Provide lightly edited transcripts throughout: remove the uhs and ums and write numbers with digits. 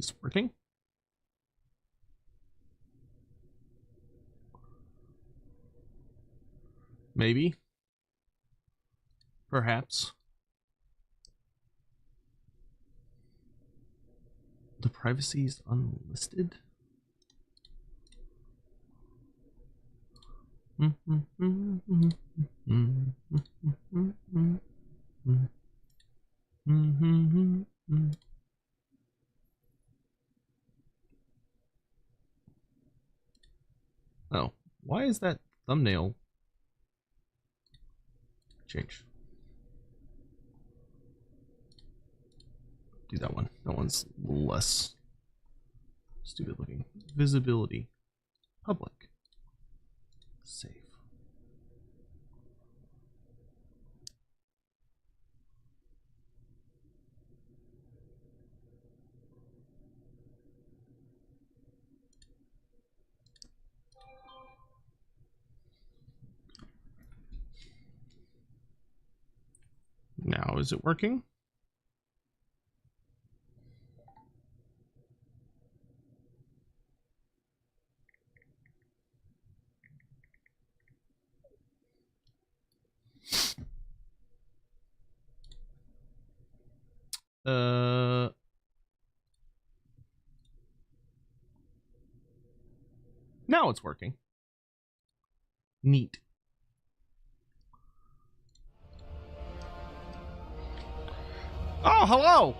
Is this working? Maybe. Perhaps. The privacy is unlisted. Oh, why is that thumbnail change? Do that one. That one's less stupid looking. Visibility. Public. Save. Now, is it working? Now it's working. Neat. Oh, hello.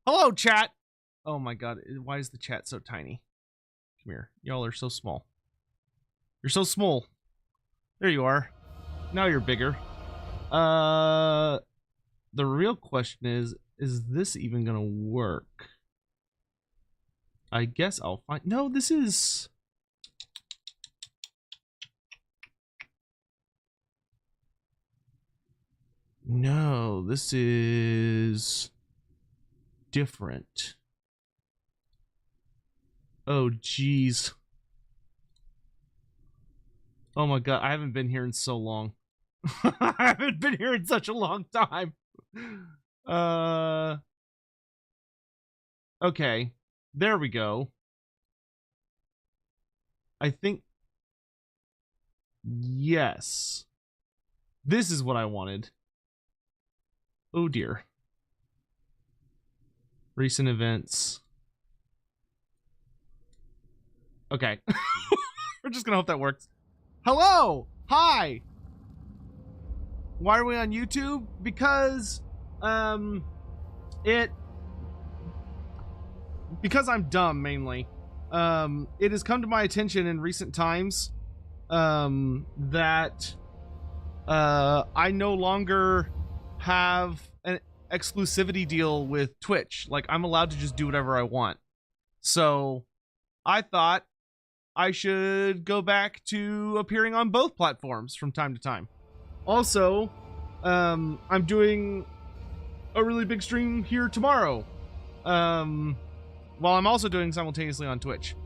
Hello, chat. Oh my god, why is the chat so tiny? Come here. Y'all are so small. You're so small. There you are. Now you're bigger. The real question is this even gonna work? I guess I'll find... No, this is... No, this is... different. Oh, jeez. Oh my god, I haven't been here in so long. I haven't been here in such a long time. Okay. There we go. I think... Yes. This is what I wanted. Oh dear. Recent events. Okay. We're just gonna hope that works. Hello! Hi! Why are we on YouTube? Because, because I'm dumb, mainly. It has come to my attention in recent times, that, I no longer have an exclusivity deal with Twitch. Like, I'm allowed to just do whatever I want. So, I thought I should go back to appearing on both platforms from time to time. Also, I'm doing a really big stream here tomorrow, while I'm also doing simultaneously on Twitch.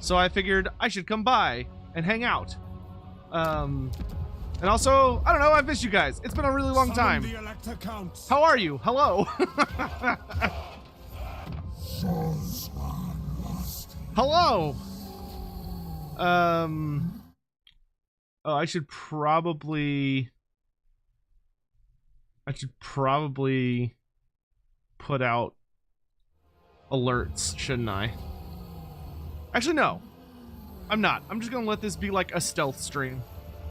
So I figured I should come by and hang out. And also, I don't know, I've missed you guys. It's been a really long time. How are you? Hello. Hello. Oh, I should probably put out alerts, shouldn't I? Actually, no. I'm not. I'm just gonna let this be like a stealth stream.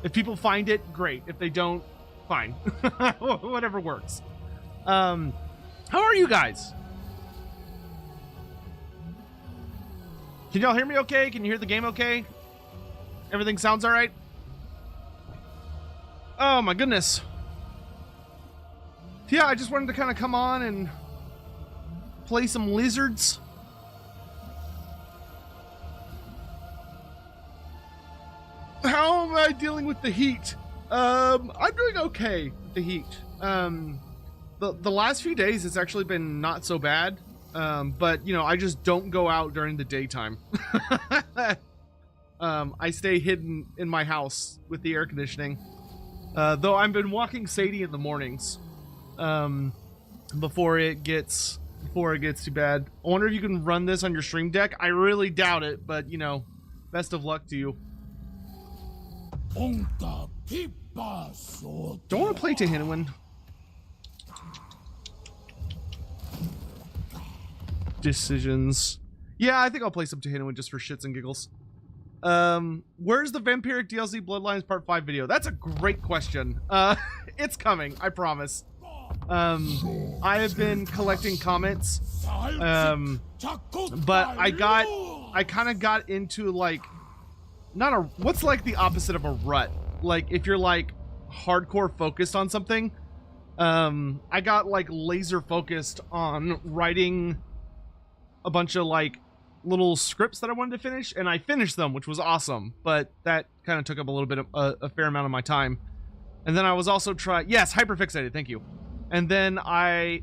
If people find it, great. If they don't, fine. Whatever works. How are you guys? Can y'all hear me okay? Can you hear the game okay? Everything sounds alright? Oh my goodness. Yeah, I just wanted to kind of come on and play some Lizards. How am I dealing with the heat? I'm doing okay with the heat. The last few days it's actually been not so bad. But you know, I just don't go out during the daytime. I stay hidden in my house with the air conditioning. Though I've been walking Sadie in the mornings. before it gets too bad. I wonder if you can run this on your stream deck. I really doubt it, but you know, best of luck to you. Don't want to play Tehinawan. Decisions. Yeah, I think I'll play some Tehinawan just for shits and giggles. Where's the Vampiric DLC Bloodlines Part 5 video? That's a great question. It's coming, I promise. I have been collecting comments, but I kind of got into like, what's like the opposite of a rut? Like if you're like hardcore focused on something, I got like laser focused on writing a bunch of like little scripts that I wanted to finish, and I finished them, which was awesome, but that kind of took up a little bit of a fair amount of my time. And then I was also yes, hyperfixated, thank you. And then I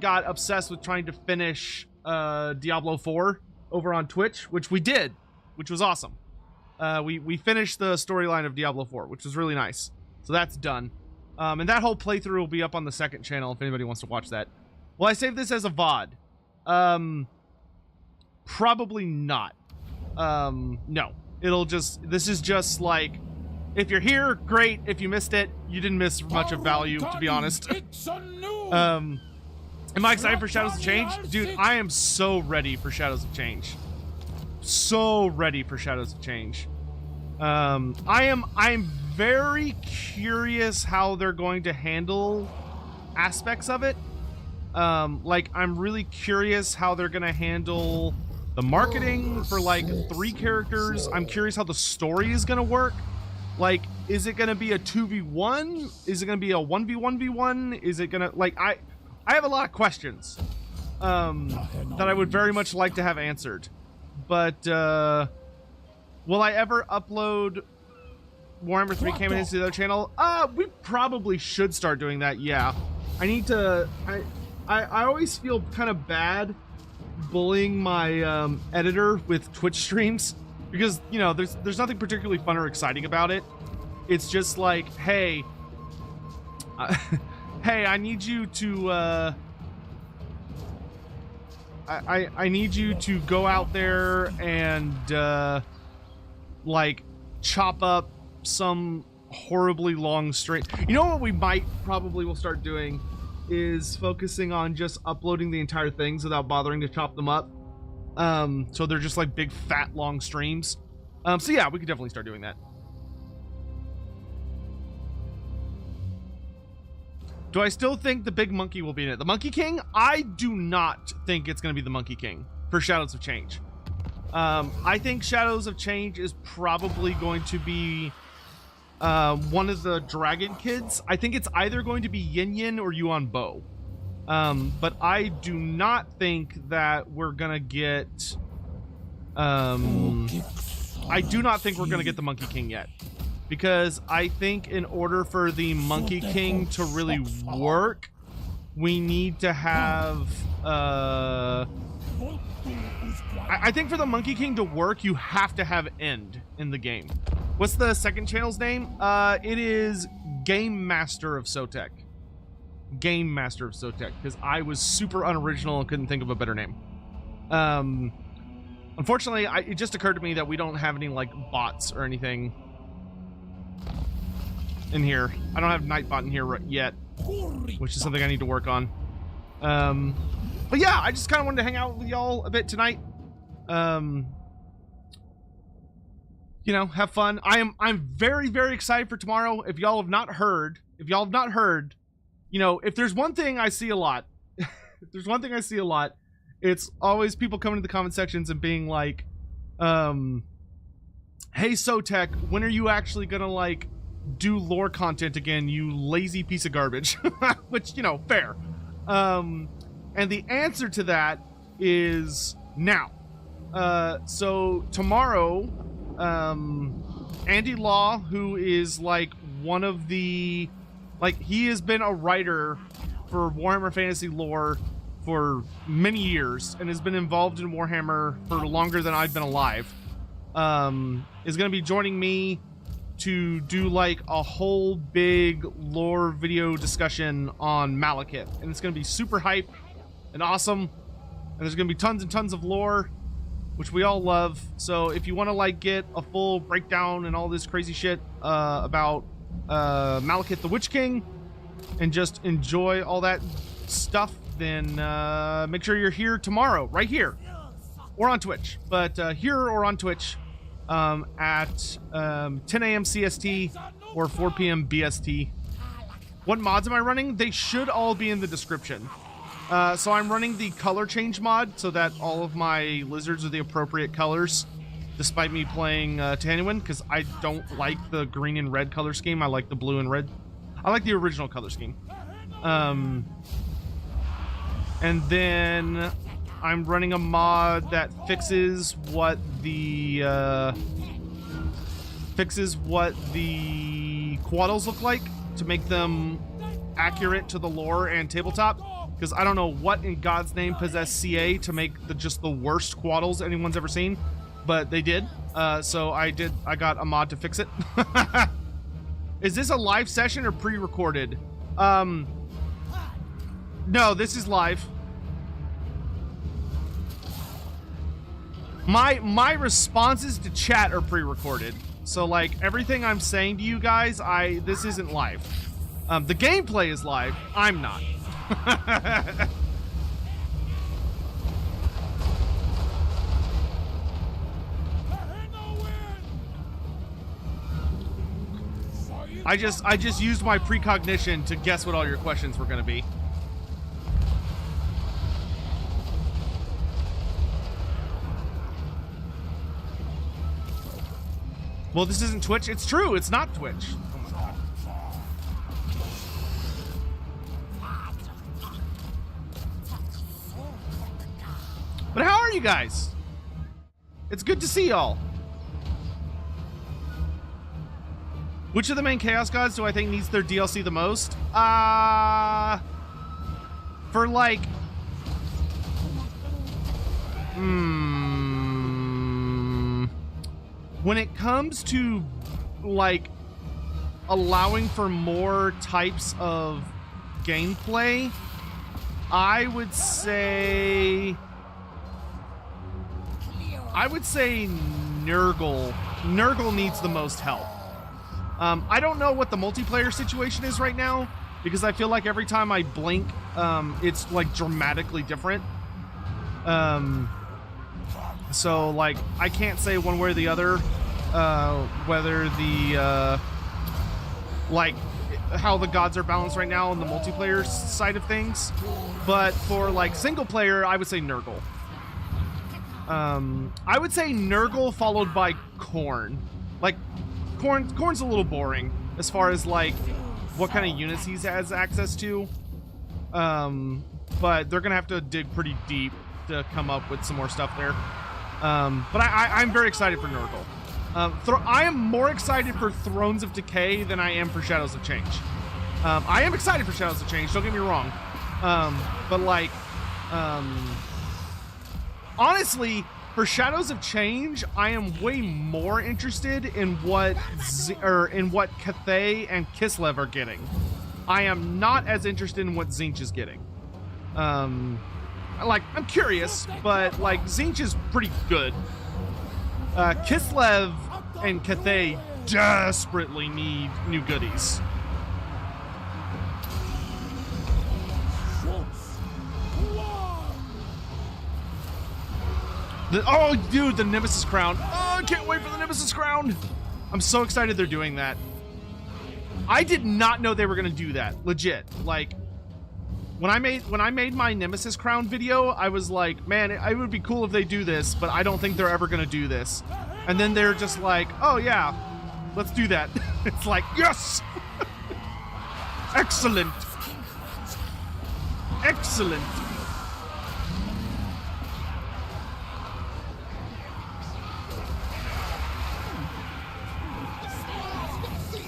got obsessed with trying to finish Diablo 4 over on Twitch, which we did, which was awesome. We finished the storyline of Diablo 4, which was really nice. So that's done. And that whole playthrough will be up on the second channel if anybody wants to watch that. Will I save this as a VOD? Probably not. No. This is just like, if you're here, great. If you missed it, you didn't miss much of value, to be honest. Am I excited for Shadows of Change? Dude, I am so ready for Shadows of Change. So ready for Shadows of Change. I'm very curious how they're going to handle aspects of it. Like, I'm really curious how they're gonna handle the marketing for like 3 characters. I'm curious how the story is gonna work. Like, is it gonna be a 2v1? Is it gonna be a 1v1v1? Is it gonna, like, I have a lot of questions that I would very much like to have answered. But will I ever upload Warhammer 3 campaigns to the other channel? We probably should start doing that, yeah. I need to, I always feel kind of bad bullying my editor with Twitch streams, because, you know, there's nothing particularly fun or exciting about it. It's just like, hey, hey, I need you to, I need you to go out there and, like, chop up some horribly long string. You know what we probably will start doing is focusing on just uploading the entire things without bothering to chop them up. So they're just like big fat long streams. So yeah, we could definitely start doing that. Do I still think the big monkey will be in it? The Monkey King? I do not think it's going to be the Monkey King for Shadows of Change. I think Shadows of Change is probably going to be one of the dragon kids. I think it's either going to be Yin Yin or Yuan Bo. But I do not think that we're gonna get I do not think we're gonna get the Monkey King yet, because I think in order for the Monkey King to really work, we need to have I think for the Monkey King to work, you have to have End in the game. What's the second channel's name? It is Game Master of Sotek. Game Master of Sotek, because I was super unoriginal and couldn't think of a better name. Unfortunately, it just occurred to me that we don't have any like bots or anything in here. I don't have Nightbot in here yet, which is something I need to work on. But yeah, I just kind of wanted to hang out with y'all a bit tonight. You know, have fun. I'm very, very excited for tomorrow. If y'all have not heard, you know, if there's one thing I see a lot, it's always people coming to the comment sections and being like, hey Sotek, when are you actually gonna like do lore content again, you lazy piece of garbage? Which, you know, fair. And the answer to that is now. So tomorrow, Andy Law, who is like one of the, like, he has been a writer for Warhammer Fantasy lore for many years and has been involved in Warhammer for longer than I've been alive, is going to be joining me to do like a whole big lore video discussion on Malekith, and it's gonna be super hype and awesome, and there's gonna be tons and tons of lore, which we all love. So if you want to like get a full breakdown and all this crazy shit about Malekith the Witch King and just enjoy all that stuff, then make sure you're here tomorrow, right here, or on Twitch, but here or on Twitch at 10 a.m. CST or 4 p.m. BST. What mods am I running? They should all be in the description. So I'm running the color change mod so that all of my lizards are the appropriate colors, despite me playing Tannuin, because I don't like the green and red color scheme. I like the blue and red. I like the original color scheme. And then I'm running a mod that fixes what the quaddles look like to make them accurate to the lore and tabletop. Because I don't know what in God's name possessed CA to make just the worst quaddles anyone's ever seen, but they did. So I got a mod to fix it. Is this a live session or pre-recorded? No, this is live. My responses to chat are pre-recorded. So like everything I'm saying to you guys, this isn't live. The gameplay is live. I'm not. I just used my precognition to guess what all your questions were going to be. Well, this isn't Twitch. It's true. It's not Twitch. Oh my God. But how are you guys? It's good to see y'all. Which of the main Chaos Gods do I think needs their DLC the most? For like... when it comes to, like, allowing for more types of gameplay, I would say Nurgle. Nurgle needs the most help. I don't know what the multiplayer situation is right now, because I feel like every time I blink, it's like dramatically different. So like I can't say one way or the other whether the like how the gods are balanced right now on the multiplayer side of things, but for like single player, I would say Nurgle. I would say Nurgle followed by Khorne. Like Khorne's a little boring as far as like what kind of units he has access to, but they're gonna have to dig pretty deep to come up with some more stuff there. But I'm very excited for Nurgle. I am more excited for Thrones of Decay than I am for Shadows of Change. I am excited for Shadows of Change, don't get me wrong. But like, honestly, for Shadows of Change, I am way more interested in what Cathay and Kislev are getting. I am not as interested in what Tzeentch is getting. Like, I'm curious, but like Tzeentch is pretty good. Kislev and Cathay desperately need new goodies. Oh, dude, the Nemesis Crown. Oh, I can't wait for the Nemesis Crown. I'm so excited they're doing that. I did not know they were gonna do that. Legit. Like, when I made my Nemesis Crown video, I was like, man, it would be cool if they do this, but I don't think they're ever gonna do this. And then they're just like, oh yeah, let's do that. It's like, yes! Excellent. Excellent.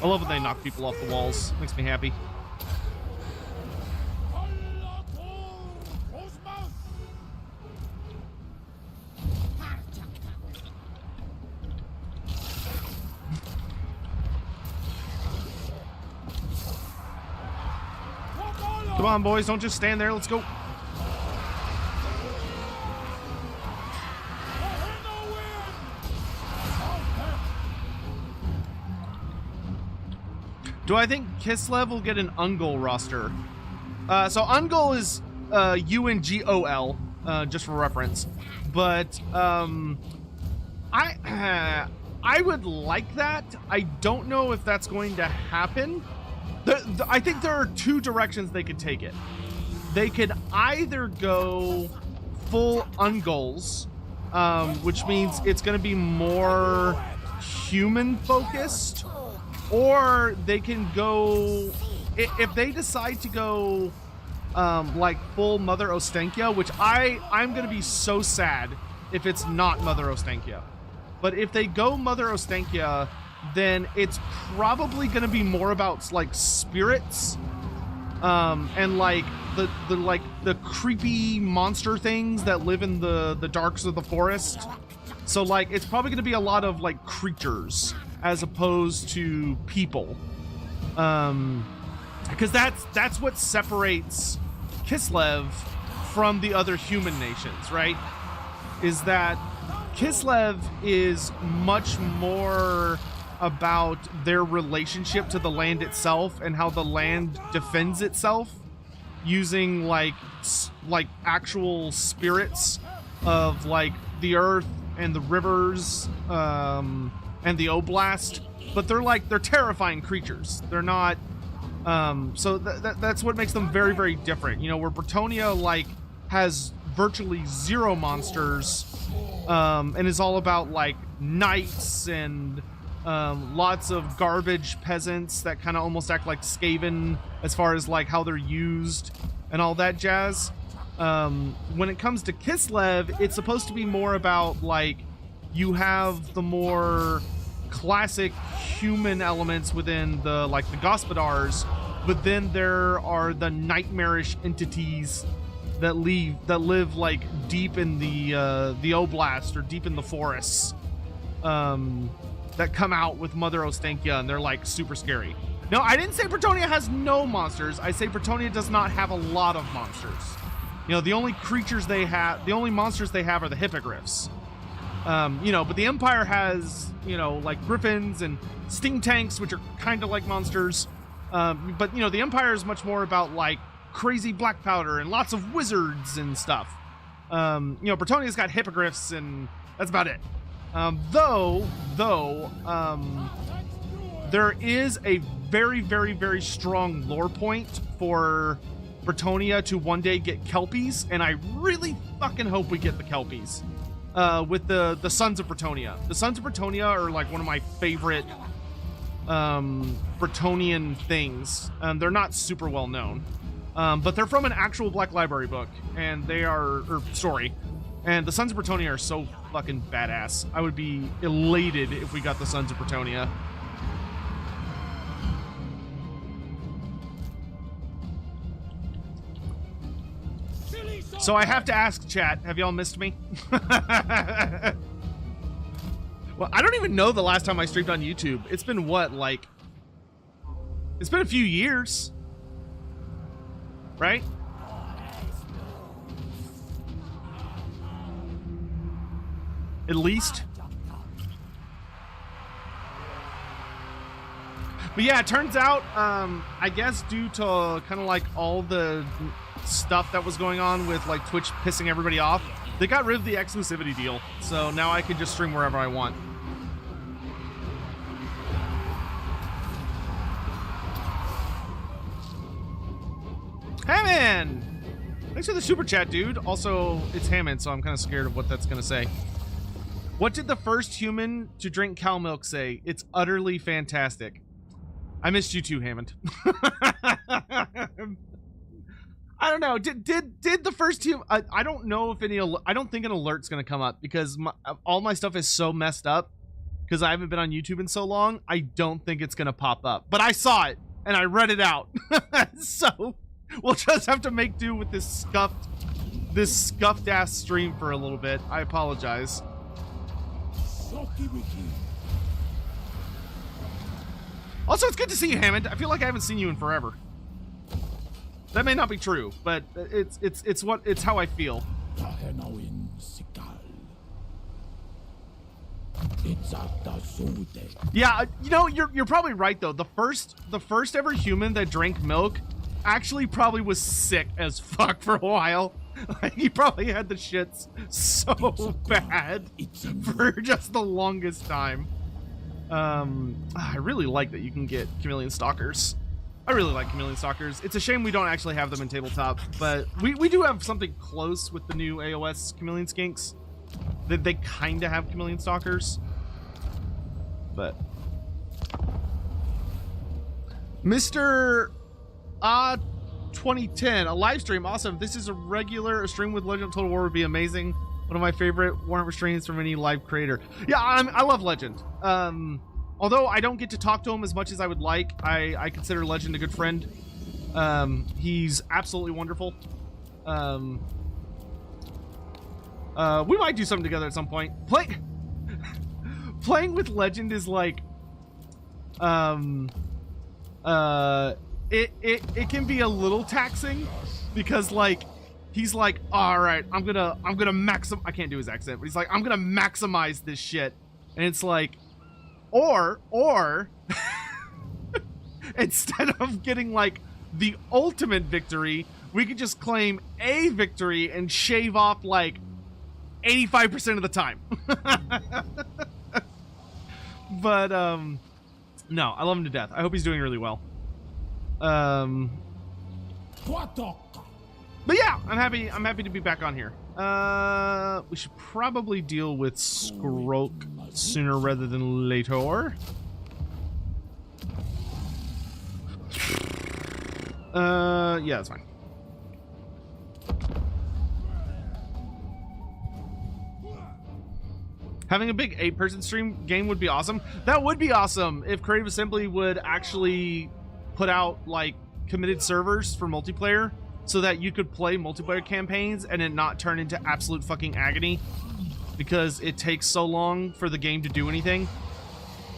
I love when they knock people off the walls. Makes me happy. Come on, boys, don't just stand there. Let's go. Do I think Kislev will get an Ungol roster? So Ungol is Ungol, just for reference. But I would like that. I don't know if that's going to happen. I think there are two directions they could take it. They could either go full Ungols, which means it's going to be more human focused, or they can go, if they decide to go like full Mother Ostenkia, which I'm going to be so sad if it's not Mother Ostenkia. But if they go Mother Ostenkia, then it's probably going to be more about like spirits, and like the creepy monster things that live in the darks of the forest. So like it's probably going to be a lot of like creatures as opposed to people, because that's what separates Kislev from the other human nations, right? Is that Kislev is much more about their relationship to the land itself and how the land defends itself using like actual spirits of like the earth and the rivers, and the Oblast, but they're terrifying creatures. They're not, so that's what makes them very, very different. You know, where Bretonnia like has virtually zero monsters, and is all about like knights and lots of garbage peasants that kind of almost act like Skaven as far as like how they're used and all that jazz. When it comes to Kislev, it's supposed to be more about like you have the more classic human elements within the like the Gospodars, but then there are the nightmarish entities that live like deep in the Oblast or deep in the forests, that come out with Mother Ostenkia, and they're like super scary. No, I didn't say Bretonnia has no monsters. I say Bretonnia does not have a lot of monsters. You know, the only creatures they have, the only monsters they have are the hippogriffs. You know, but the Empire has, you know, like griffins and sting tanks, which are kind of like monsters. But, you know, the Empire is much more about like crazy black powder and lots of wizards and stuff. You know, Bretonnia's got hippogriffs and that's about it. Though, there is a very, very, very strong lore point for Bretonnia to one day get Kelpies, and I really fucking hope we get the Kelpies. With the Sons of Bretonnia. The Sons of Bretonnia are like one of my favorite Bretonnian things. They're not super well known, but they're from an actual Black Library book, and they are, or story, and the Sons of Bretonnia are so fucking badass. I would be elated if we got the Sons of Bretonnia. So I have to ask, chat, have y'all missed me? Well, I don't even know the last time I streamed on YouTube. It's been what, like... It's been a few years. Right? At least. But yeah, it turns out, I guess due to kind of like all the stuff that was going on with like Twitch pissing everybody off, they got rid of the exclusivity deal. So now I can just stream wherever I want. Hammond! Thanks for the super chat, dude. Also, it's Hammond, so I'm kind of scared of what that's going to say. What did the first human to drink cow milk say? It's utterly fantastic. I missed you too, Hammond. I don't know. Did the first human... I don't know if any... I don't think an alert's going to come up because all my stuff is so messed up because I haven't been on YouTube in so long. I don't think it's going to pop up. But I saw it and I read it out. So we'll just have to make do with this scuffed ass stream for a little bit. I apologize. Also, it's good to see you, Hammond. I feel like I haven't seen you in forever. That may not be true, but it's how I feel. Yeah, you know, you're probably right though. The first ever human that drank milk actually probably was sick as fuck for a while. Like, he probably had the shits so bad for just the longest time. I really like that you can get chameleon stalkers. I really like chameleon stalkers. It's a shame we don't actually have them in tabletop, but we do have something close with the new AOS chameleon skinks. That they kind of have chameleon stalkers, but Mr. 2010, a live stream, awesome. This is a stream with Legend of Total War would be amazing. One of my favorite Warhammer streams from any live creator. Yeah, I love Legend. Although I don't get to talk to him as much as I would like, I consider Legend a good friend. He's absolutely wonderful. We might do something together at some point. Playing with Legend is like, it can be a little taxing because like he's like, all right, I'm gonna maximize. I can't do his accent, but he's like, I'm gonna maximize this shit, and it's like, or instead of getting like the ultimate victory, we could just claim a victory and shave off like 85% of the time. But no, I love him to death. I hope he's doing really well. But yeah, I'm happy to be back on here. We should probably deal with Skroke sooner rather than later. Yeah, that's fine. Having a big 8-person stream game would be awesome. That would be awesome if Creative Assembly would actually put out like committed servers for multiplayer so that you could play multiplayer campaigns and it not turn into absolute fucking agony because it takes so long for the game to do anything.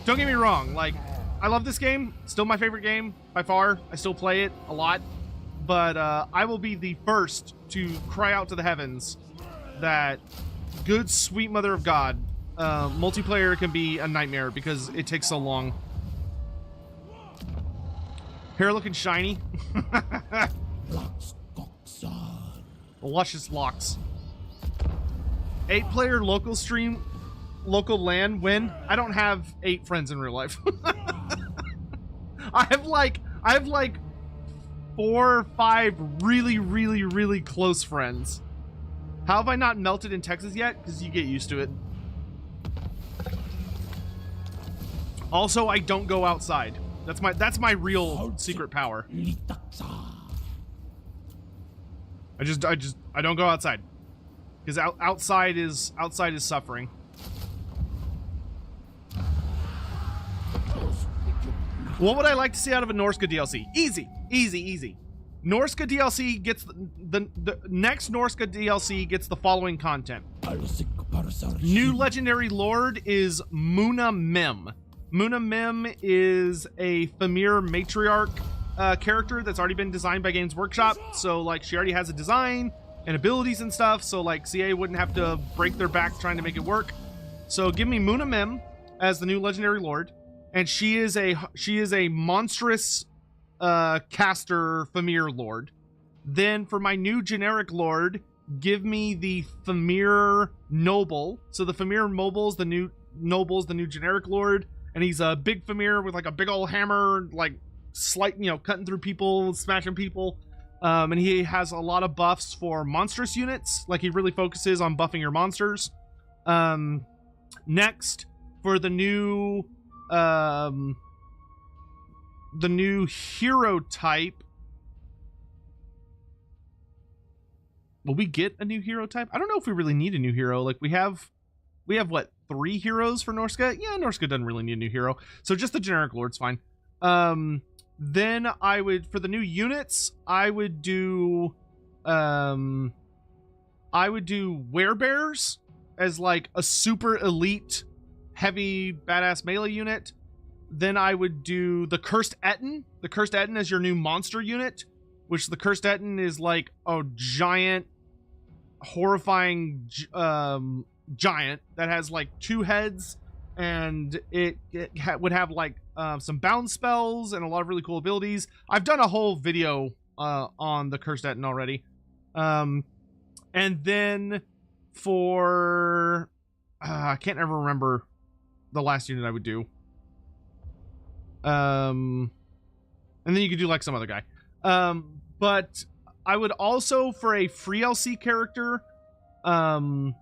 Don't get me wrong, like, I love this game. Still my favorite game by far. I still play it a lot, but I will be the first to cry out to the heavens that good sweet mother of God, multiplayer can be a nightmare because it takes so long. Hair looking shiny. Luscious locks. 8-player local stream, local LAN win. I don't have 8 friends in real life. I have like 4 or 5 really close friends. How have I not melted in Texas yet? Because you get used to it. Also, I don't go outside. That's my real secret power. I don't go outside. Because outside is suffering. What would I like to see out of a Norska DLC? Easy. Norska DLC gets the next Norska DLC gets the following content. New legendary lord is Muna Mem. Muna Mem is a Famir matriarch character that's already been designed by Games Workshop. So like she already has a design and abilities and stuff. So like CA wouldn't have to break their back trying to make it work. So give me Muna Mem as the new legendary lord, and she is a monstrous caster Famir lord. Then for my new generic lord, give me the Famir noble. So the Famir noble's the new generic lord, and he's a big Famir with like a big old hammer, like cutting through people, smashing people. And he has a lot of buffs for monstrous units. Like he really focuses on buffing your monsters. Next, for the new hero type. Will we get a new hero type? I don't know if we really need a new hero. Like we have what, 3 heroes for Norska? Yeah, Norska doesn't really need a new hero. So just the generic lord's fine. Then I would, for the new units, I would do werebears as like a super elite heavy badass melee unit. Then I would do the Cursed Etten. The Cursed Etten as your new monster unit. which the Chattin is like a giant, horrifying giant that has like 2 heads, and it would have like some bound spells and a lot of really cool abilities. I've done a whole video on the Chattin already. And then for I can't ever remember the last unit I would do. And then you could do like some other guy. But I would also, for a free LC character, I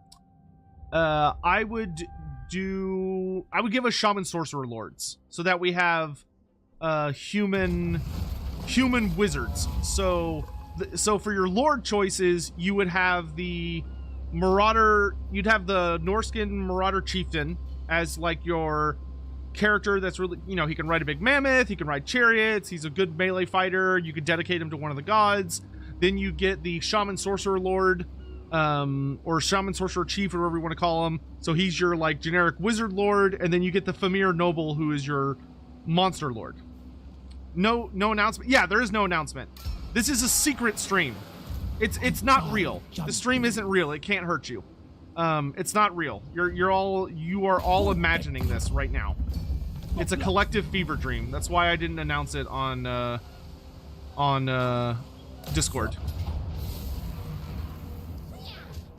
would give a Shaman Sorcerer Lords, so that we have human wizards. So for your Lord choices, you would have the Marauder, you'd have the Norskin Marauder Chieftain as like your character that's really, you know, he can ride a big mammoth, he can ride chariots, he's a good melee fighter, you could dedicate him to one of the gods. Then you get the Shaman Sorcerer Lord, or Shaman Sorcerer Chief, or whatever you want to call him. So he's your like generic wizard lord, and then you get the Famir Noble, who is your monster lord. No announcement. Yeah, there is no announcement. This is a secret stream. It's not real. The stream isn't real. It can't hurt you. It's not real. You are all imagining this right now. It's a collective fever dream. That's why I didn't announce it on Discord.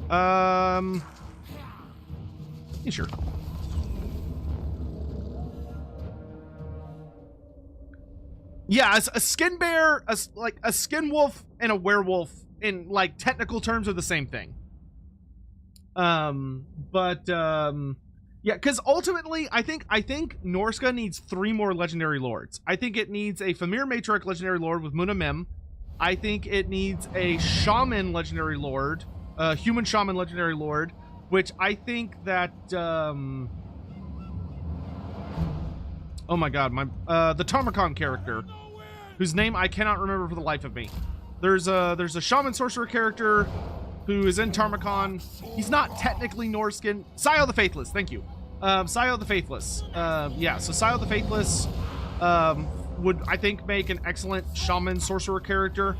Yeah, sure. Yeah, a skin bear, like a skin wolf and a werewolf in like technical terms are the same thing. Yeah, because ultimately, I think Norska needs 3 more legendary lords. I think it needs a Famir Matriarch legendary lord with Muna Mim. I think it needs a shaman legendary lord, human shaman legendary lord, which I think that oh my god, the Tarmakon character, whose name I cannot remember for the life of me. There's a shaman sorcerer character who is in Tarmakon. He's not technically Norskin. Sio the Faithless, thank you. Sio the Faithless. Yeah, so Sio the Faithless would, I think, make an excellent shaman sorcerer character.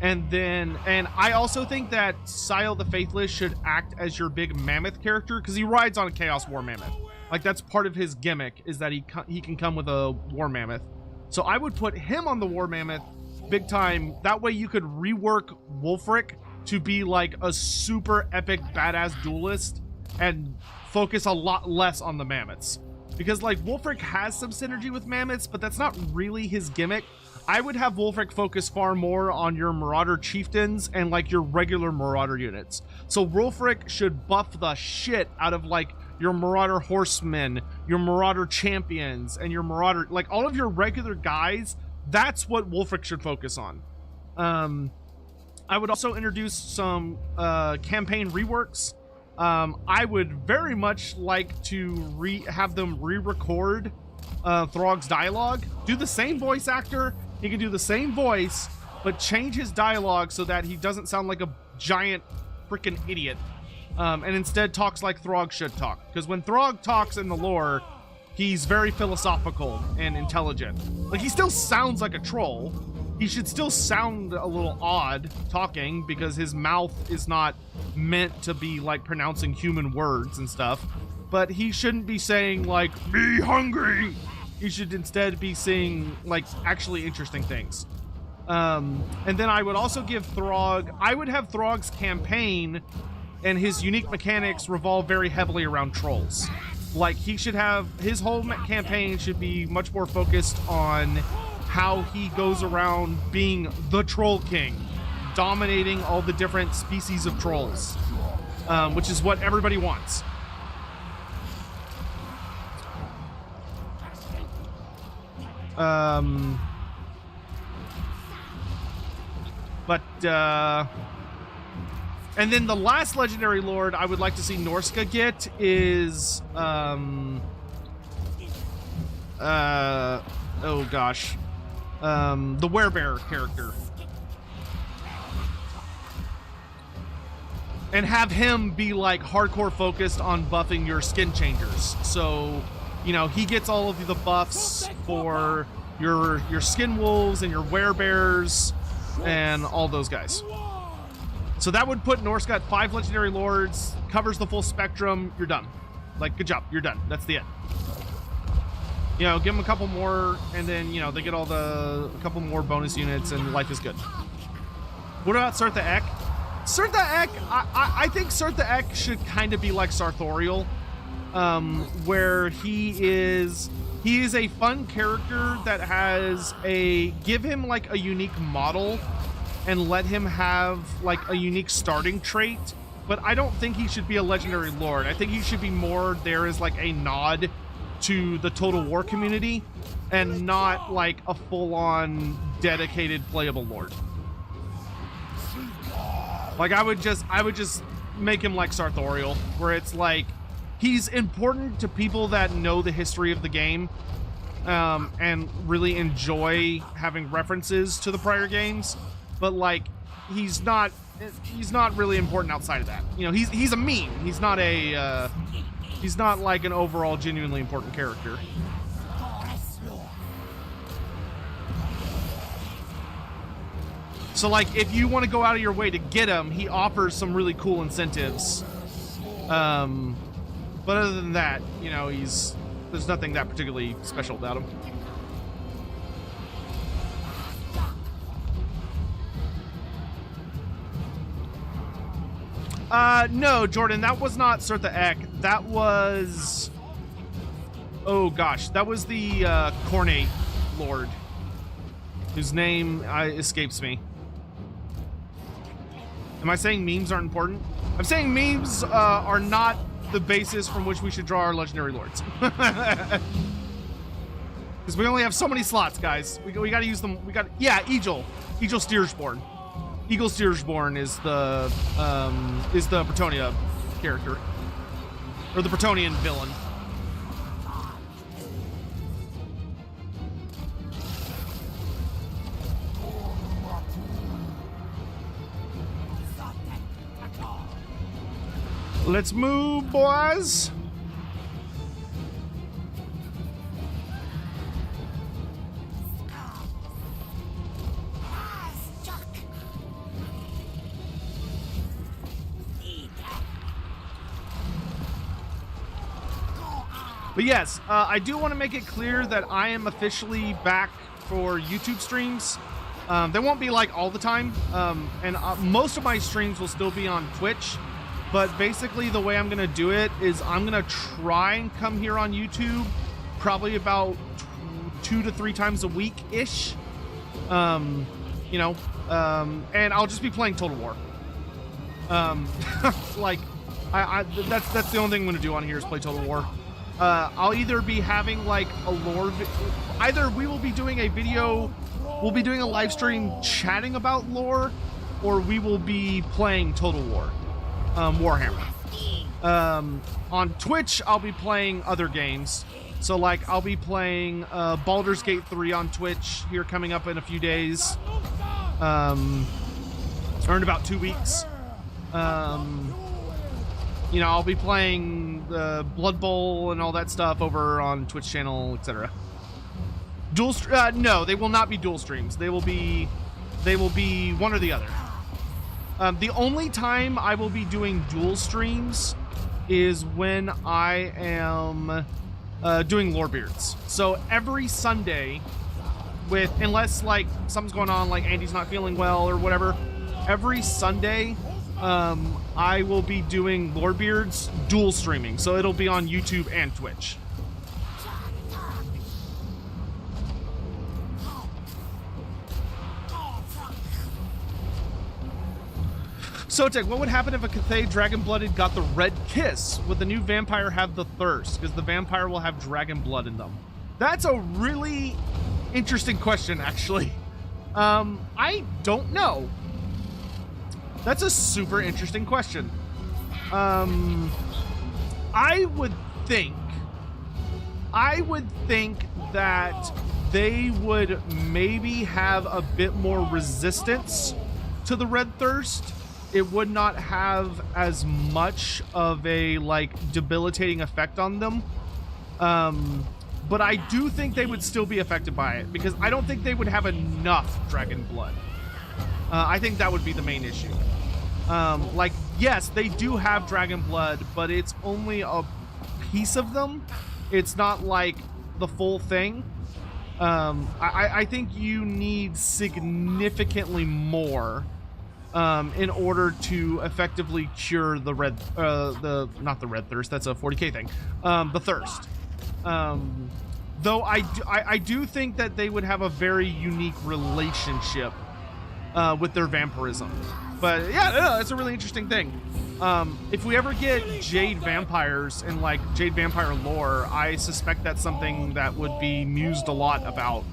And I also think that Sio the Faithless should act as your big mammoth character, because he rides on a Chaos War Mammoth. Like, that's part of his gimmick, is that he can come with a War Mammoth. So I would put him on the War Mammoth big time. That way you could rework Wulfric to be like a super epic badass duelist and focus a lot less on the mammoths. Because like Wulfric has some synergy with mammoths, but that's not really his gimmick. I would have Wulfric focus far more on your Marauder Chieftains and like your regular Marauder units. So Wulfric should buff the shit out of like your Marauder Horsemen, your Marauder Champions, and your Marauder, like all of your regular guys. That's what Wulfric should focus on. I would also introduce some campaign reworks. I would very much like to have them re-record Throg's dialogue. Do the same voice actor. He can do the same voice, but change his dialogue so that he doesn't sound like a giant freaking idiot. And instead talks like Throg should talk. Because when Throg talks in the lore, he's very philosophical and intelligent. Like, he still sounds like a troll. He should still sound a little odd talking, because his mouth is not meant to be like pronouncing human words and stuff. But he shouldn't be saying like, "Be hungry." He should instead be saying like actually interesting things. And then I would also give Throg, I would have Throg's campaign and his unique mechanics revolve very heavily around trolls. Like, he should have, his whole campaign should be much more focused on how he goes around being the Troll King, dominating all the different species of trolls, which is what everybody wants. And then the last legendary lord I would like to see Norska get is, oh gosh, the Werebear character. And have him be like hardcore focused on buffing your skin changers. So, you know, he gets all of the buffs for your skin wolves and your werebears. and all those guys. So that would put Norska at 5 legendary lords, covers the full spectrum. You're done. Like, good job. You're done. That's the end. You know, give them a couple more, and then, you know, they get a couple more bonus units, and life is good. What about Sirtha Ek? Sirtha Ek, I think Sirtha Ek should kind of be like Sartorial, where he is a fun character that has give him like a unique model and let him have like a unique starting trait, but I don't think he should be a legendary lord. I think he should be more there as like a nod to the Total War community and not like a full-on dedicated playable lord. Like I would just make him like Sartorial, where it's like he's important to people that know the history of the game and really enjoy having references to the prior games, but like he's not really important outside of that. You know, he's a meme. He's not like an overall genuinely important character. So like if you want to go out of your way to get him, he offers some really cool incentives. But other than that, you know, there's nothing that particularly special about him. No, Jordan, that was not Sirtha Ek. That was... Oh, gosh. That was the, Cornate Lord, whose name escapes me. Am I saying memes aren't important? I'm saying memes, are not the basis from which we should draw our legendary lords. Because we only have so many slots, guys. We gotta use them. Yeah, Egil Steersborn. Egil Steersborn is the Bretonia character, or the Bretonian villain. Let's move, boys. But yes, I do want to make it clear that I am officially back for YouTube streams. They won't be like all the time, and most of my streams will still be on Twitch. But basically the way I'm going to do it is I'm going to try and come here on YouTube probably about 2 to 3 times a week-ish. And I'll just be playing Total War. Like, that's the only thing I'm going to do on here is play Total War. I'll either be having like a lore... Either we will be doing a video... We'll be doing a live stream chatting about lore, or we will be playing Total War. Warhammer. On Twitch, I'll be playing other games. So, like, I'll be playing Baldur's Gate 3 on Twitch here coming up in a few days. Or in about 2 weeks. You know, I'll be playing the Blood Bowl and all that stuff over on Twitch channel, etc. No, they will not be dual streams. They will be one or the other. The only time I will be doing dual streams is when I am doing Lorebeards. So every Sunday, unless like something's going on, like Andy's not feeling well or whatever, every Sunday I will be doing Lorebeards dual streaming. So it'll be on YouTube and Twitch. Sotek, what would happen if a Cathay Dragon-Blooded got the red kiss? Would the new vampire have the thirst? Because the vampire will have dragon blood in them. That's a really interesting question, actually. I don't know. That's a super interesting question. I would think that they would maybe have a bit more resistance to the red thirst. It would not have as much of a like debilitating effect on them. But I do think they would still be affected by it, because I don't think they would have enough dragon blood. I think that would be the main issue. Like, yes, they do have dragon blood, but it's only a piece of them. It's not like the full thing. I think you need significantly more in order to effectively cure the not the red thirst. That's a 40k thing. The thirst. Though I do think that they would have a very unique relationship with their vampirism. But yeah, it's a really interesting thing. If we ever get Jade vampires in like Jade vampire lore, I suspect that's something that would be mused a lot about.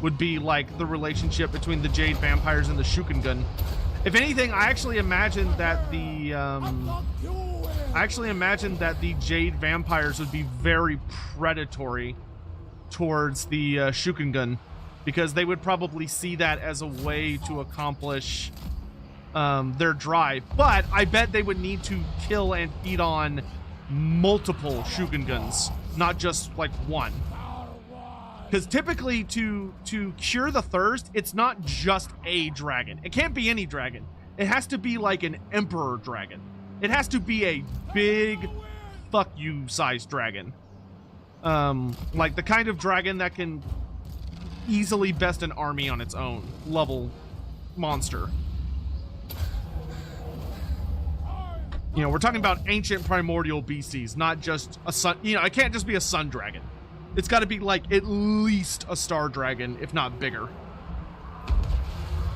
Would be like the relationship between the Jade vampires and the Shukengun. If anything, I actually imagine that the Jade vampires would be very predatory towards the Shukengun, because they would probably see that as a way to accomplish their drive. But I bet they would need to kill and feed on multiple Shukenguns, not just like one. Because typically to cure the thirst, it's not just a dragon. It can't be any dragon. It has to be like an emperor dragon. It has to be a big fuck you sized dragon. Like the kind of dragon that can easily best an army on its own level monster. You know, we're talking about ancient primordial beasties, not just a sun. You know, it can't just be a sun dragon. It's got to be like at least a star dragon, if not bigger.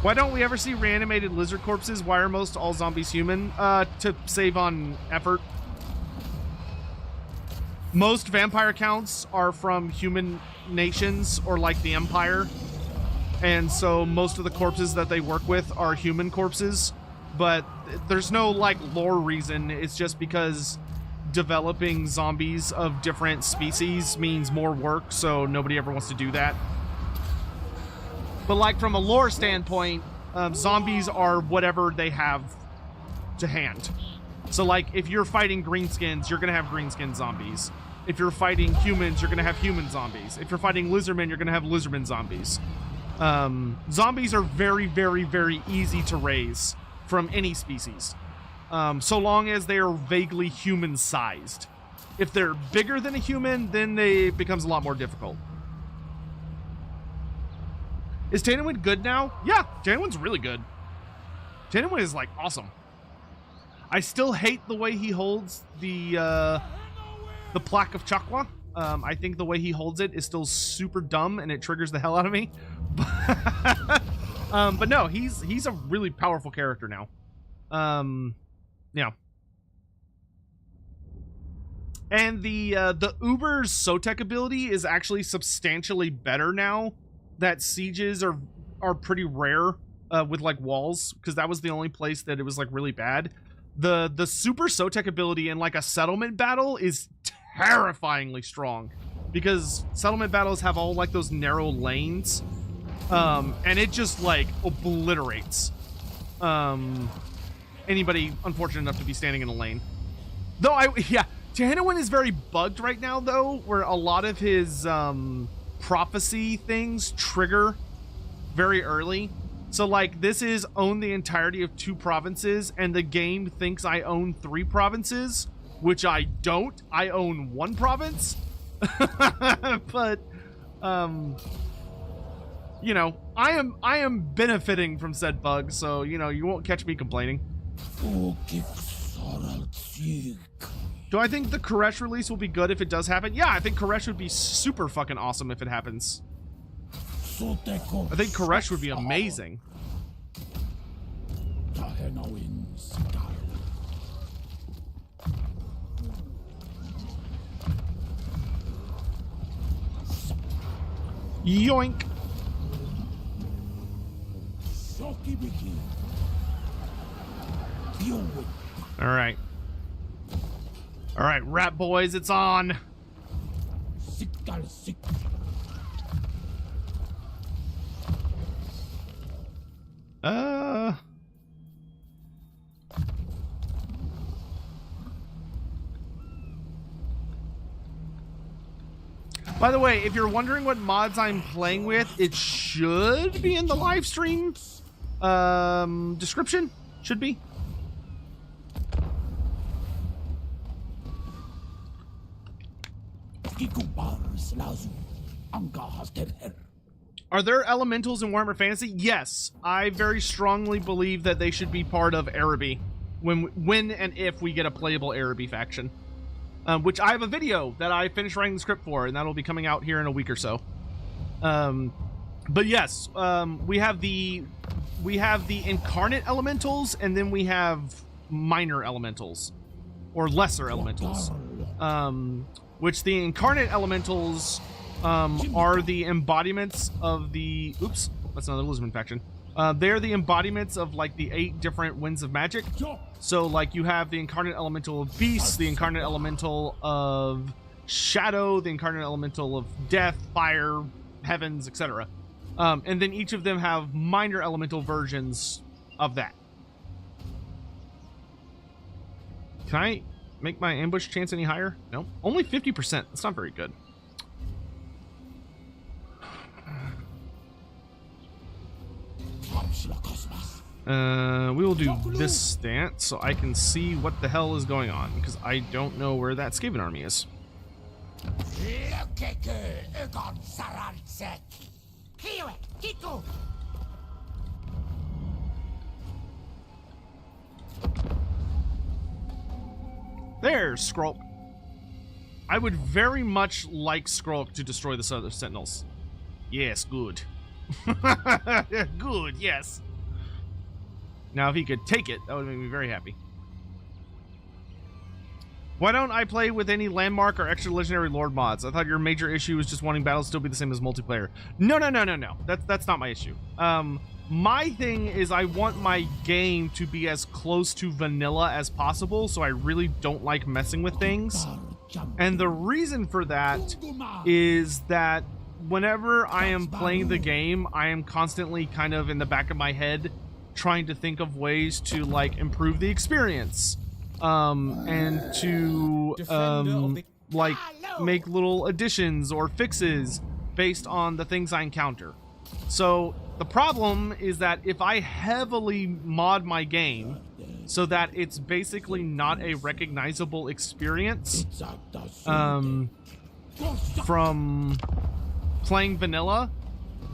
Why don't we ever see reanimated lizard corpses? Why are most all zombies human? To save on effort. Most vampire counts are from human nations or like the Empire. And so most of the corpses that they work with are human corpses. But there's no like lore reason. It's just because developing zombies of different species means more work, so nobody ever wants to do that. But like from a lore standpoint, zombies are whatever they have to hand. So like if you're fighting greenskins, you're gonna have greenskin zombies. If you're fighting humans, you're gonna have human zombies. If you're fighting lizardmen, you're gonna have lizardmen zombies. Zombies are very, very, very easy to raise from any species. So long as they are vaguely human-sized. If they're bigger than a human, then it becomes a lot more difficult. Is Tannenwin good now? Yeah, Tannenwin's really good. Tannenwin is, like, awesome. I still hate the way he holds the plaque of Chakwa. I think the way he holds it is still super dumb, and it triggers the hell out of me. But no, he's a really powerful character now. Yeah. And the Uber's Sotek ability is actually substantially better now that sieges are pretty rare with like walls, because that was the only place that it was like really bad. The super Sotek ability in like a settlement battle is terrifyingly strong, because settlement battles have all like those narrow lanes, and it just like obliterates anybody unfortunate enough to be standing in a lane. Though Tannenwin is very bugged right now though, where a lot of his prophecy things trigger very early. So like this is own the entirety of 2 provinces, and the game thinks I own 3 provinces, which I don't. I own 1 province. But you know, I am benefiting from said bug, so you know, you won't catch me complaining. Do I think the Koresh release will be good if it does happen? Yeah, I think Koresh would be super fucking awesome if it happens. I think Koresh would be amazing. Yoink. All right. All right, rat boys, it's on. By the way, if you're wondering what mods I'm playing with, it should be in the live stream. Description should be. Are there elementals in Warhammer Fantasy? Yes, I very strongly believe that they should be part of Araby when and if we get a playable Araby faction. Which I have a video that I finished writing the script for, and that'll be coming out here in a week or so. But yes, we have the incarnate elementals, and then we have minor elementals or lesser elementals. Which the incarnate elementals are the embodiments of the... Oops, that's another Lizardmen faction. They're the embodiments of, like, the 8 different winds of magic. So, like, you have the incarnate elemental of beasts, the incarnate elemental of shadow, the incarnate elemental of death, fire, heavens, etc. And then each of them have minor elemental versions of that. Can I make my ambush chance any higher? No. Only 50%. That's not very good. We will do this stance so I can see what the hell is going on, because I don't know where that Skaven army is. There's Skrulk. I would very much like Skrulk to destroy the other Sentinels. Yes, good. Good, yes. Now, if he could take it, that would make me very happy. Why don't I play with any landmark or extra legendary lord mods? I thought your major issue was just wanting battles to still be the same as multiplayer. No. That's not my issue. My thing is I want my game to be as close to vanilla as possible, so I really don't like messing with things. And the reason for that is that whenever I am playing the game, I am constantly kind of in the back of my head trying to think of ways to, like, improve the experience. And to, like, make little additions or fixes based on the things I encounter. So the problem is that if I heavily mod my game so that it's basically not a recognizable experience from playing vanilla,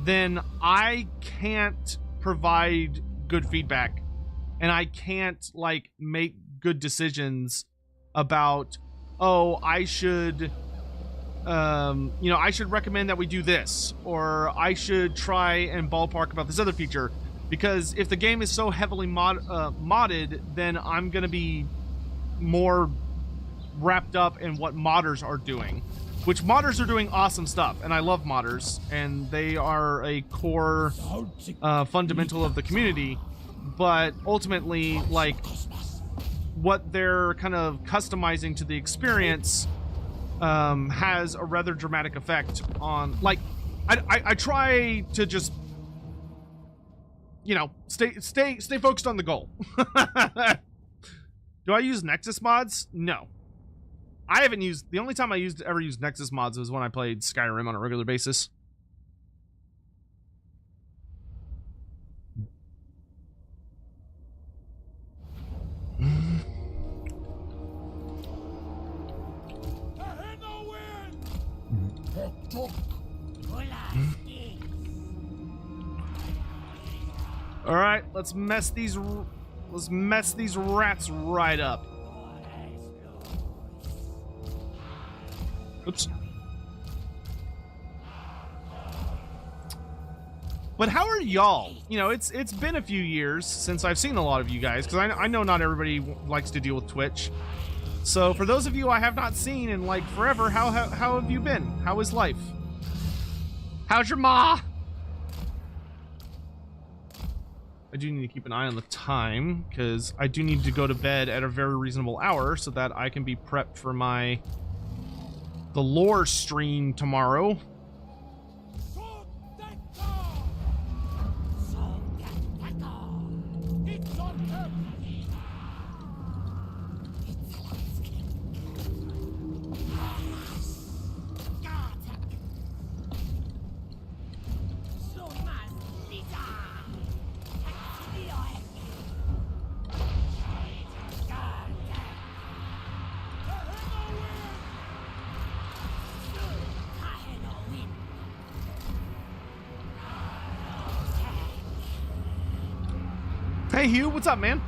then I can't provide good feedback, and I can't, like, make good decisions about, oh, I should I should recommend that we do this, or I should try and ballpark about this other feature, because if the game is so heavily modded, then I'm gonna be more wrapped up in what modders are doing, which modders are doing awesome stuff, and I love modders, and they are a core fundamental of the community, but ultimately, like, what they're kind of customizing to the experience has a rather dramatic effect on, like, I try to just, you know, stay focused on the goal. Do I use Nexus mods? No. I haven't used, the only time I ever used Nexus mods was when I played Skyrim on a regular basis. All right, let's mess these rats right up. Oops. But how are y'all? You know, it's been a few years since I've seen a lot of you guys, because I know not everybody likes to deal with Twitch. So for those of you I have not seen in, like, forever, how have you been? How is life? How's your ma? I do need to keep an eye on the time, because I do need to go to bed at a very reasonable hour so that I can be prepped for the lore stream tomorrow. Hey Hugh, what's up, man?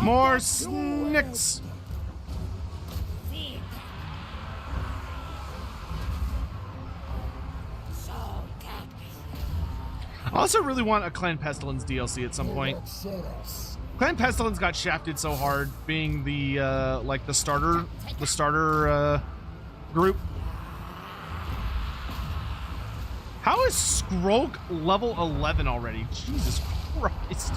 More snicks. I also really want a Clan Pestilence DLC at some point. Clan Pestilence got shafted so hard, being the like the starter group. How is Skrolk level 11 already? Jesus Christ.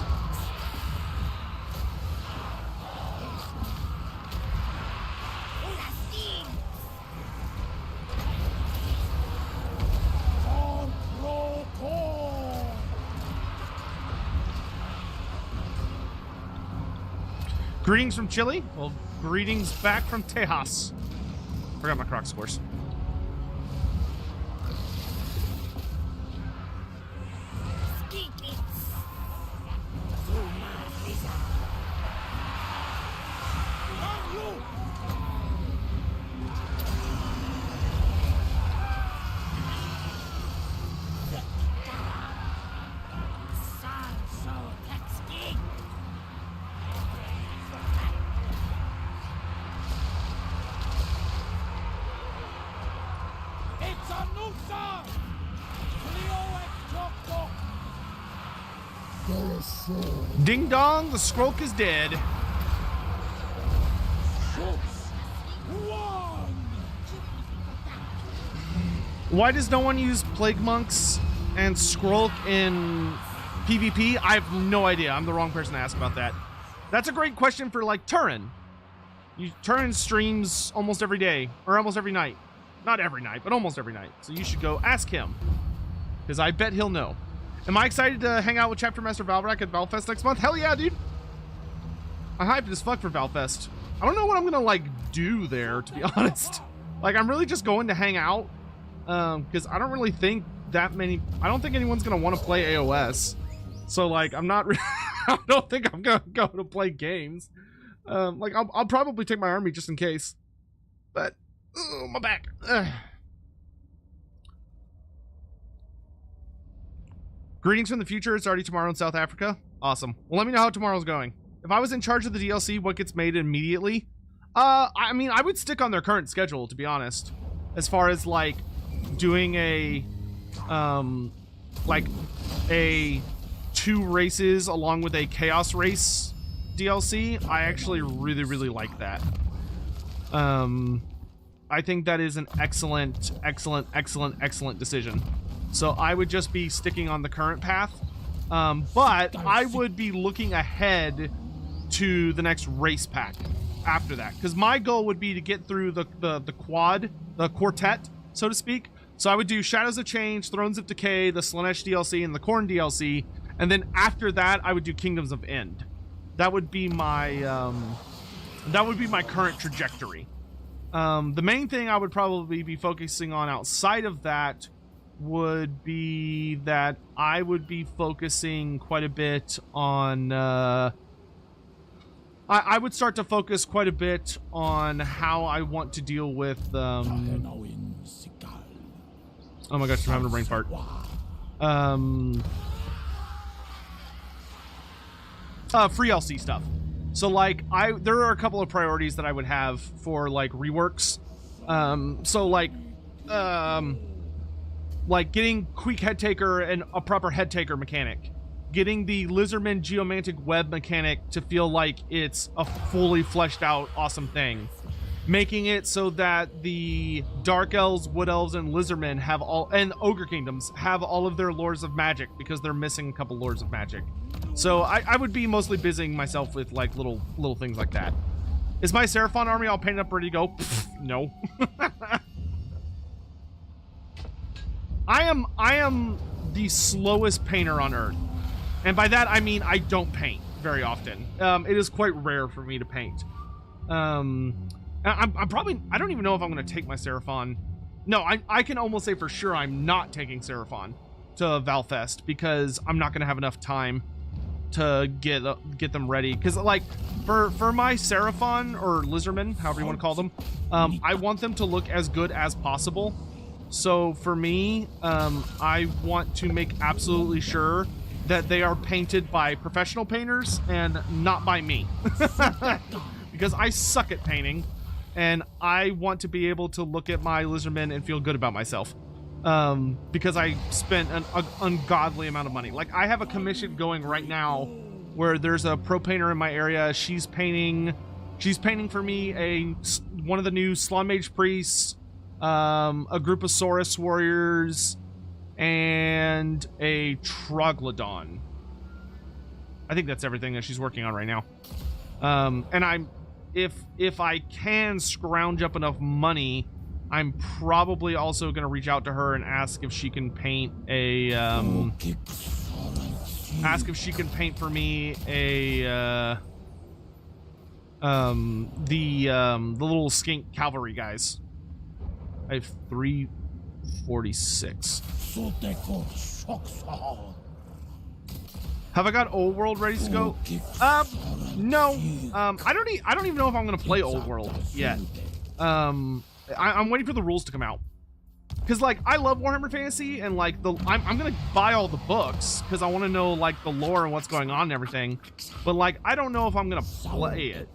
Greetings from Chile. Well, greetings back from Tejas. Forgot my Croc scores. Ding dong, the Skrolk is dead. Why does no one use Plague Monks and Skrolk in PvP? I have no idea. I'm the wrong person to ask about that. That's a great question for, like, Turin. Turin streams almost every day, or almost every night. Not every night, but almost every night. So you should go ask him, because I bet he'll know. Am I excited to hang out with Chapter Master Valrak at Valfest next month? Hell yeah, dude. I'm hyped as fuck for Valfest. I don't know what I'm gonna, like, do there, to be honest. Like, I'm really just going to hang out, because I don't really think that many... I don't think anyone's gonna want to play AOS. So, like, I'm not... I don't think I'm gonna go to play games. Like, I'll probably take my army just in case. But, oh, my back. Ugh. Greetings from the future. It's already tomorrow in South Africa. Awesome. Well, let me know how tomorrow's going. If I was in charge of the DLC, what gets made immediately? I mean, I would stick on their current schedule, to be honest. As far as, like, doing a, like, a 2 races along with a Chaos Race DLC. I actually really, really like that. I think that is an excellent, excellent, excellent, excellent decision. So I would just be sticking on the current path. But I would be looking ahead to the next race pack after that. Because my goal would be to get through the quartet, so to speak. So I would do Shadows of Change, Thrones of Decay, the Slanesh DLC, and the Khorne DLC. And then after that, I would do Kingdoms of End. That would be my current trajectory. The main thing I would probably be focusing on outside of that would be that I would be focusing quite a bit on I would start to focus quite a bit on how I want to deal with oh my gosh, I'm having a brain fart. Free LC stuff. So like there are a couple of priorities that I would have for like reworks. So like getting Quick Head Taker and a proper Head Taker mechanic. Getting the Lizardmen Geomantic Web mechanic to feel like it's a fully fleshed out awesome thing. Making it so that the Dark Elves, Wood Elves, and Lizardmen have all, and Ogre Kingdoms have all of their Lords of Magic because they're missing a couple Lords of Magic. So I would be mostly busying myself with like little things like that. Is my Seraphon army all painted up, ready to go? Pfft, no. I am the slowest painter on Earth. And by that, I mean I don't paint very often. It is quite rare for me to paint. I'm probably, I don't even know if I'm going to take my Seraphon. No, I can almost say for sure I'm not taking Seraphon to Valfest because I'm not going to have enough time to get them ready. Because like for my Seraphon or Lizardmen, however you want to call them, I want them to look as good as possible. So for me, I want to make absolutely sure that they are painted by professional painters and not by me. Because I suck at painting, and I want to be able to look at my Lizardmen and feel good about myself. Because I spent an ungodly amount of money. Like, I have a commission going right now where there's a pro painter in my area. She's painting for me one of the new Slum Mage priests, a group of Saurus warriors, and a Troglodon. I think that's everything that she's working on right now. And if I can scrounge up enough money, I'm probably also going to reach out to her and ask if she can paint for me the little skink cavalry guys. I have 346. Have I got Old World ready to go? No. I don't even know if I'm gonna play Old World yet. I'm waiting for the rules to come out. Cause like I love Warhammer Fantasy and like I'm gonna buy all the books because I want to know like the lore and what's going on and everything. But like I don't know if I'm gonna play it.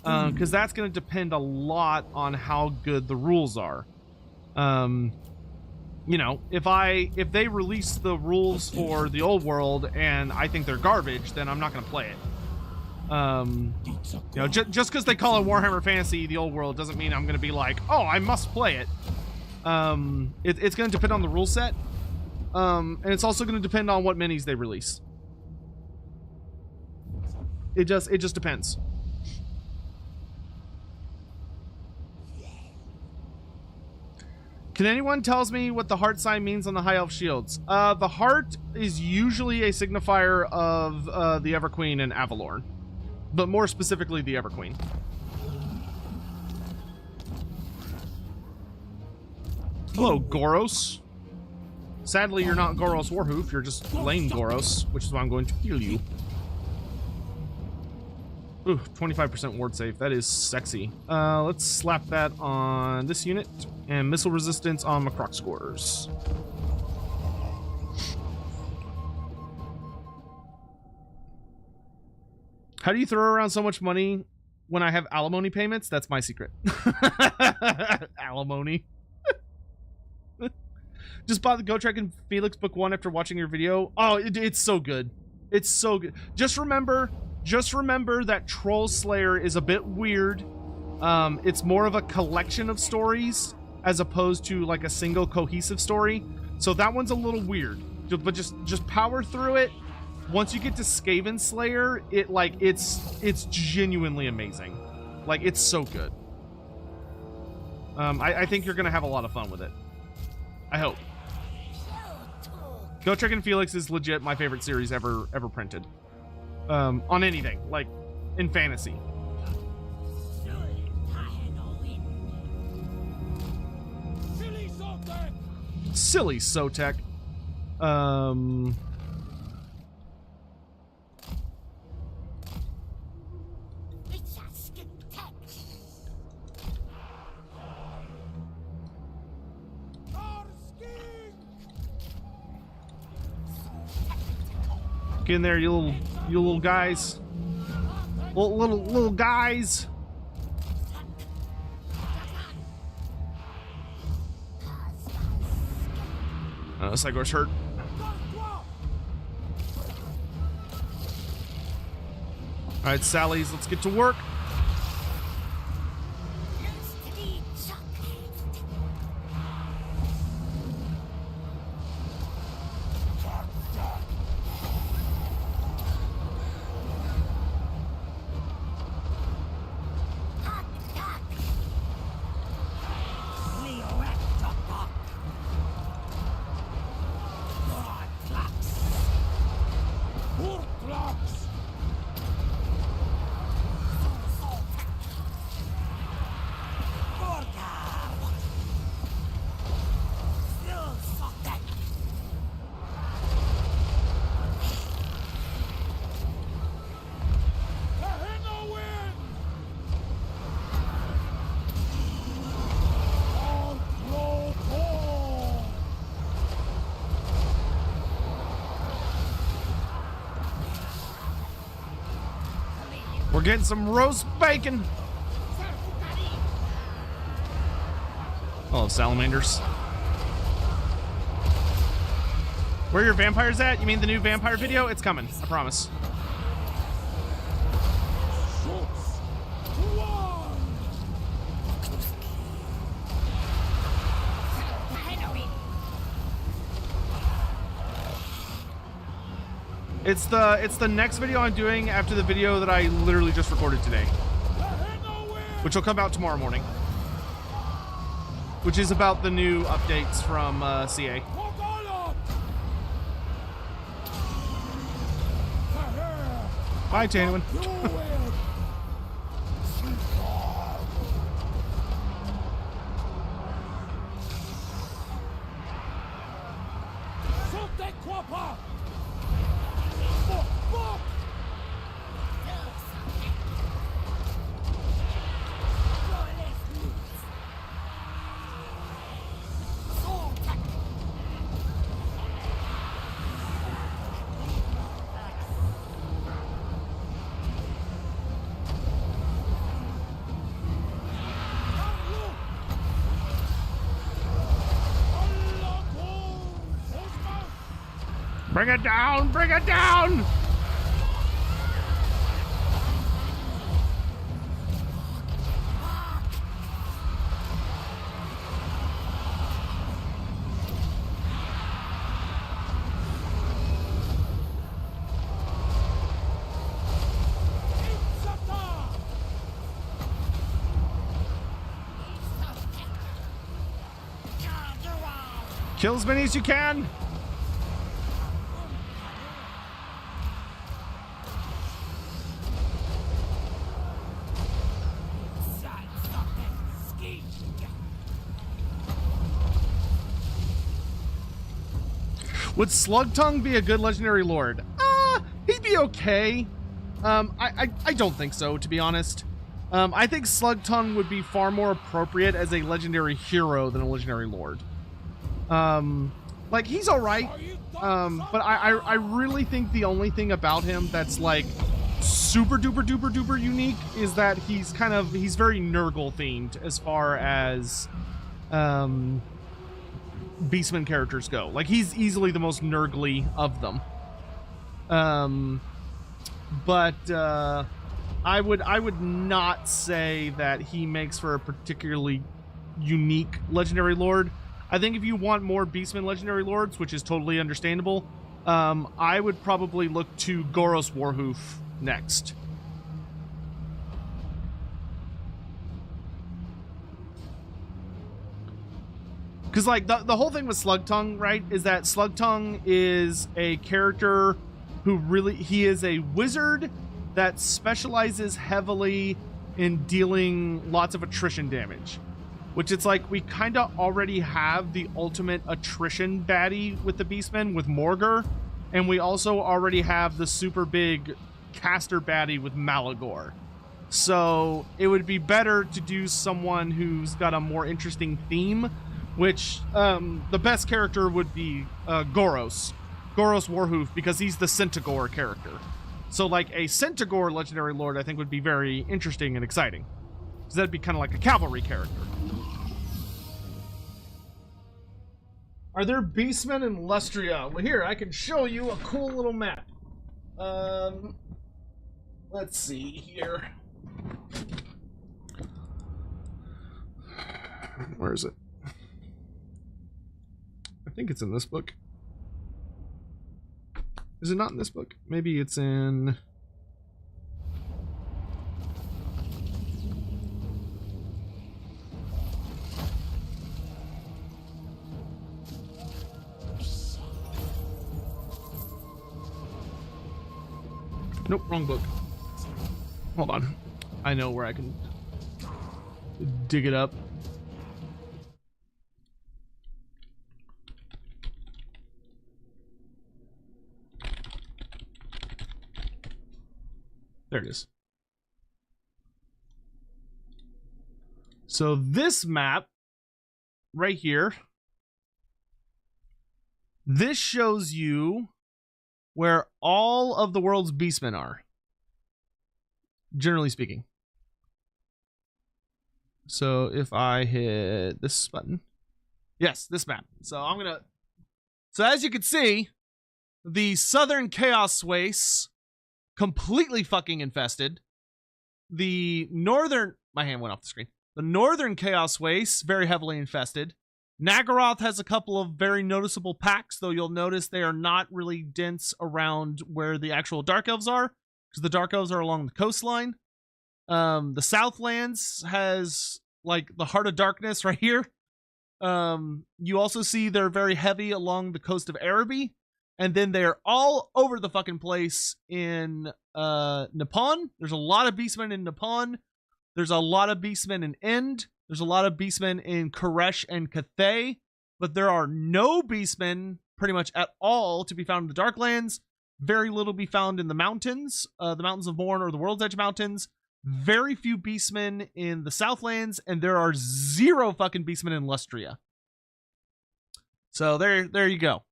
Because that's gonna depend a lot on how good the rules are. You know, if they release the rules for the Old World and I think they're garbage, then I'm not going to play it. You know, just because they call it Warhammer Fantasy, the Old World, doesn't mean I'm going to be like, oh, I must play it. It's going to depend on the rule set. And it's also going to depend on what minis they release. It just depends. Can anyone tells me what the heart sign means on the High Elf shields? The heart is usually a signifier of the Everqueen and Avalorn, but more specifically the Everqueen. Hello, Goros. Sadly, you're not Goros Warhoof. You're just plain Goros, which is why I'm going to kill you. Ooh, 25% ward save. That is sexy. Let's slap that on this unit. And missile resistance on Macroc scores. How do you throw around so much money when I have alimony payments? That's my secret. Alimony. Just bought the Gotrek and Felix book 1 after watching your video. Oh, it's so good. It's so good. Just remember that Troll Slayer is a bit weird. It's more of a collection of stories as opposed to like a single cohesive story. So that one's a little weird, but just power through it. Once you get to Skaven Slayer, it's genuinely amazing. Like, it's so good. I think you're gonna have a lot of fun with it. I hope. Gotrek and Felix is legit my favorite series ever printed. On anything, like in fantasy. Silly Sotek. Get in there, you little guys. Little guys. Cygor's hurt. Alright, Sally's, let's get to work. We're getting some roast bacon. Oh, salamanders. Where are your vampires at? You mean the new vampire video? It's coming, I promise. It's the next video I'm doing after the video that I literally just recorded today, which will come out tomorrow morning, which is about the new updates from CA. Bye, Tanwin. Bring it down! Bring it down! Kill as many as you can! Would Slugtongue be a good legendary lord? He'd be okay. I don't think so, to be honest. I think Slugtongue would be far more appropriate as a legendary hero than a legendary lord. Like, he's alright. But I really think the only thing about him that's like super duper duper duper unique is that he's very Nurgle themed as far as Beastmen characters go. Like, he's easily the most Nurgly of them. But I would not say that he makes for a particularly unique legendary lord. I think if you want more Beastmen legendary lords, which is totally understandable, I would probably look to Goros Warhoof next. Because, like, the whole thing with Slugtongue, right, is that Slugtongue is a character who he is a wizard that specializes heavily in dealing lots of attrition damage. Which it's like, we kind of already have the ultimate attrition baddie with the Beastmen with Morgur, and we also already have the super big caster baddie with Malagor. So it would be better to do someone who's got a more interesting theme, which the best character would be Goros Warhoof, because he's the Centigore character. So like a Centigore legendary lord I think would be very interesting and exciting, because that'd be kind of like a cavalry character. Are there Beastmen in Lustria? Well, here, I can show you a cool little map. Let's see here. Where is it? I think it's in this book. Is it not in this book? Maybe it's in... Nope, wrong book. Hold on. I know where I can dig it up. There it is. So this map right here, this shows you where all of the world's Beastmen are. generally speaking. So if I hit this button, yes, this map. So I'm gonna. So as you can see, the southern chaos wastes completely fucking infested. The northern, my hand went off the screen. The northern chaos wastes very heavily infested. Nagaroth has a couple of very noticeable packs, though you'll notice they are not really dense around where the actual Dark Elves are, because the Dark Elves are along the coastline. The Southlands has, like, the Heart of Darkness right here. You also see they're very heavy along the coast of Araby, and then they're all over the fucking place in Nippon. There's a lot of Beastmen in Nippon. There's a lot of Beastmen in End. There's a lot of Beastmen in Koresh and Cathay, but there are no Beastmen pretty much at all to be found in the Darklands. Very little be found in the mountains, the Mountains of Morn or the World's Edge Mountains. Very few Beastmen in the Southlands, and there are zero fucking Beastmen in Lustria. So there you go.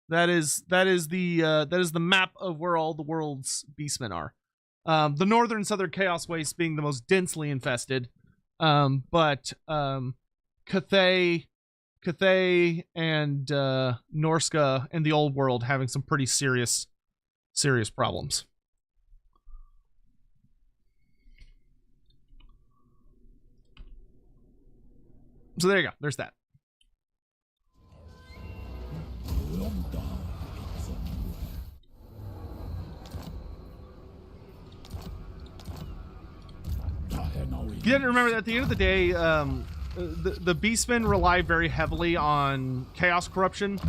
That is the map of where all the world's Beastmen are. The northern and southern Chaos Wastes being the most densely infested. But Cathay and Norska and the old world having some pretty serious problems. So there you go. There's that. You didn't remember that at the end of the day, the Beastmen rely very heavily on chaos corruption,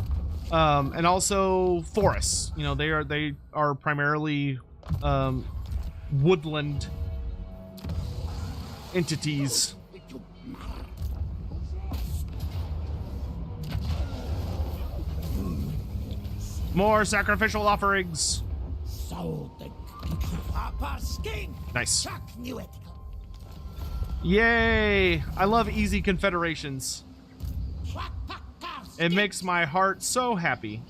and also forests. You know, they are primarily woodland entities. More sacrificial offerings. Nice. Yay! I love easy confederations. It makes my heart so happy.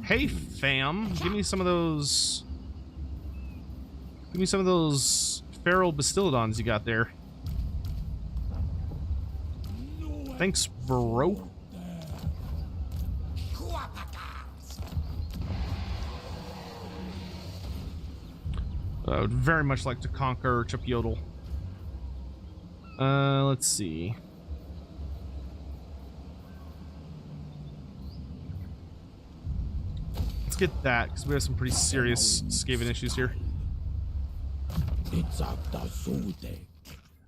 Hey fam, give me some of those. Give me some of those feral Bastillodons you got there. Thanks, bro. I would very much like to conquer Chipyodal. Let's see. Let's get that, because we have some pretty serious Skaven issues here.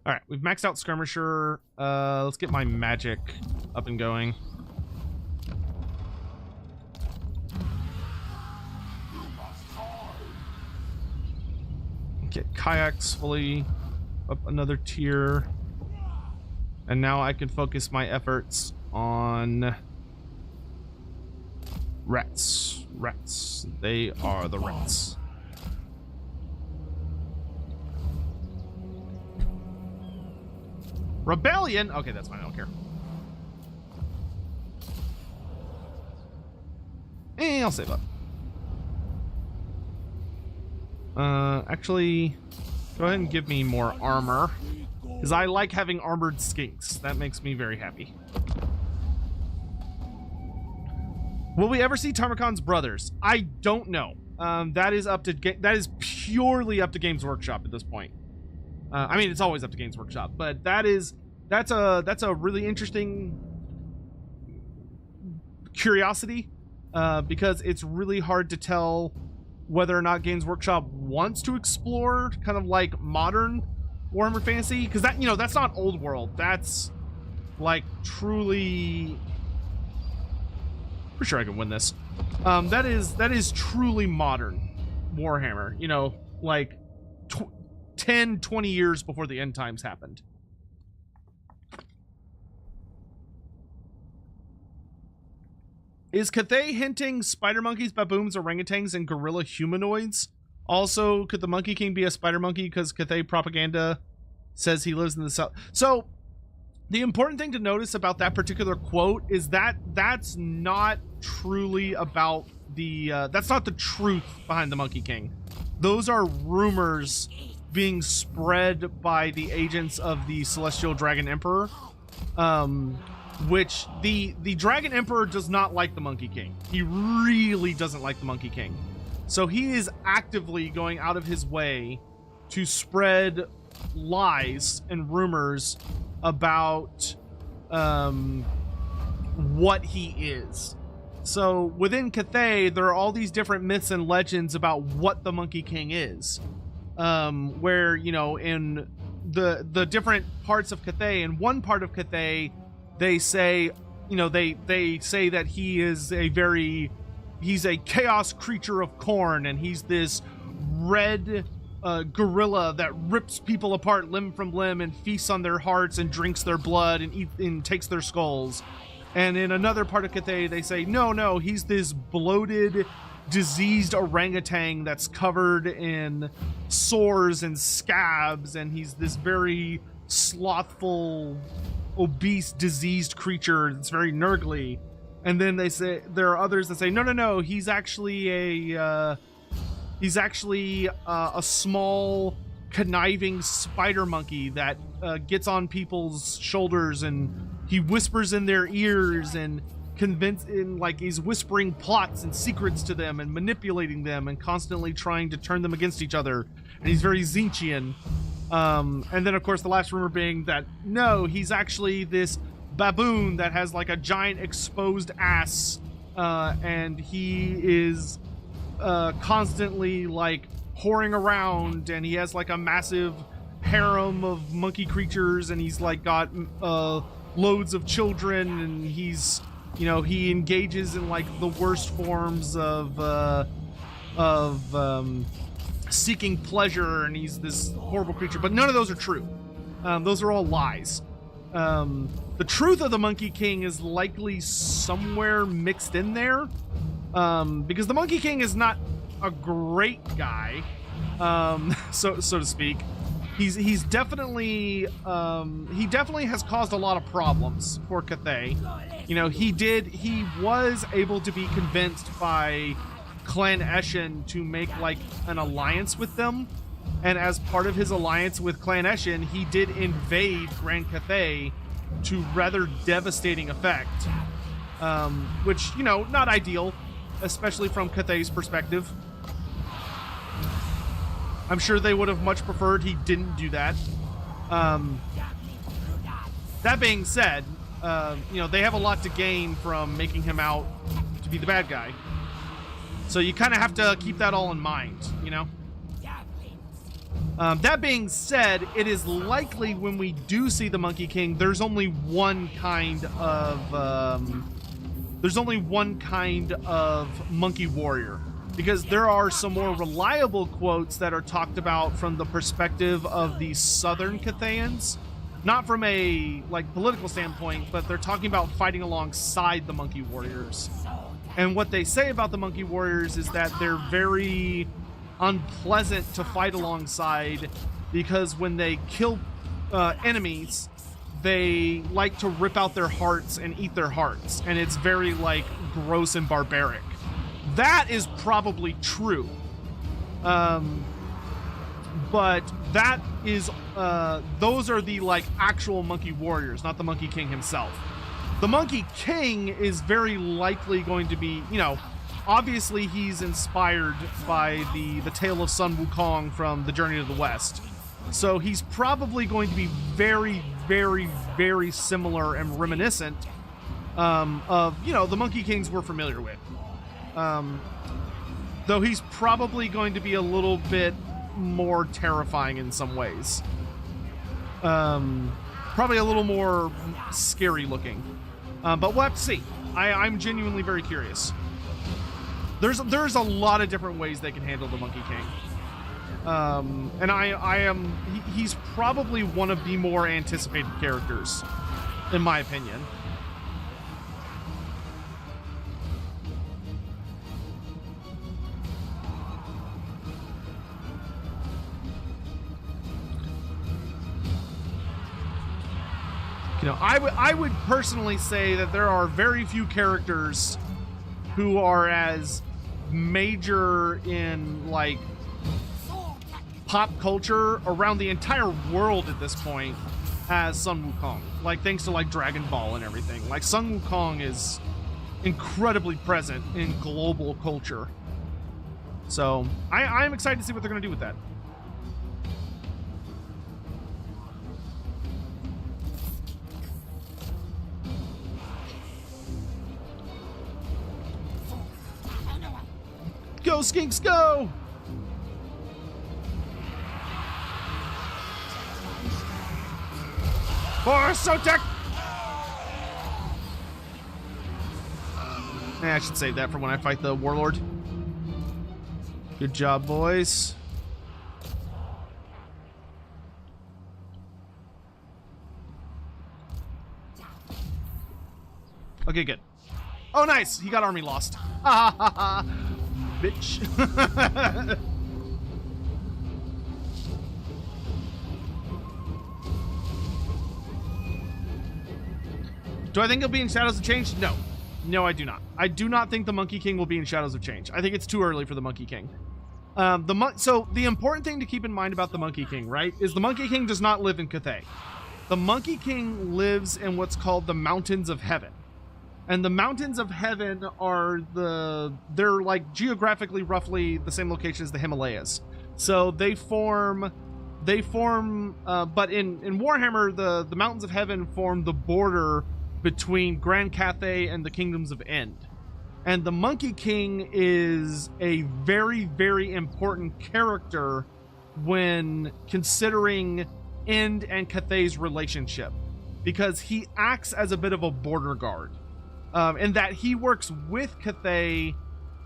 Alright, we've maxed out Skirmisher. Let's get my magic up and going. Get kayaks fully up another tier, and now I can focus my efforts on rats. They are the rats. Rebellion. Okay, that's fine. I don't care. I'll save up. Actually, go ahead and give me more armor, because I like having armored skinks. That makes me very happy. Will we ever see Tarmacon's brothers? I don't know. That is purely up to Games Workshop at this point. I mean, it's always up to Games Workshop, but that's a really interesting curiosity, because it's really hard to tell whether or not Games Workshop wants to explore kind of like modern Warhammer Fantasy, because that, you know, that's not old world. That's like truly, pretty sure I can win this. That is truly modern Warhammer, you know, like 10, 20 years before the end times happened. Is Cathay hinting spider monkeys, baboons, orangutans, and gorilla humanoids? Also, could the Monkey King be a spider monkey because Cathay propaganda says he lives in the south? So, the important thing to notice about that particular quote is that that's not truly about the, that's not the truth behind the Monkey King. those are rumors being spread by the agents of the Celestial Dragon Emperor, which the Dragon Emperor does not like the Monkey King. He really doesn't like the Monkey King. So he is actively going out of his way to spread lies and rumors about what he is. So within Cathay, there are all these different myths and legends about what the Monkey King is. Where, you know, in the different parts of Cathay, in one part of Cathay, they say, you know, they say that he's a chaos creature of corn, and he's this red gorilla that rips people apart limb from limb and feasts on their hearts and drinks their blood and takes their skulls. And in another part of Cathay, they say, no, he's this bloated, diseased orangutan that's covered in sores and scabs, and he's this very slothful, obese, diseased creature that's very nurgly. And then they say, there are others that say, no, he's actually a small, conniving spider monkey that gets on people's shoulders, and he whispers in their ears and he's whispering plots and secrets to them and manipulating them and constantly trying to turn them against each other. And he's very Zinchian. And then, of course, the last rumor being that, no, he's actually this baboon that has like a giant exposed ass, and he is constantly like whoring around, and he has like a massive harem of monkey creatures, and he's like got loads of children, and he's, you know, he engages in like the worst forms of seeking pleasure, and he's this horrible creature. But none of those are true. Those are all lies. The truth of the Monkey King is likely somewhere mixed in there, because the Monkey King is not a great guy, so to speak. He's definitely he definitely has caused a lot of problems for Cathay. You know, he was able to be convinced by Clan Eshin to make like an alliance with them, and as part of his alliance with Clan Eshin, he did invade Grand Cathay to rather devastating effect, which, you know, not ideal, especially from Cathay's perspective. I'm sure they would have much preferred he didn't do that. That being said, you know, they have a lot to gain from making him out to be the bad guy. So you kind of have to keep that all in mind, you know? That being said, it is likely when we do see the Monkey King, there's only one kind of monkey warrior. Because there are some more reliable quotes that are talked about from the perspective of the southern Cathayans. Not from a like political standpoint, but they're talking about fighting alongside the monkey warriors. And what they say about the monkey warriors is that they're very unpleasant to fight alongside, because when they kill enemies, they like to rip out their hearts and eat their hearts. And it's very like gross and barbaric. That is probably true. But that is, those are the like actual monkey warriors, not the Monkey King himself. The Monkey King is very likely going to be, you know, obviously he's inspired by the Tale of Sun Wukong from the Journey to the West. So he's probably going to be very, very, very similar and reminiscent of, you know, the Monkey Kings we're familiar with. Though he's probably going to be a little bit more terrifying in some ways. Probably a little more scary looking. But we'll have to see. I'm genuinely very curious. There's a lot of different ways they can handle the Monkey King. And he's probably one of the more anticipated characters, in my opinion. You know, I would personally say that there are very few characters who are as major in like pop culture around the entire world at this point as Sun Wukong. Like, thanks to like Dragon Ball and everything. Like, Sun Wukong is incredibly present in global culture. So I'm excited to see what they're going to do with that. Go, Skinks, go! For Sotek! I should save that for when I fight the Warlord. Good job, boys. Okay, good. Oh, nice! He got army lost. Ha ha ha! Bitch. Do I think he'll be in Shadows of Change? No. No, I do not. I do not think the Monkey King will be in Shadows of Change. I think it's too early for the Monkey King. So the important thing to keep in mind about the Monkey King, right, is the Monkey King does not live in Cathay. The Monkey King lives in what's called the Mountains of Heaven. And the Mountains of Heaven are they're like geographically roughly the same location as the Himalayas. So they form, but in Warhammer, the Mountains of Heaven form the border between Grand Cathay and the Kingdoms of End. And the Monkey King is a very, very important character when considering End and Cathay's relationship, because he acts as a bit of a border guard. In that he works with Cathay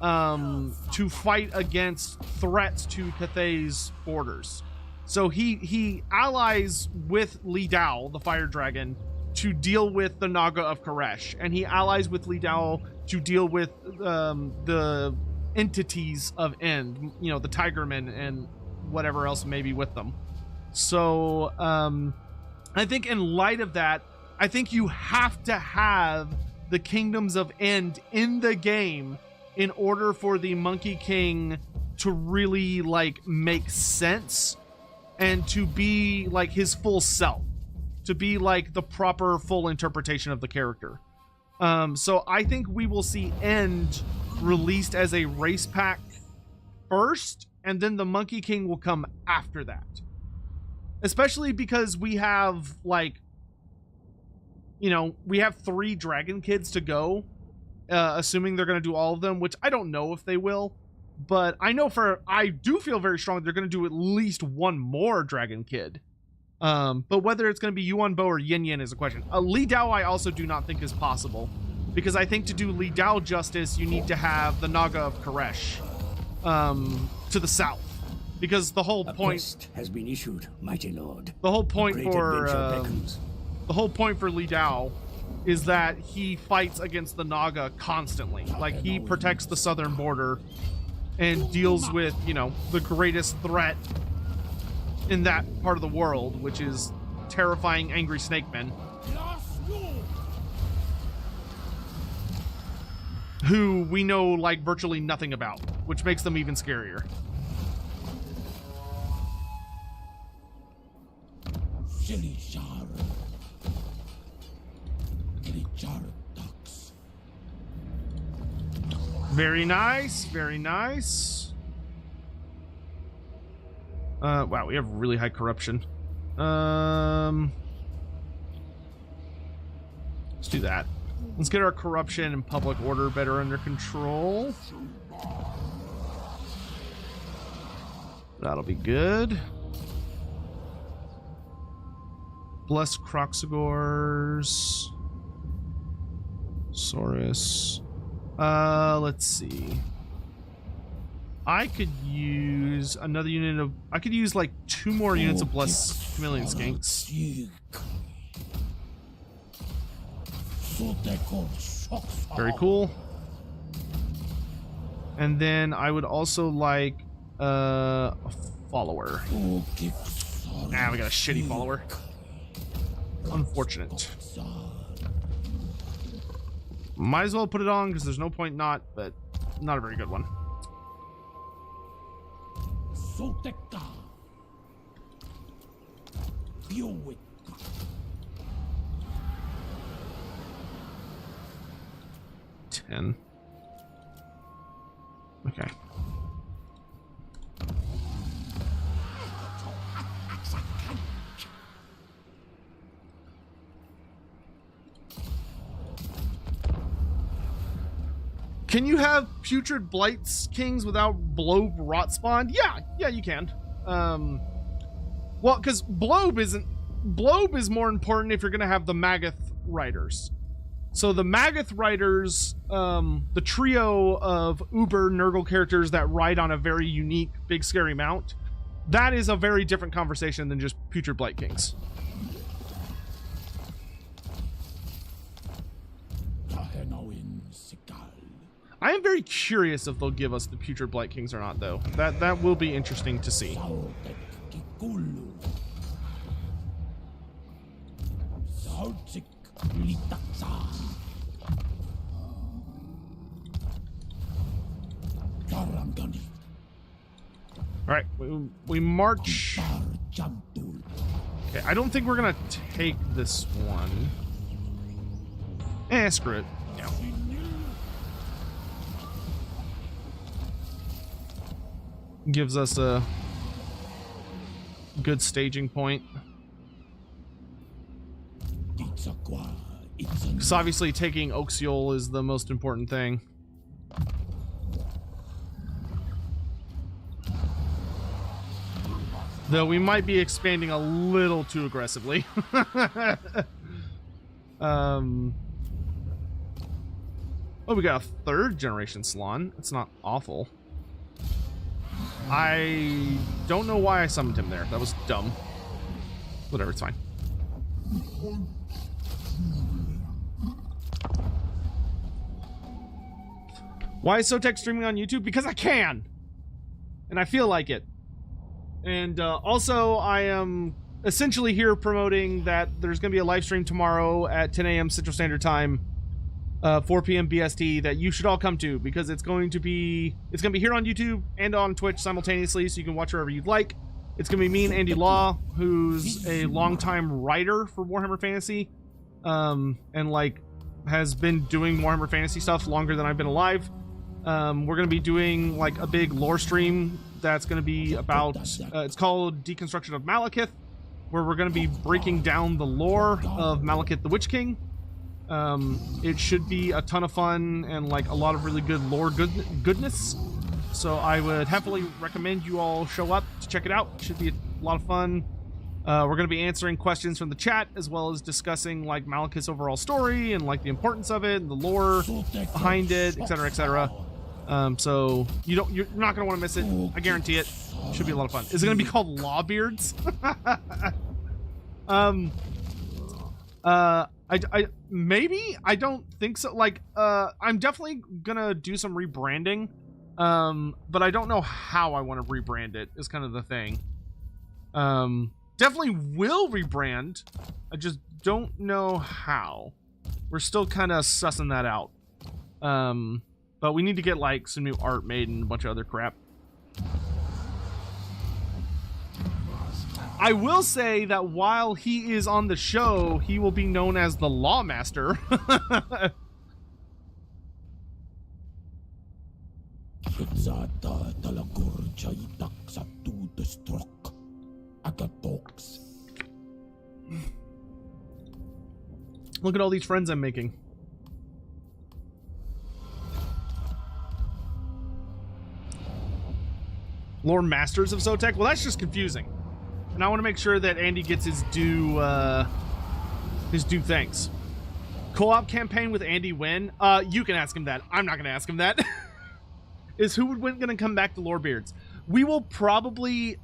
to fight against threats to Cathay's borders. So he allies with Li Dao, the fire dragon, to deal with the Naga of Koresh, and he allies with Li Dao to deal with the entities of End, you know, the Tigermen and whatever else may be with them. So I think in light of that, I think you have to have the Kingdoms of End in the game in order for the Monkey King to really like make sense and to be like his full self, to be like the proper full interpretation of the character. So I think we will see End released as a race pack first, and then the Monkey King will come after that. Especially because we have like, you know, we have 3 Dragon Kids to go, assuming they're going to do all of them, which I don't know if they will, but I do feel very strong they're going to do at least one more Dragon Kid. But whether it's going to be Yuan Bo or Yin Yin is a question. Li Dao I also do not think is possible, because I think to do Li Dao justice, you need to have the Naga of Koresh to the south. Because the whole point has been issued, mighty lord. The whole point for Li Dao is that he fights against the Naga constantly. Like, he protects the southern border and deals with, you know, the greatest threat in that part of the world, which is terrifying angry snake men, who we know like virtually nothing about, which makes them even scarier. Very nice, very nice. Wow, we have really high corruption. Let's do that. Let's get our corruption and public order better under control. That'll be good. Bless Croxagors. Saurus. Let's see. I could use another unit of... I could use like 2 more units of Bless Chameleon Skinks. Very cool. And then I would also like a follower. Ah, we got a shitty follower. Unfortunate. Might as well put it on because there's no point not, but not a very good one. 10. Okay. Can you have putrid blights kings without blobe rot spawn? Yeah, you can. Well, because blobe is more important if you're gonna have the Magath riders. So the Magath riders, the trio of Uber Nurgle characters that ride on a very unique big scary mount, that is a very different conversation than just putrid blight kings. I am very curious if they'll give us the putrid blight kings or not, though. That will be interesting to see. All right, we march. Okay, I don't think we're gonna take this one. Screw it. Yeah. Gives us a good staging point. Because obviously taking Oxiol is the most important thing. Though we might be expanding a little too aggressively. Oh, we got a 3rd generation Salon. It's not awful. I don't know why I summoned him there. That was dumb. Whatever, it's fine. Why is Sotek streaming on YouTube? Because I can! And I feel like it. And also, I am essentially here promoting that there's going to be a live stream tomorrow at 10 a.m. Central Standard Time, 4 p.m. BST, that you should all come to, because it's going to be here on YouTube and on Twitch simultaneously, so you can watch wherever you'd like. It's going to be me and Andy Law, who's a longtime writer for Warhammer Fantasy, and like has been doing Warhammer Fantasy stuff longer than I've been alive. We're going to be doing like a big lore stream that's going to be about, it's called Deconstruction of Malekith, where we're going to be breaking down the lore of Malekith the Witch King. It should be a ton of fun and like a lot of really good lore goodness. So I would happily recommend you all show up to check it out. It should be a lot of fun. We're going to be answering questions from the chat, as well as discussing like Malekith's overall story and like the importance of it and the lore behind it, etc., etc. So you're not going to want to miss it. I guarantee it. Should be a lot of fun. Is it going to be called Lawbeards? Maybe. I don't think so. Like, I'm definitely gonna do some rebranding, but I don't know how I want to rebrand it is kind of the thing. Definitely will rebrand. I just don't know how. We're still kind of sussing that out. But we need to get like some new art made and a bunch of other crap. I will say that while he is on the show, he will be known as the Lawmaster. Look at all these friends I'm making. Lord Masters of Zotek? Well, that's just confusing. And I want to make sure that Andy gets his due thanks. Co-op campaign with Andy when? You can ask him that. I'm not going to ask him that. Is Who Would Win going to come back to Lorebeards? We will probably,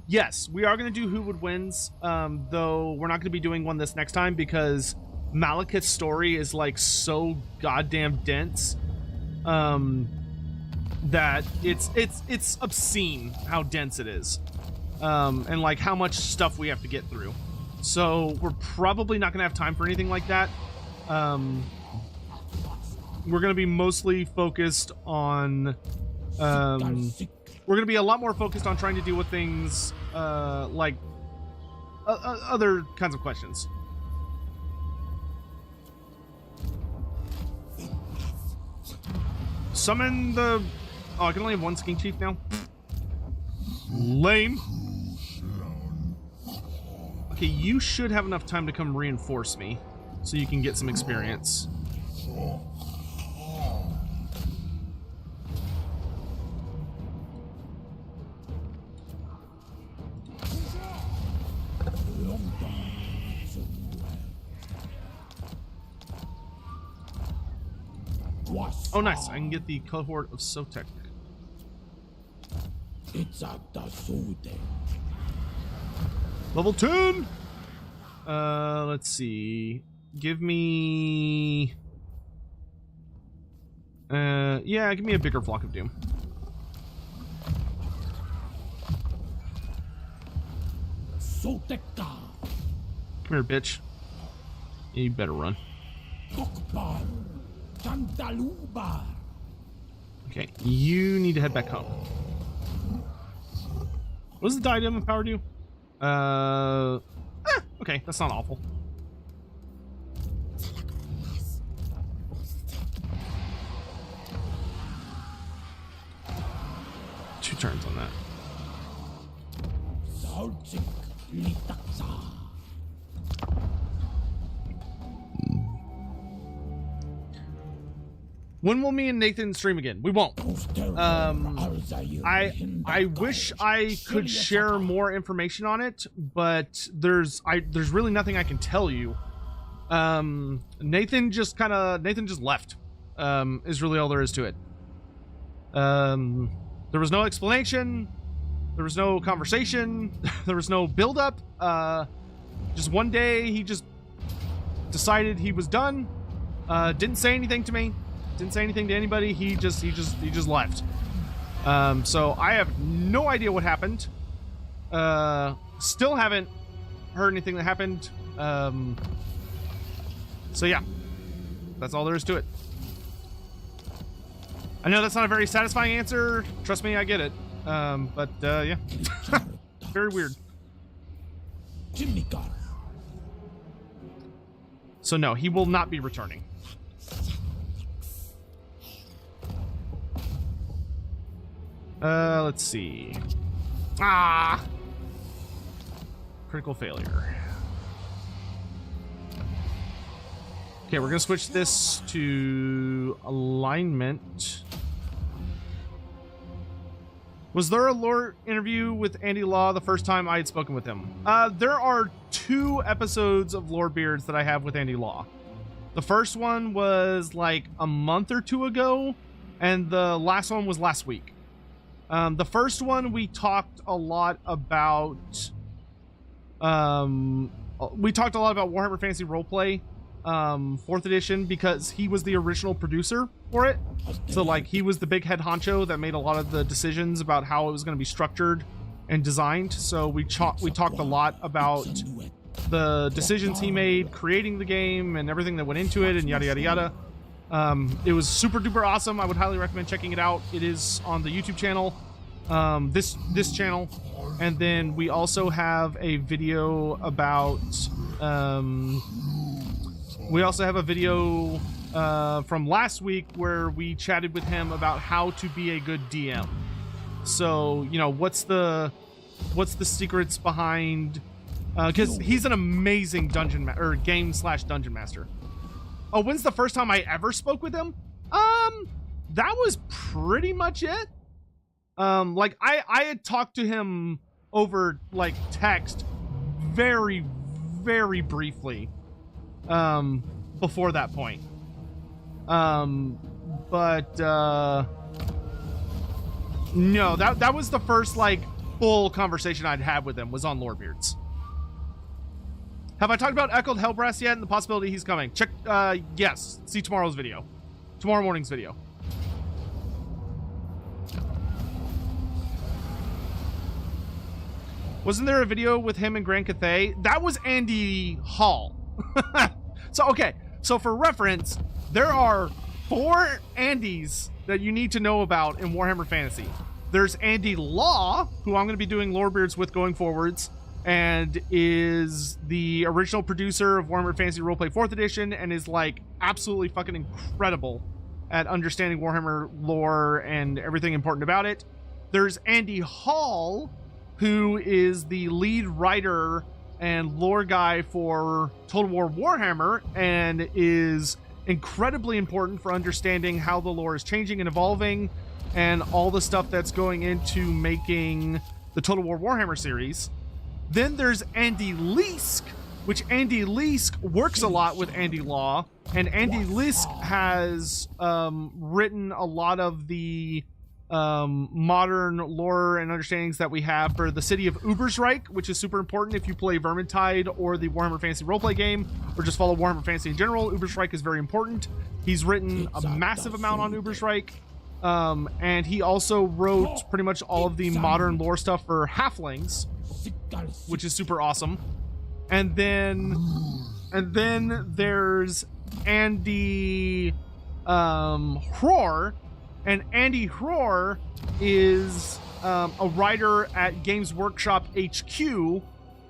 yes, we are going to do Who Would Wins, though we're not going to be doing one this next time because Malekith's story is like so goddamn dense, that it's obscene how dense it is. And like how much stuff we have to get through. So we're probably not gonna have time for anything like that. We're gonna be mostly focused on we're gonna be a lot more focused on trying to deal with things like other kinds of questions. Summon the... Oh, I can only have one Skink Chief now? Lame. Okay, you should have enough time to come reinforce me, so you can get some experience. Oh, nice. I can get the cohort of Sotek. Level 10! Let's see. Give me... yeah, give me a bigger Flock of Doom. Come here, bitch. You better run. Okay, you need to head back home. What does the diadem empower you? Okay, that's not awful. Two turns on that. When will me and Nathan stream again? We won't. I wish I could share more information on it, but there's really nothing I can tell you. Nathan just left. Is really all there is to it. There was no explanation. There was no conversation. There was no build-up. Just one day he just decided he was done. Didn't say anything to me. Didn't say anything to anybody. He just left. So I have no idea what happened. Still haven't heard anything that happened. So yeah, that's all there is to it. I know that's not a very satisfying answer. Trust me, I get it. But yeah, very weird. So no, he will not be returning. Let's see. Critical failure. Okay, we're gonna switch this to alignment. Was there a lore interview with Andy Law the first time I had spoken with him? There are 2 episodes of Lore Beards that I have with Andy Law. The first one was like a month or 2 ago, and the last one was last week. The first one we talked a lot about. We talked a lot about Warhammer Fantasy Roleplay, 4th edition, because he was the original producer for it. So like he was the big head honcho that made a lot of the decisions about how it was going to be structured and designed. So we talked a lot about the decisions he made creating the game and everything that went into it and yada yada yada. It was super duper awesome. I would highly recommend checking it out. It is on the YouTube channel, this channel, and then we also have a video about from last week where we chatted with him about how to be a good DM. So, you know, what's the secrets behind, because he's an amazing game/dungeon master. Oh, when's the first time I ever spoke with him? That was pretty much it. Like I had talked to him over like text very, very briefly, before that point. But no, that was the first like full conversation I'd had with him was on Lorebeards. Have I talked about Echoed Hellbrass yet and the possibility he's coming? Check, yes. See tomorrow's video. Tomorrow morning's video. Wasn't there a video with him and Grand Cathay? That was Andy Hall. So, okay. So for reference, there are 4 Andys that you need to know about in Warhammer Fantasy. There's Andy Law, who I'm going to be doing Lorebeards with going forwards. and is the original producer of Warhammer Fantasy Roleplay 4th Edition, and is like absolutely fucking incredible at understanding Warhammer lore and everything important about it. There's Andy Hall, who is the lead writer and lore guy for Total War Warhammer, and is incredibly important for understanding how the lore is changing and evolving, and all the stuff that's going into making the Total War Warhammer series. Then there's Andy Leisk, which Andy Leisk works a lot with Andy Law, and Andy Leisk has written a lot of the modern lore and understandings that we have for the city of Ubersreich, which is super important if you play Vermintide or the Warhammer Fantasy roleplay game, or just follow Warhammer Fantasy in general. Ubersreich is very important. He's written a massive amount on Ubersreich, and he also wrote pretty much all of the modern lore stuff for Halflings, which is super awesome. And then there's Andy Hrohr, and Andy Hrohr is a writer at Games Workshop HQ,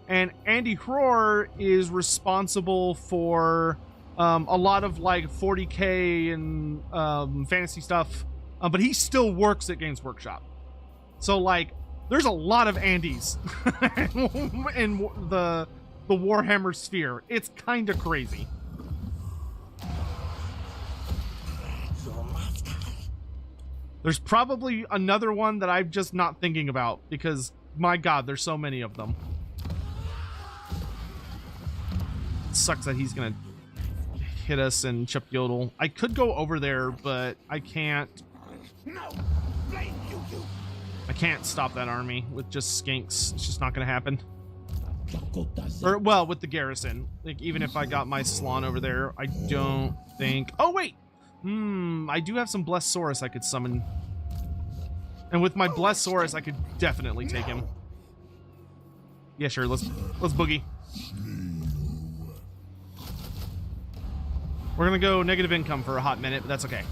and Andy Hrohr is responsible for a lot of like 40K and fantasy stuff, but he still works at Games Workshop. So like, there's a lot of Andys in the Warhammer sphere. It's kind of crazy. There's probably another one that I'm just not thinking about because, my God, there's so many of them. It sucks that he's gonna hit us and chip yodel. I could go over there, but I can't. I can't stop that army with just skinks. It's just not gonna happen. Or, well, with the garrison. Like, even if I got my Slon over there, I don't think... Oh, wait! I do have some Blessed Saurus I could summon. And with my Blessed Saurus, I could definitely take him. Yeah, sure, let's boogie. We're gonna go negative income for a hot minute, but that's okay.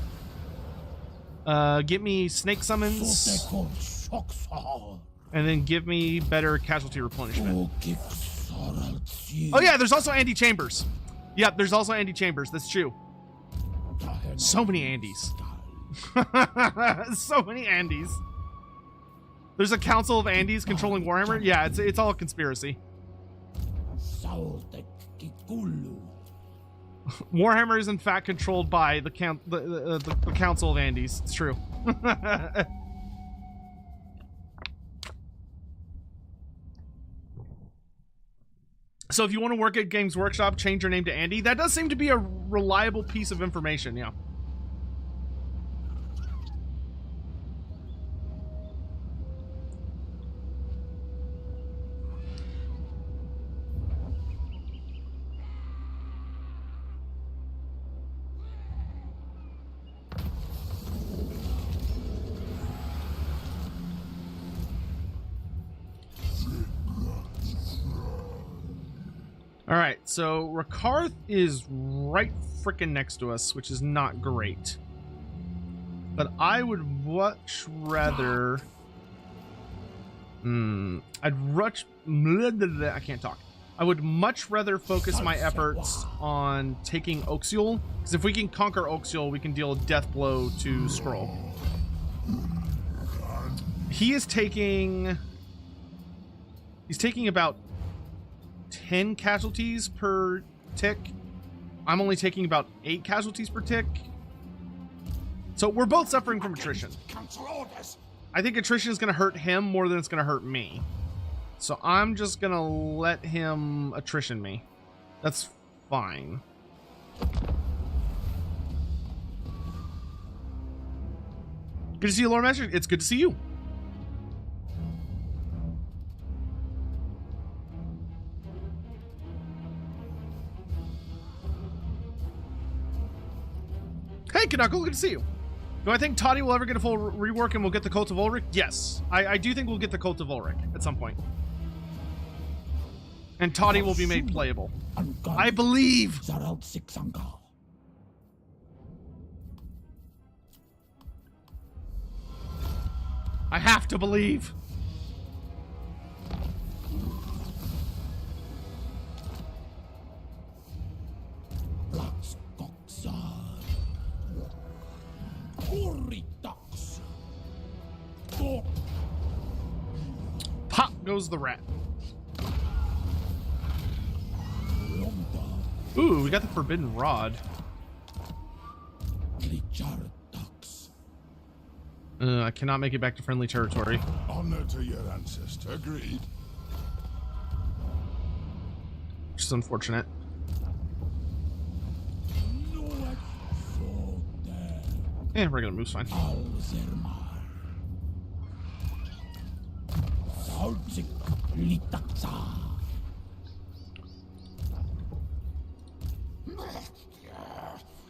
Get me snake summons. And then give me better casualty replenishment. Oh yeah, there's also Andy Chambers. Yep, there's also Andy Chambers. That's true. So many Andys. So many Andys. There's a council of Andys controlling Warhammer. Yeah, it's all a conspiracy. Warhammer is in fact controlled by the council of Andys. It's true. So if you want to work at Games Workshop, change your name to Andy. That does seem to be a reliable piece of information, yeah. All right, so Rakarth is right freaking next to us, which is not great. But I would much rather... I can't talk. I would much rather focus my efforts on taking Oxiol, because if we can conquer Oxiol, we can deal a death blow to Skrull. He is taking... He's taking about 10 casualties per tick. I'm only taking about 8 casualties per tick. So we're both suffering from attrition. I think attrition is going to hurt him more than it's going to hurt me. So I'm just going to let him attrition me. That's fine. Good to see you, Lord Master. It's good to see you. Hey, Kanako, good to see you. Do I think Toddy will ever get a full rework and we'll get the Cult of Ulrich? Yes. I do think we'll get the Cult of Ulrich at some point. And Toddy will be made playable. I believe! I have to believe. goes the rat. Ooh, we got the forbidden rod. I cannot make it back to friendly territory. Honor to your ancestor, agreed. Which is unfortunate. Yeah, regular move's fine.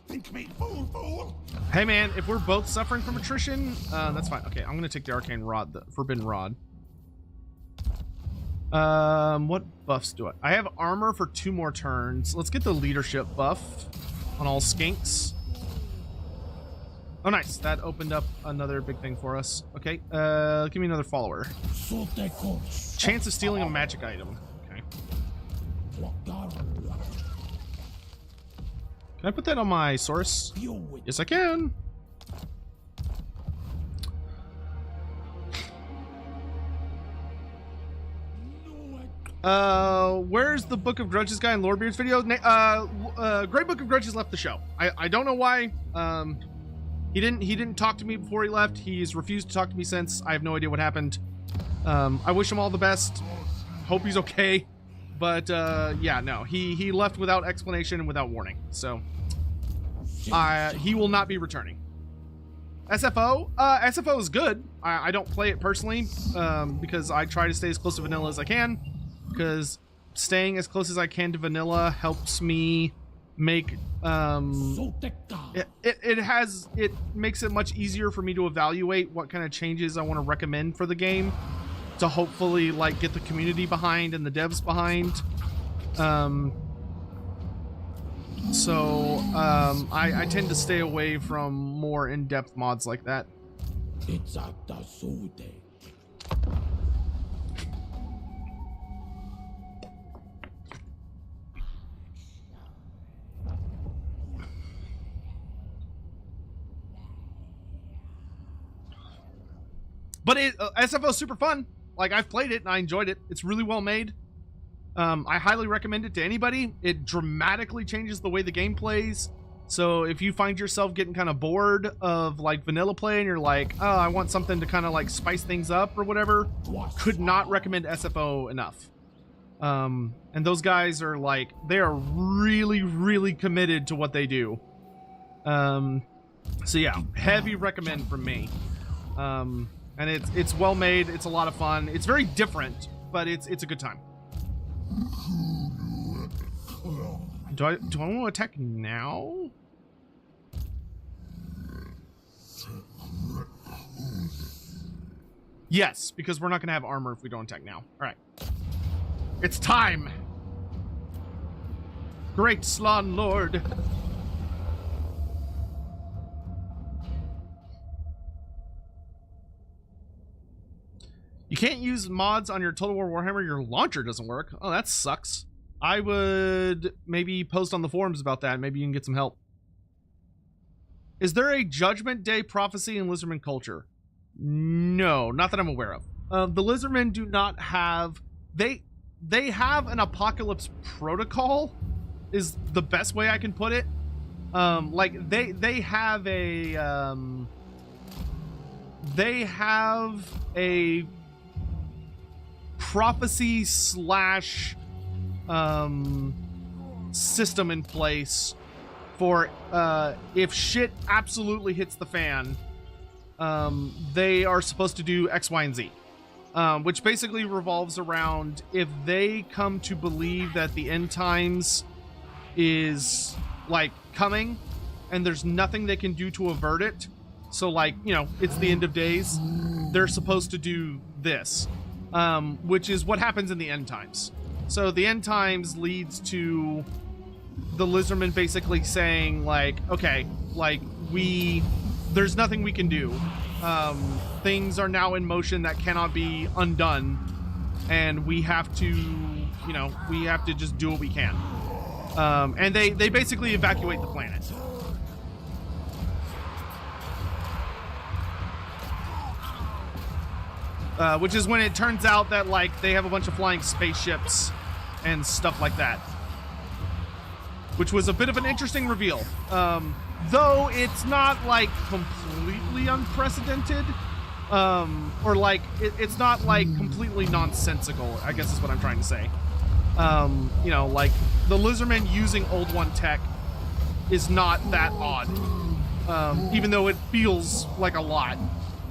Think me fool, fool. Hey man, if we're both suffering from attrition, that's fine. Okay, I'm gonna take the arcane rod, the forbidden rod. What buffs do I have? Armor for 2 more turns. Let's get the leadership buff on all skinks. Oh, nice. That opened up another big thing for us. Okay, give me another follower. Chance of stealing a magic item. Okay. Can I put that on my source? Yes, I can. Where's the Book of Grudges guy in Lordbeard's video? Great Book of Grudges left the show. I don't know why. He didn't talk to me before he left. He's refused to talk to me since. I have no idea what happened. I wish him all the best. Hope he's okay. But yeah, no, he left without explanation and without warning. So he will not be returning. SFO is good. I don't play it personally because I try to stay as close to vanilla as I can, because staying as close as I can to vanilla helps me make it makes it much easier for me to evaluate what kind of changes I want to recommend for the game to hopefully like get the community behind and the devs behind. I tend to stay away from more in-depth mods like that. But SFO is super fun. Like, I've played it and I enjoyed it. It's really well made. I highly recommend it to anybody. It dramatically changes the way the game plays. So if you find yourself getting kind of bored of like vanilla play and you're like, oh, I want something to kind of like spice things up or whatever, could not recommend SFO enough. And those guys are like, they are really, really committed to what they do. So yeah, heavy recommend from me. And it's well made. It's a lot of fun. It's very different, but it's a good time. Do I want to attack now? Yes, because we're not going to have armor if we don't attack now. All right. It's time. Great Slon Lord. You can't use mods on your Total War Warhammer. Your launcher doesn't work. Oh, that sucks. I would maybe post on the forums about that. Maybe you can get some help. Is there a Judgment Day prophecy in Lizardman culture? No, not that I'm aware of. The Lizardmen do not have... They have an apocalypse protocol, is the best way I can put it. Like, they have a... they have a prophecy slash system in place for if shit absolutely hits the fan, they are supposed to do X, Y, and Z, which basically revolves around if they come to believe that the end times is like coming and there's nothing they can do to avert it. So like, you know, it's the end of days. They're supposed to do this, which is what happens in the end times. So the end times leads to the Lizardmen basically saying like, okay, like there's nothing we can do. Things are now in motion that cannot be undone. And we have to, you know, we have to just do what we can. And they basically evacuate the planet. which is when it turns out that like they have a bunch of flying spaceships and stuff like that, which was a bit of an interesting reveal. Though it's not like completely unprecedented, or like it's not like completely nonsensical, I guess is what I'm trying to say. You know, like the Lizardmen using Old One tech is not that odd, even though it feels like a lot.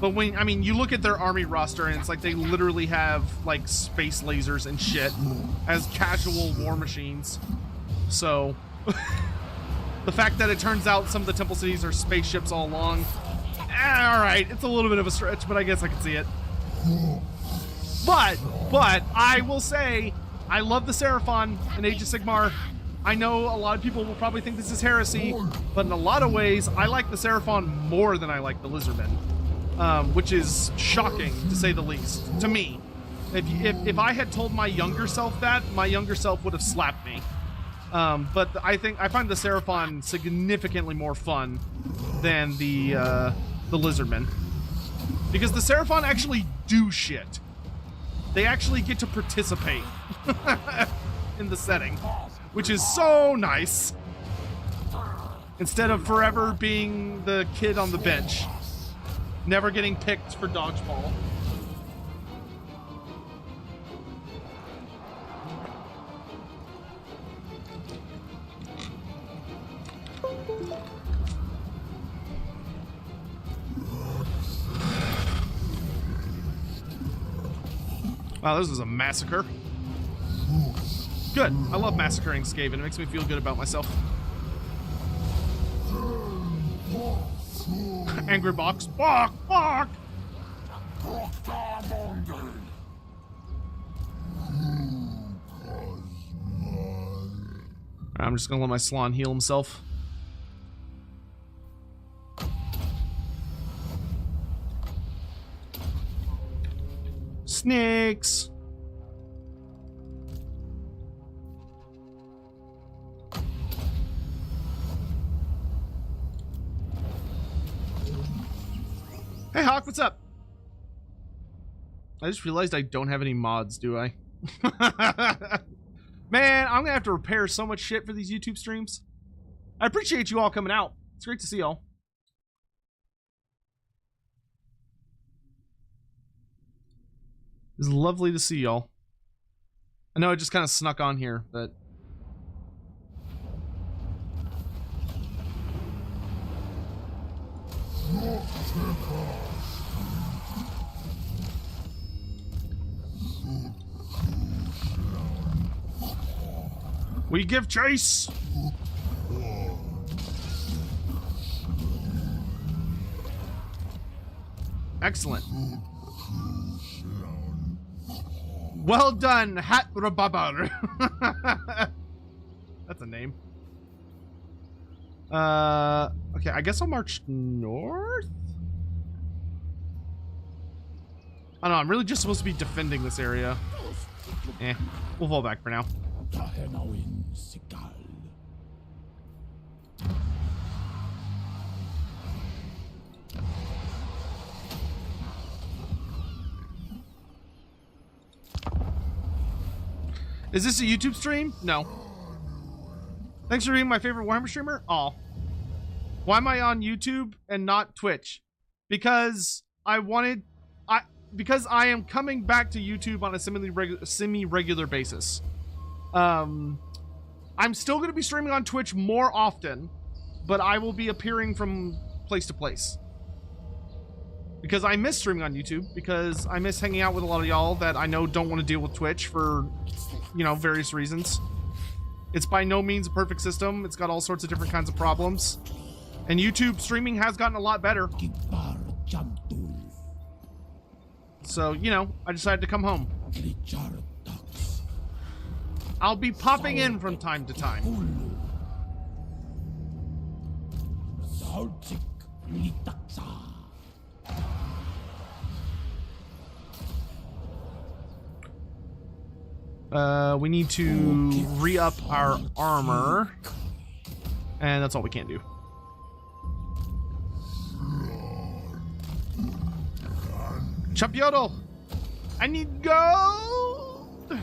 But when, I mean, you look at their army roster and it's like they literally have like space lasers and shit as casual war machines. So the fact that it turns out some of the temple cities are spaceships all along, all right, it's a little bit of a stretch, but I guess I can see it. But I will say, I love the Seraphon in Age of Sigmar. I know a lot of people will probably think this is heresy, but in a lot of ways, I like the Seraphon more than I like the Lizardmen. Which is shocking, to say the least, to me. If I had told my younger self that, my younger self would have slapped me. But I find the Seraphon significantly more fun than the Lizardmen, because the Seraphon actually do shit. They actually get to participate in the setting, which is so nice. Instead of forever being the kid on the bench, never getting picked for dodgeball. Wow, this is a massacre. Good. I love massacring Skaven. It makes me feel good about myself. Angry box. Bark! Bark! I'm just gonna let my Slan heal himself. Snakes! Hey Hawk, what's up? I just realized I don't have any mods, do I? Man, I'm gonna have to repair so much shit for these YouTube streams. I appreciate you all coming out. It's great to see y'all. It's lovely to see y'all. I know I just kind of snuck on here, but... We give chase! Excellent. Well done, Hat Rababar. That's a name. Okay, I guess I'll march north? I don't know, I'm really just supposed to be defending this area. We'll fall back for now. Is this a YouTube stream? No. Thanks for being my favorite Warhammer streamer. Aw. Why am I on YouTube and not Twitch? Because I am coming back to YouTube on a semi-regular basis. I'm still going to be streaming on Twitch more often, but I will be appearing from place to place. Because I miss streaming on YouTube, because I miss hanging out with a lot of y'all that I know don't want to deal with Twitch for, you know, various reasons. It's by no means a perfect system. It's got all sorts of different kinds of problems. And YouTube streaming has gotten a lot better. So, you know, I decided to come home. I'll be popping in from time to time. We need to re-up our armor. And that's all we can do. Champiodal! I need gold.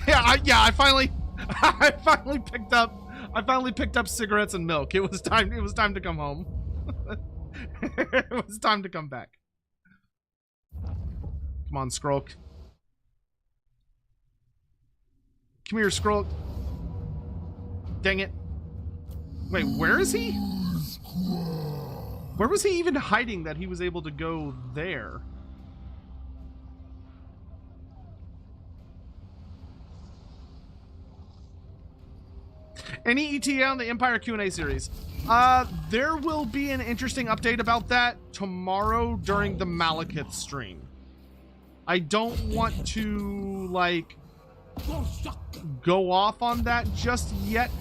Yeah, I finally picked up cigarettes and milk. It was time to come home. It was time to come back. Come on, Skrulk. Come here, Skrulk. Dang it. Wait, where is he? Where was he even hiding that he was able to go there? Any ETA on the Empire Q&A series? There will be an interesting update about that tomorrow during the Malekith stream. I don't want to, like, go off on that just yet,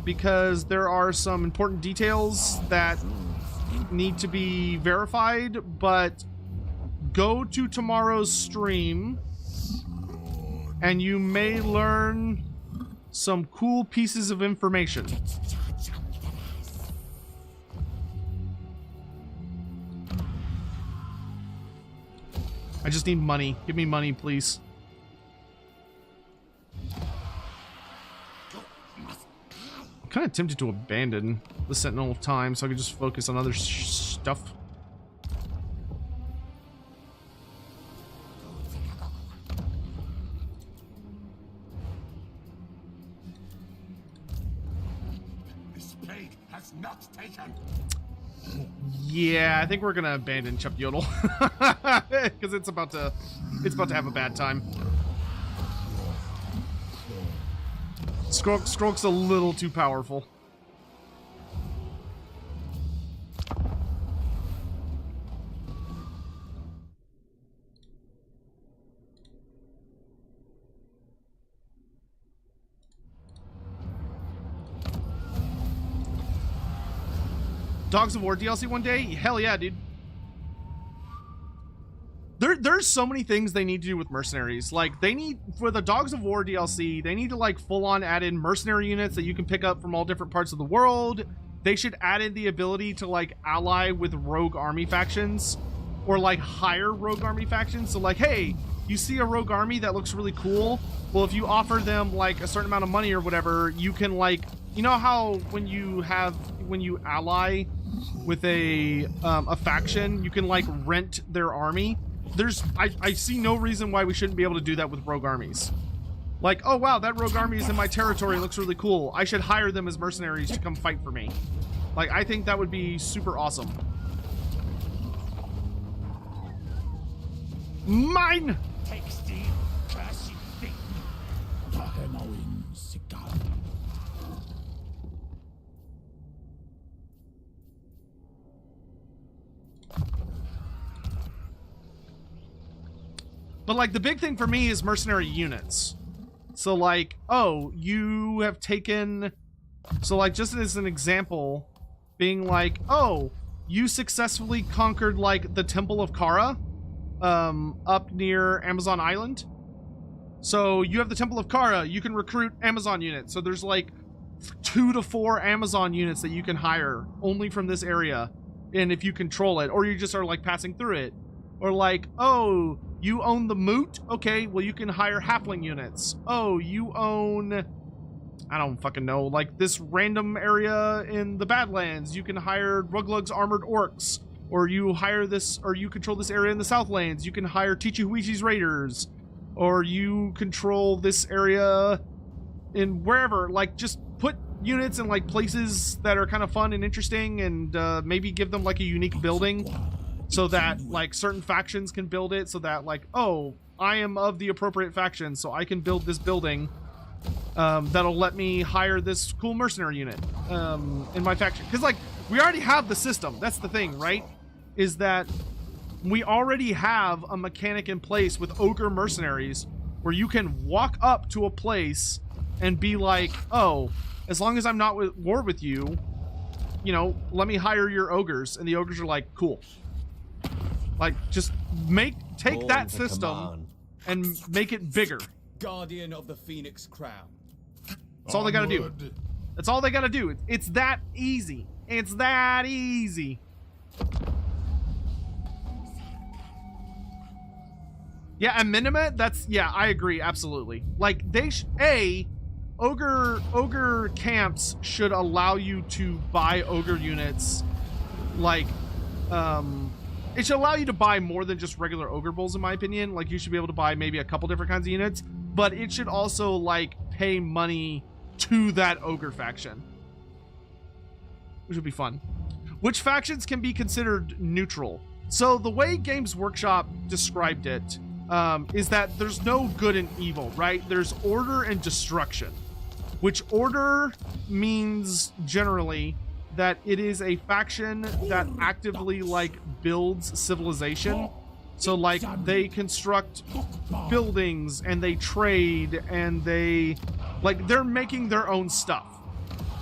because there are some important details that need to be verified, but go to tomorrow's stream and you may learn some cool pieces of information. I just need money. Give me money, please. I'm kind of tempted to abandon the Sentinel of Time so I can just focus on other stuff. Not taken. Yeah, I think we're gonna abandon Chup Yodel because it's about to have a bad time. Skrulk's a little too powerful. Dogs of War DLC one day? Hell yeah, dude. There's so many things they need to do with mercenaries. Like, they need, for the Dogs of War DLC, they need to, like, full-on add in mercenary units that you can pick up from all different parts of the world. They should add in the ability to, like, ally with rogue army factions, or, like, hire rogue army factions. So, like, hey, you see a rogue army that looks really cool? Well, if you offer them, like, a certain amount of money or whatever, you can, like, you know how when you ally with a faction, you can, like, rent their army? I see no reason why we shouldn't be able to do that with rogue armies. Like, oh wow, that rogue army is in my territory, looks really cool. I should hire them as mercenaries to come fight for me. Like, I think that would be super awesome. Mine! Take steel, curse you thief. But, like, the big thing for me is mercenary units. So, like, oh, you have taken... So, like, just as an example, being like, oh, you successfully conquered, like, the Temple of Kara, up near Amazon Island. So, you have the Temple of Kara, you can recruit Amazon units. So, there's, like, 2 to 4 Amazon units that you can hire only from this area. And if you control it, or you just are, like, passing through it. Or, like, oh... You own the Moot? Okay, well, you can hire halfling units. Oh, you own... I don't fucking know. Like, this random area in the Badlands. You can hire Ruglug's Armored Orcs. Or you hire this... Or you control this area in the Southlands. You can hire Tichihuichi's Raiders. Or you control this area in wherever. Like, just put units in, like, places that are kind of fun and interesting. And maybe give them, like, a unique building. So that, like, certain factions can build it, so that, like, oh, I am of the appropriate faction, so I can build this building that'll let me hire this cool mercenary unit in my faction. Because, like, we already have the system. That's the thing, right? Is that we already have a mechanic in place with ogre mercenaries where you can walk up to a place and be like, oh, as long as I'm not at war with you, you know, let me hire your ogres. And the ogres are like, cool. Like, just take that system and make it bigger. Guardian of the Phoenix Crown. That's all they gotta do. That's all they gotta do. It's that easy. It's that easy. Yeah, and Minimet, that's, yeah, I agree, absolutely. Like, ogre camps should allow you to buy ogre units, like, it should allow you to buy more than just regular ogre bulls, in my opinion. Like, you should be able to buy maybe a couple different kinds of units, but it should also, like, pay money to that ogre faction, which would be fun. Which factions can be considered neutral? So the way Games Workshop described it is that there's no good and evil, right? There's order and destruction, which order means generally that it is a faction that actively, like, builds civilization. So, like, they construct buildings and they trade and they, like, they're making their own stuff.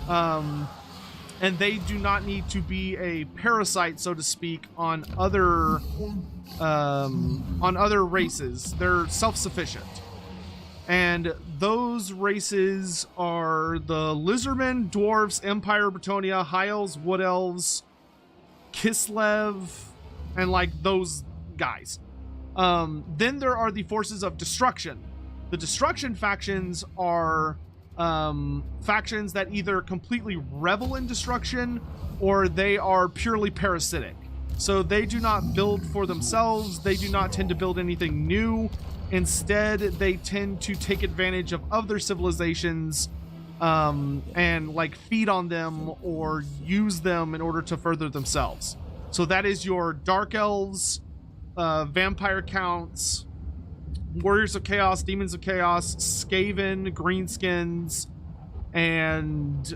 And they do not need to be a parasite, so to speak, on other races. They're self-sufficient. And those races are the Lizardmen, Dwarves, Empire, Bretonia, High Elves, Wood Elves, Kislev, and, like, those guys. Then there are the forces of destruction. The destruction factions are factions that either completely revel in destruction or they are purely parasitic. So they do not build for themselves. They do not tend to build anything new. Instead, they tend to take advantage of other civilizations and, like, feed on them or use them in order to further themselves. So that is your Dark Elves, Vampire Counts, Warriors of Chaos, Demons of Chaos, Skaven, Greenskins, and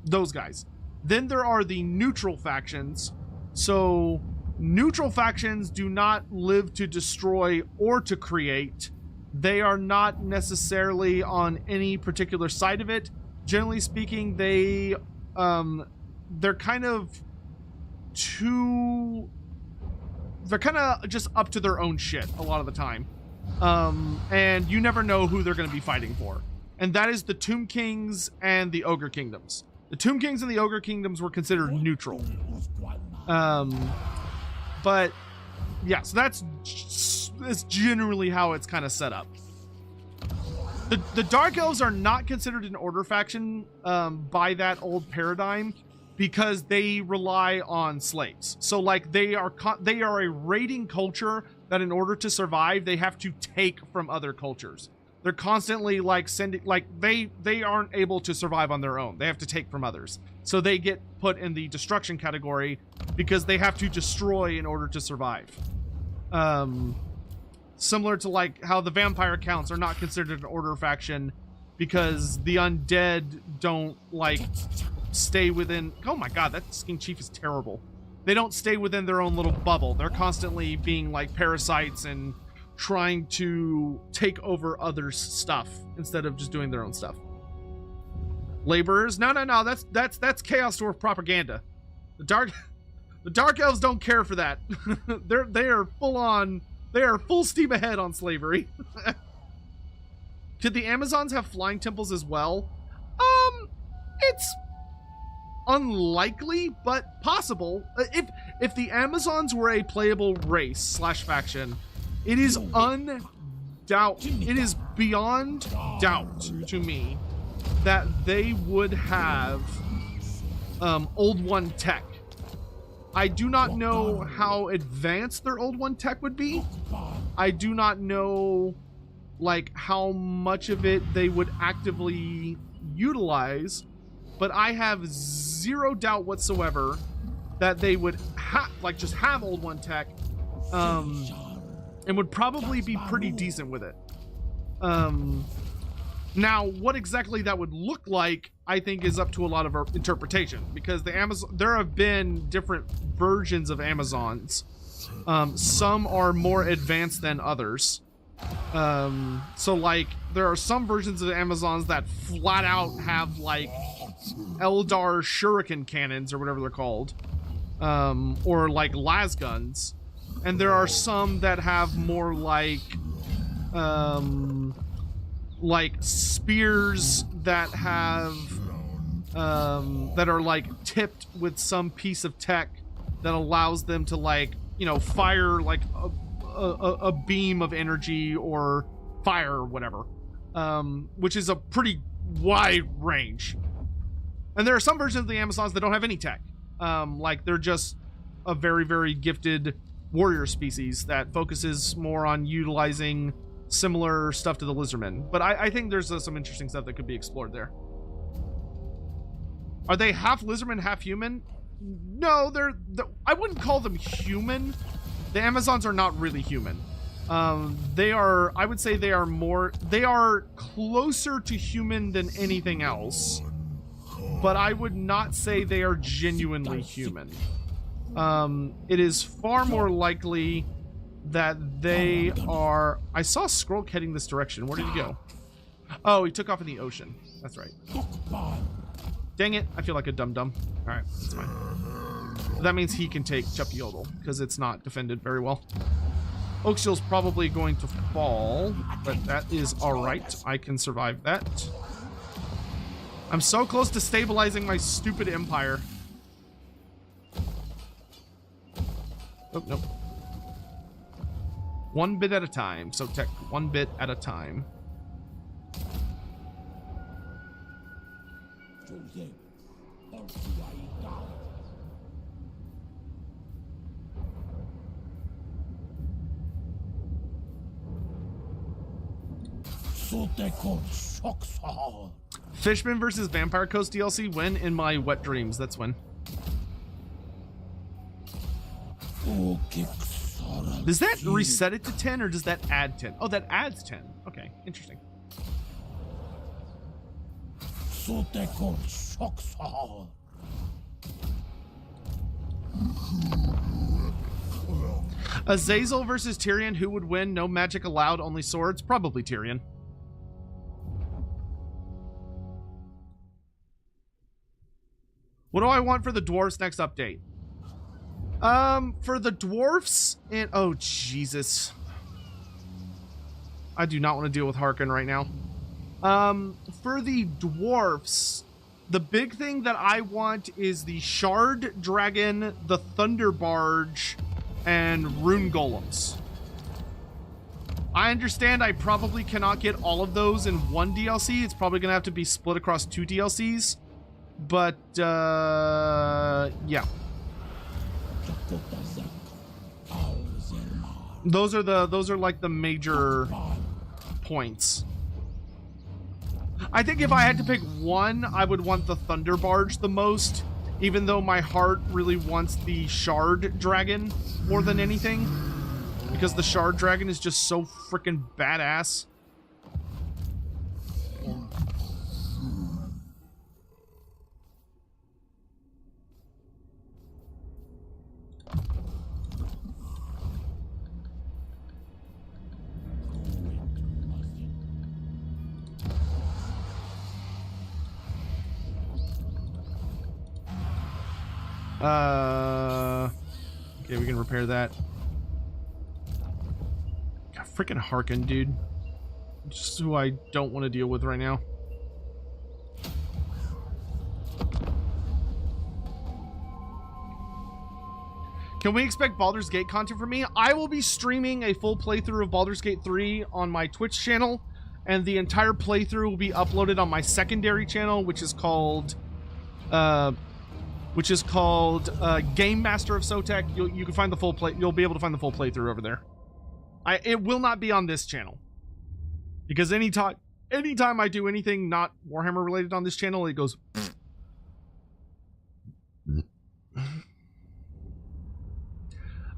those guys. Then there are the neutral factions. So neutral factions do not live to destroy or to create. They are not necessarily on any particular side of it. Generally speaking, they're kind of just up to their own shit a lot of the time. And you never know who they're going to be fighting for. And that is the Tomb Kings and the Ogre Kingdoms. The Tomb Kings and the Ogre Kingdoms were considered neutral. But yeah, so that's generally how it's kind of set up. The Dark Elves are not considered an order faction by that old paradigm because they rely on slaves. So, like, they are a raiding culture that in order to survive, they have to take from other cultures. They're constantly, like, they aren't able to survive on their own. They have to take from others. So they get put in the destruction category because they have to destroy in order to survive. Similar to, like, how the Vampire Counts are not considered an order faction because the undead don't, like, stay within... Oh my god, that Skin Chief is terrible. They don't stay within their own little bubble. They're constantly being, like, parasites and trying to take over others' stuff instead of just doing their own stuff. Laborers? No, that's Chaos Dwarf propaganda. The Dark Elves don't care for that. They are full steam ahead on slavery. Could the Amazons have flying temples as well? It's unlikely, but possible. If the Amazons were a playable race / faction, it is beyond doubt to me that they would have Old One tech. I do not know how advanced their Old One tech would be. I do not know, like, how much of it they would actively utilize, but I have zero doubt whatsoever that they would just have Old One tech, and would probably be pretty decent with it. Now, what exactly that would look like, I think, is up to a lot of our interpretation, because there have been different versions of Amazons. Some are more advanced than others. So, like, there are some versions of the Amazons that flat out have, like, Eldar shuriken cannons or whatever they're called, or like las guns, and there are some that have more like spears that have that are, like, tipped with some piece of tech that allows them to, like, you know, fire like a beam of energy or fire or whatever, which is a pretty wide range. And there are some versions of the Amazons that don't have any tech. Like they're just a very, very gifted warrior species that focuses more on utilizing similar stuff to the Lizardmen. But I think there's some interesting stuff that could be explored there. Are they half Lizardmen, half human? No, I wouldn't call them human. The Amazons are not really human. I would say they are closer to human than anything else. But I would not say they are genuinely human. It is far more likely that they are... I saw Skrull heading this direction. Where did he go? Oh, he took off in the ocean. That's right. Dang it. I feel like a dum-dum. Alright, that's fine. That means he can take Chupiodal, because it's not defended very well. Oakshield's probably going to fall, but that is alright. I can survive that. I'm so close to stabilizing my stupid empire. Oh, nope. One bit at a time. So tech, one bit at a time. Fishman versus Vampire Coast DLC. When? In my wet dreams. That's when. Does that reset it to 10 or does that add 10? Oh, that adds 10. Okay, interesting. Azazel versus Tyrion. Who would win? No magic allowed, only swords. Probably Tyrion. What do I want for the dwarves next update? For the dwarfs and oh Jesus, I do not want to deal with Harkin right now. For the dwarfs, the big thing that I want is the Shard Dragon, the Thunder Barge, and Rune Golems. I understand I probably cannot get all of those in one DLC. It's probably gonna have to be split across 2 DLCs, but yeah. Those are like the major points. I think if I had to pick one, I would want the Thunder Barge the most, even though my heart really wants the Shard Dragon more than anything, because the Shard Dragon is just so freaking badass. Okay, we can repair that. God, freaking Harkin, dude. Just who I don't want to deal with right now. Can we expect Baldur's Gate content from me? I will be streaming a full playthrough of Baldur's Gate 3 on my Twitch channel, and the entire playthrough will be uploaded on my secondary channel, which is called Game Master of Sotek. You can find the full play. You'll be able to find the full playthrough over there. It will not be on this channel, because anytime I do anything not Warhammer related on this channel, it goes.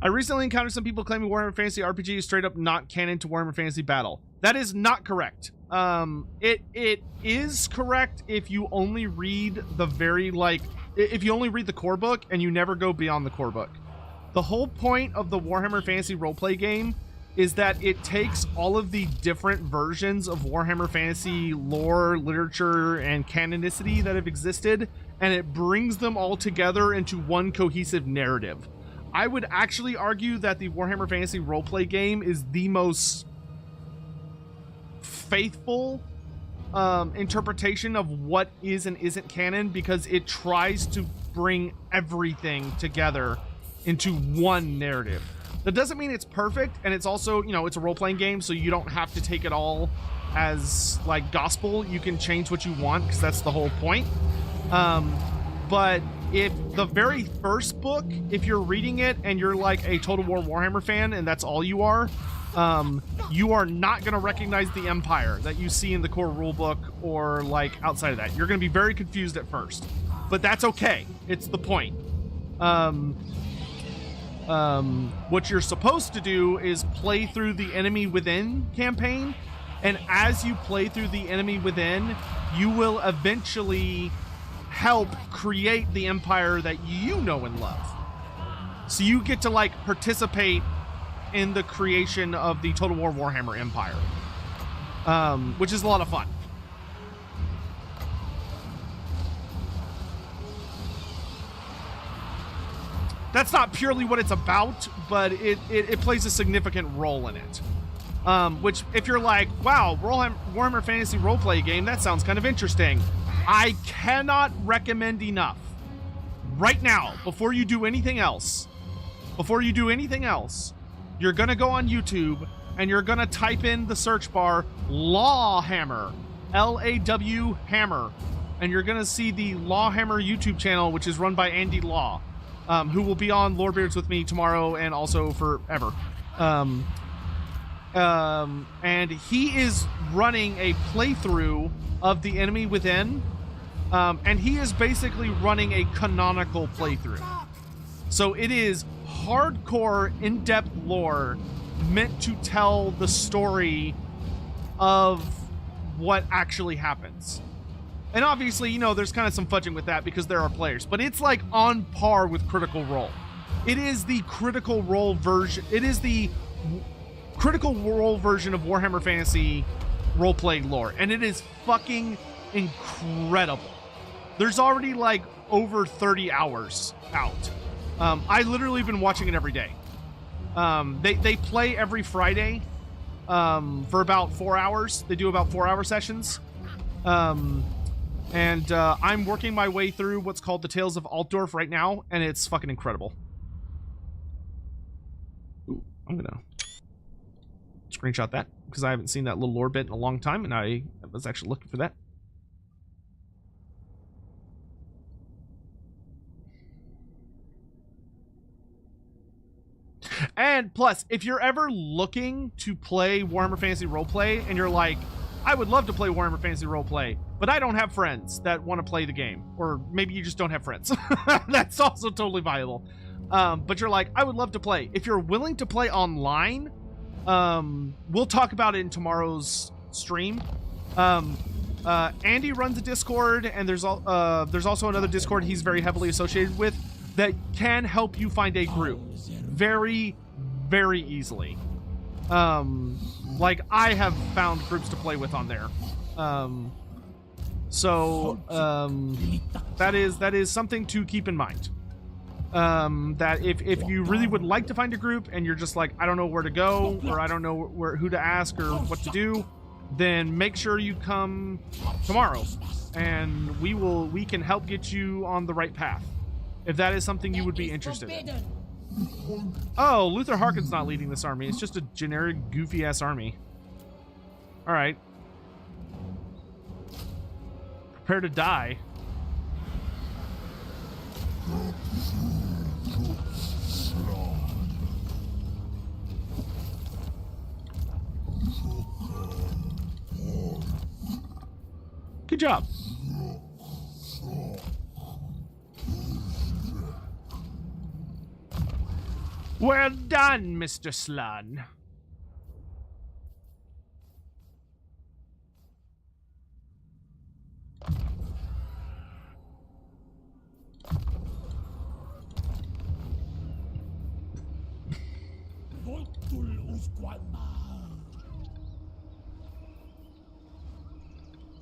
I recently encountered some people claiming Warhammer Fantasy RPG is straight up not canon to Warhammer Fantasy Battle. That is not correct. It is correct if you only read the if you only read the core book and you never go beyond the core book. The whole point of the Warhammer Fantasy roleplay game is that it takes all of the different versions of Warhammer Fantasy lore, literature, and canonicity that have existed, and it brings them all together into one cohesive narrative. I would actually argue that the Warhammer Fantasy roleplay game is the most faithful interpretation of what is and isn't canon, because it tries to bring everything together into one narrative. That doesn't mean it's perfect, and it's also, you know, it's a role-playing game, so you don't have to take it all as like gospel. You can change what you want, because that's the whole point. But if the very first book, if you're reading it and you're like a Total War Warhammer fan and that's all you are not going to recognize the Empire that you see in the core rulebook or like outside of that. You're going to be very confused at first, but that's okay. It's the point. What you're supposed to do is play through the Enemy Within campaign, and as you play through the Enemy Within, you will eventually help create the empire that you know and love. So you get to like participate in the creation of the Total War Warhammer Empire, which is a lot of fun. That's not purely what it's about, but it plays a significant role in it. Which, if you're like, wow, Warhammer Fantasy Roleplay game, that sounds kind of interesting. I cannot recommend enough. Right now, before you do anything else, you're going to go on YouTube and you're going to type in the search bar Lawhammer, L-A-W Hammer, and you're going to see the Lawhammer YouTube channel, which is run by Andy Law, who will be on Lorebeards with me tomorrow and also forever. And he is running a playthrough of the Enemy Within, and he is basically running a canonical playthrough. So it is hardcore, in-depth lore meant to tell the story of what actually happens. And obviously, you know, there's kind of some fudging with that because there are players, but it's like on par with Critical Role. It is the Critical Role version. It is the Critical Role version of Warhammer Fantasy roleplay lore, and it is fucking incredible. There's already like over 30 hours out. I literally been watching it every day. They play every Friday for about 4 hours. They do about 4-hour sessions. And I'm working my way through what's called the Tales of Altdorf right now, and it's fucking incredible. Ooh, I'm gonna screenshot that because I haven't seen that little lore bit in a long time, and I was actually looking for that. And plus, if you're ever looking to play Warhammer Fantasy Roleplay and you're like, I would love to play Warhammer Fantasy Roleplay, but I don't have friends that want to play the game, or maybe you just don't have friends. That's also totally viable. But you're like, I would love to play. If you're willing to play online, we'll talk about it in tomorrow's stream. Andy runs a Discord, and there's also another Discord he's very heavily associated with that can help you find a group very, very easily. Like I have found groups to play with on there. That is something to keep in mind. That if you really would like to find a group and you're just like, I don't know where to go, or I don't know who to ask or what to do, then make sure you come tomorrow, and we can help get you on the right path if that is something you would be interested in. Oh, Luther Harkin's not leading this army. It's just a generic goofy ass army. All right, prepare to die. Good job. Well done, Mr. Slun.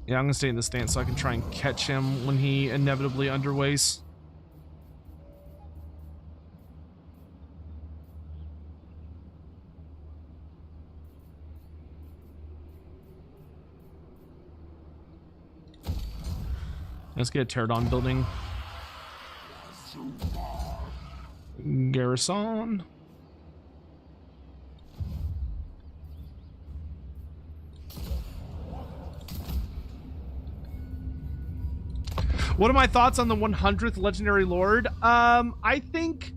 Yeah, I'm gonna stay in the stance so I can try and catch him when he inevitably underways. Let's get a Pterodon building. Garrison. What are my thoughts on the 100th Legendary Lord? I think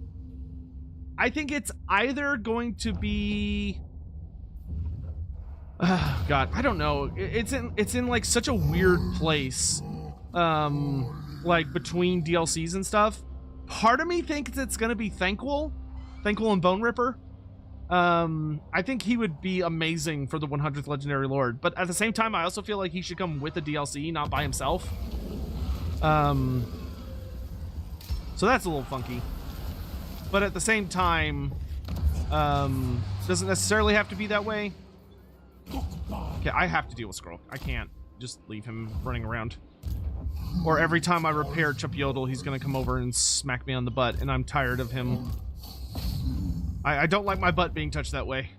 it's either going to be... God, I don't know. It's in like such a weird place, like between DLCs and stuff. Part of me thinks it's gonna be Thankful and Bone Ripper. I think he would be amazing for the 100th Legendary Lord, but at the same time, I also feel like he should come with a DLC, not by himself. So that's a little funky, but at the same time, doesn't necessarily have to be that way. Okay, I have to deal with Skrull. I can't just leave him running around. Or every time I repair Chup-Yodel, he's gonna come over and smack me on the butt, and I'm tired of him. I don't like my butt being touched that way.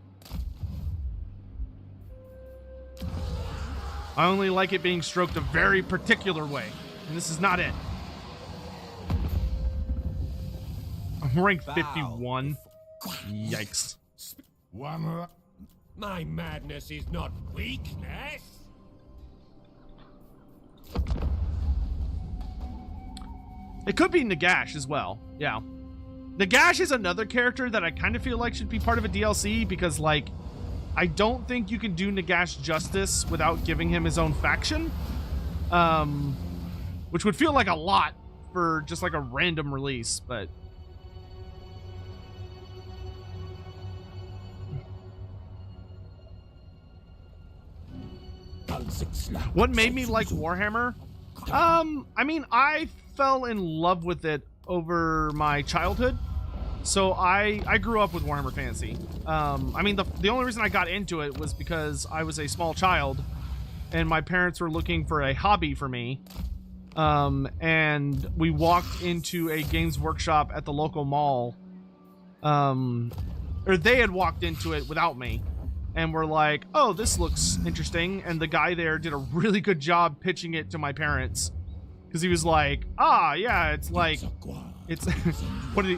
I only like it being stroked a very particular way, and this is not it. I'm ranked 51. Yikes. One My madness is not weakness. It could be Nagash as well. Yeah. Nagash is another character that I kind of feel like should be part of a DLC because, like, I don't think you can do Nagash justice without giving him his own faction. Which would feel like a lot for just like a random release, but... What made me like Warhammer? I mean, I fell in love with it over my childhood. So I grew up with Warhammer Fantasy. I mean, the only reason I got into it was because I was a small child and my parents were looking for a hobby for me. And we walked into a Games Workshop at the local mall. Or they had walked into it without me. And we're like, oh, this looks interesting. And the guy there did a really good job pitching it to my parents. Because he was like, yeah, it's like, it's,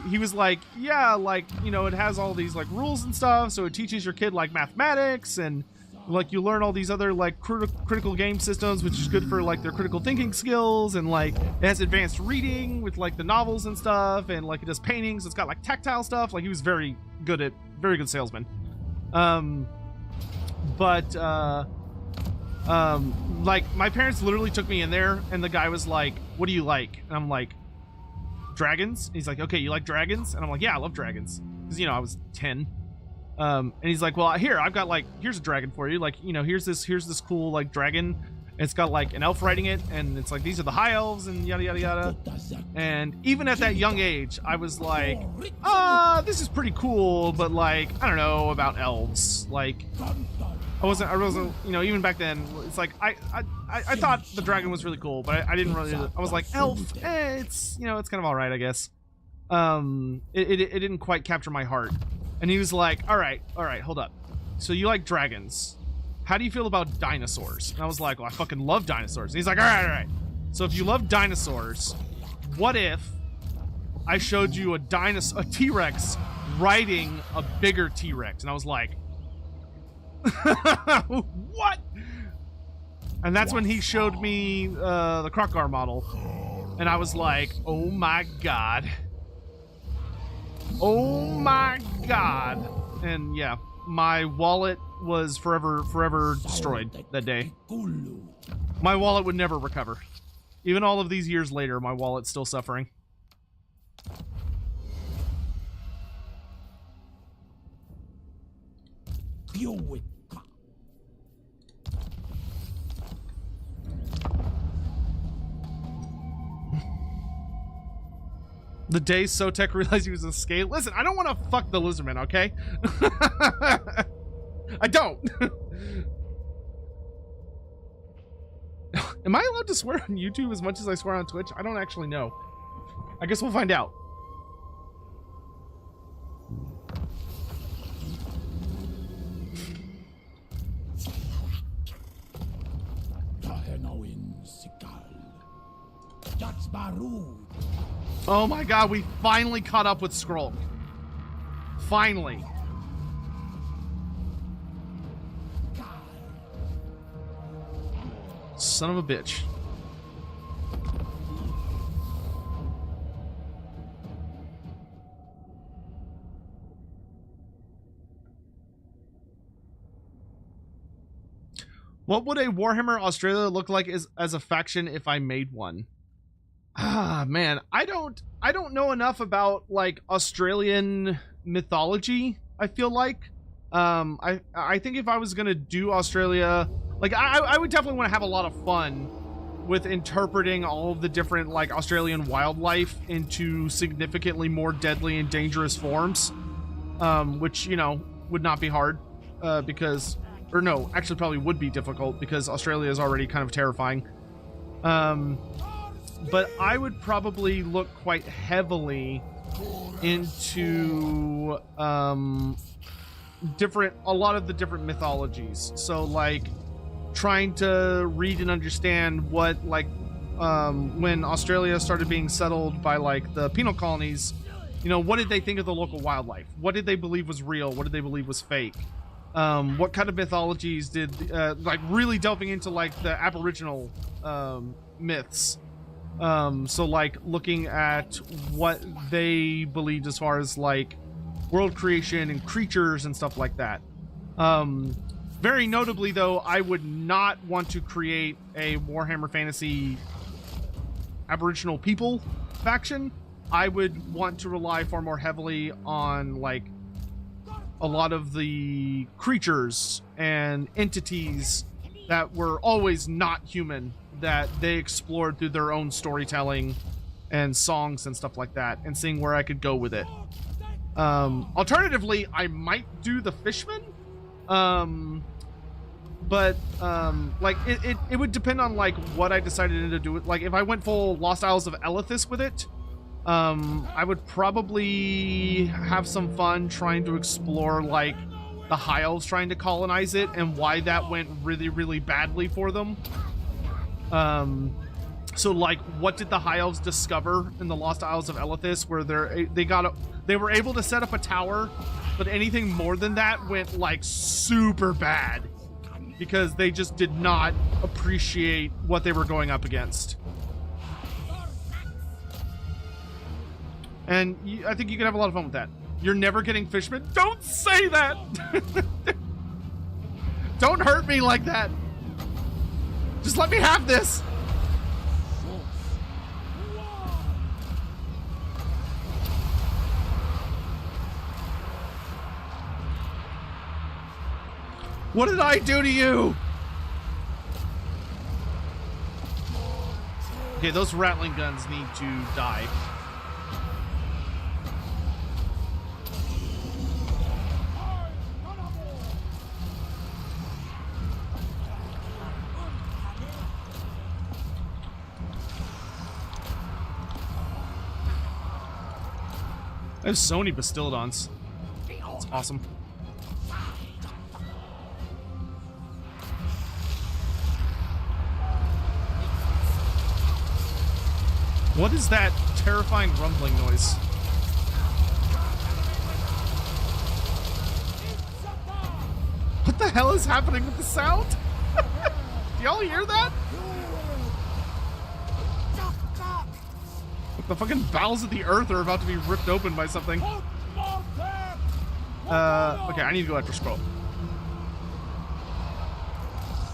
he was like, yeah, like, you know, it has all these like rules and stuff. So it teaches your kid like mathematics and like you learn all these other like critical game systems, which is good for like their critical thinking skills. And like it has advanced reading with like the novels and stuff. And like it does paintings. It's got like tactile stuff. Like he was very good salesman. Like my parents literally took me in there and the guy was like, what do you like? And I'm like, dragons. And he's like, okay, you like dragons? And I'm like, yeah, I love dragons. Cause you know, I was 10. And he's like, well, here, I've got like, here's a dragon for you. Like, you know, here's this cool like dragon. It's got like an elf riding it. And it's like, these are the high elves and yada, yada, yada. And even at that young age, I was like, this is pretty cool. But like, I don't know about elves. Like, I wasn't, you know, even back then, it's like, I thought the dragon was really cool, but I didn't really, I was like, elf, it's, you know, it's kind of all right, I guess. It didn't quite capture my heart. And he was like, all right, hold up. So you like dragons. How do you feel about dinosaurs? And I was like, well, I fucking love dinosaurs. And he's like, all right. So if you love dinosaurs, what if I showed you a T-Rex riding a bigger T-Rex? And I was like, what? And that's when he showed me the Krokgar model. And I was like, oh my god. Oh my god. And yeah, my wallet was forever destroyed that day. My wallet would never recover. Even all of these years later, my wallet's still suffering. The day Sotek realized he was a scale. Listen, I don't want to fuck the Lizardmen, okay? I don't. Am I allowed to swear on YouTube as much as I swear on Twitch? I don't actually know. I guess we'll find out. Oh my god, we finally caught up with Skrull. Finally. Son of a bitch. What would a Warhammer Australia look like as a faction if I made one? Ah, man, I don't know enough about like Australian mythology. I feel like, I think if I was gonna do Australia, like I would definitely want to have a lot of fun with interpreting all of the different like Australian wildlife into significantly more deadly and dangerous forms, which, you know, would not be hard, because, or no, actually probably would be difficult because Australia is already kind of terrifying. But I would probably look quite heavily into a lot of the different mythologies. So like trying to read and understand what, like, when Australia started being settled by like the penal colonies, you know, what did they think of the local wildlife? What did they believe was real? What did they believe was fake? What kind of mythologies did, like really delving into like the Aboriginal myths. So like looking at what they believed as far as like world creation and creatures and stuff like that. Very notably though, I would not want to create a Warhammer Fantasy Aboriginal people faction. I would want to rely far more heavily on like a lot of the creatures and entities that were always not human, that they explored through their own storytelling and songs and stuff like that, and seeing where I could go with it. Alternatively, I might do the Fishmen, but like it would depend on like what I decided to do with. Like if I went full Lost Isles of Elithis with it, I would probably have some fun trying to explore like the High Elves trying to colonize it and why that went really, really badly for them. So like what did the High Elves discover in the Lost Isles of Elithis, where they were able to set up a tower, but anything more than that went like super bad because they just did not appreciate what they were going up against. And I think you can have a lot of fun with that. You're never getting Fishmen? Don't say that! Don't hurt me like that! Just let me have this! What did I do to you? Okay, those rattling guns need to die. I have so many Bastildons. It's awesome. What is that terrifying rumbling noise? What the hell is happening with the sound? Do y'all hear that? The fucking bowels of the earth are about to be ripped open by something. Okay, I need to go after Scroll.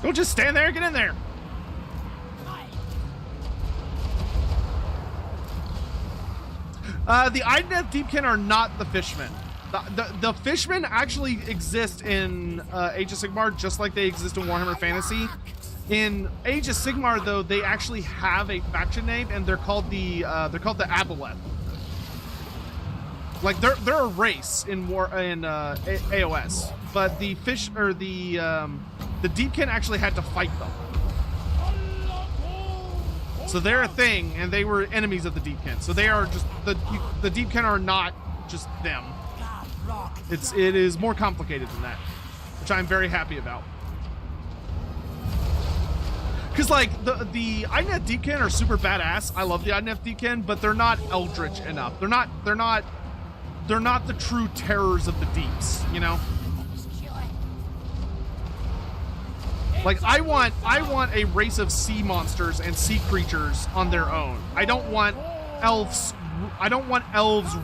Don't just stand there, get in there. The Idneth Deepkin are not the Fishmen. The Fishmen actually exist in Age of Sigmar, just like they exist in Warhammer Fantasy. In Age of Sigmar, though, they actually have a faction name, and they're called the Aboleth. Like they're a race in AOS, but the Deepkin actually had to fight them. So they're a thing, and they were enemies of the Deepkin. So they are just the Deepkin are not just them. It is more complicated than that, which I'm very happy about. Because like the Idneth Deepkin are super badass. I love the Idneth Deepkin, but they're not eldritch enough. They're not the true terrors of the deeps, you know? Like I want a race of sea monsters and sea creatures on their own. I don't want elves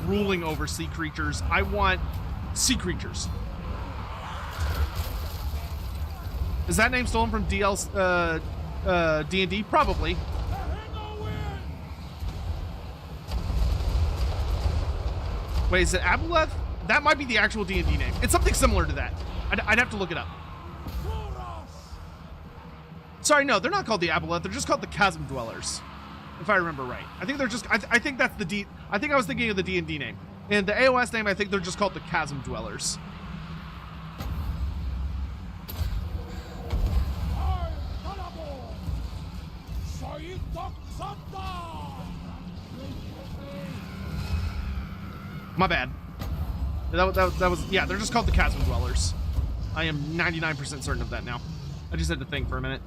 ruling over sea creatures. I want sea creatures. Is that name stolen from DLC, D&D? Probably. Wait, is it Aboleth? That might be the actual D&D name. It's something similar to that. I'd have to look it up. Sorry, no, they're not called the Aboleth. They're just called the Chasm Dwellers, if I remember right. I think they're just. I think that's the D. I think I was thinking of the D&D name. And the AOS name, I think they're just called the Chasm Dwellers. My bad. That was, yeah, they're just called the Chasm Dwellers. I am 99% certain of that now. I just had to think for a minute.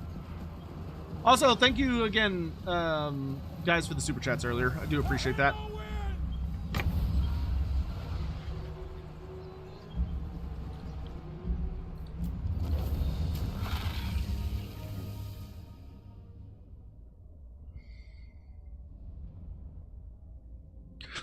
Also, thank you again, guys, for the super chats earlier. I do appreciate that.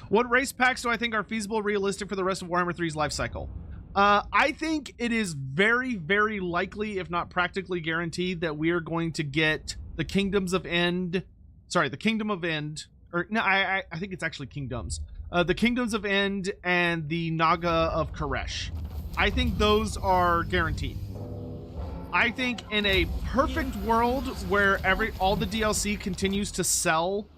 What race packs do I think are feasible, realistic for the rest of Warhammer 3's life cycle? I think it is very, very likely, if not practically guaranteed, that we are going to get the Kingdoms of End. Sorry, the Kingdom of End. Or no, I think it's actually Kingdoms. The Kingdoms of End and the Naga of Koresh. I think those are guaranteed. I think in a perfect world where all the DLC continues to sell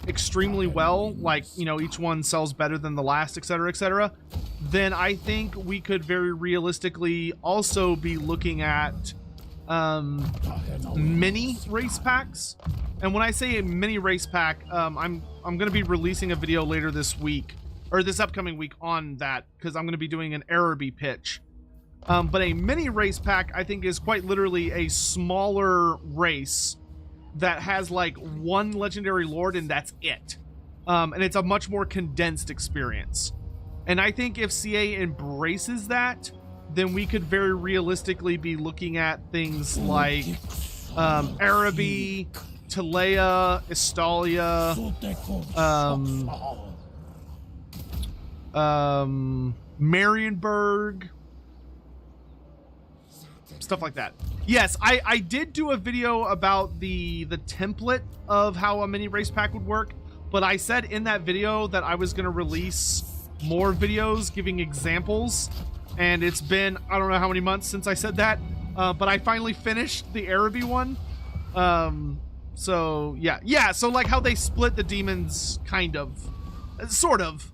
extremely well, like, you know, each one sells better than the last, etc., then I think we could very realistically also be looking at mini race packs. And when I say a mini race pack, I'm going to be releasing a video later this week, or this upcoming week, on that, because I'm going to be doing an Araby pitch. But a mini race pack, I think, is quite literally a smaller race that has like one legendary lord, and that's it. And it's a much more condensed experience. And I think if CA embraces that, then we could very realistically be looking at things like Araby, Talea, Estalia, Marienburg, stuff like that. Yes, I did do a video about the template of how a mini race pack would work, but I said in that video that I was going to release more videos giving examples, and it's been, I don't know how many months since I said that, but I finally finished the Araby one. So yeah, so like how they split the demons, kind of, sort of.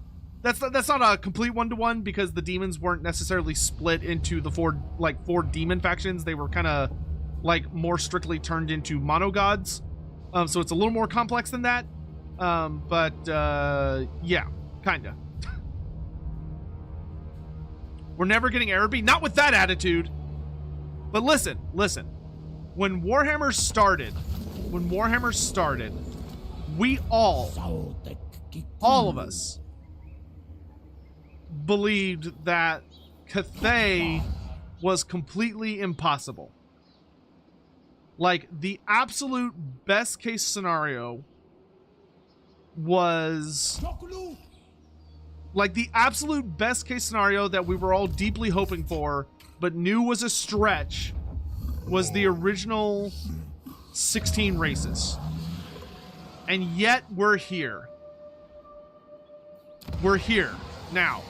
That's not a complete one-to-one, because the demons weren't necessarily split into the four demon factions. They were kind of like more strictly turned into monogods. So it's a little more complex than that. But yeah, kinda. We're never getting Araby, not with that attitude. But listen. When Warhammer started, we all of us believed that Cathay was completely impossible. Like, the absolute best case scenario was... Like, the absolute best case scenario that we were all deeply hoping for, but knew was a stretch, was the original 16 races. And yet, we're here. We're here now.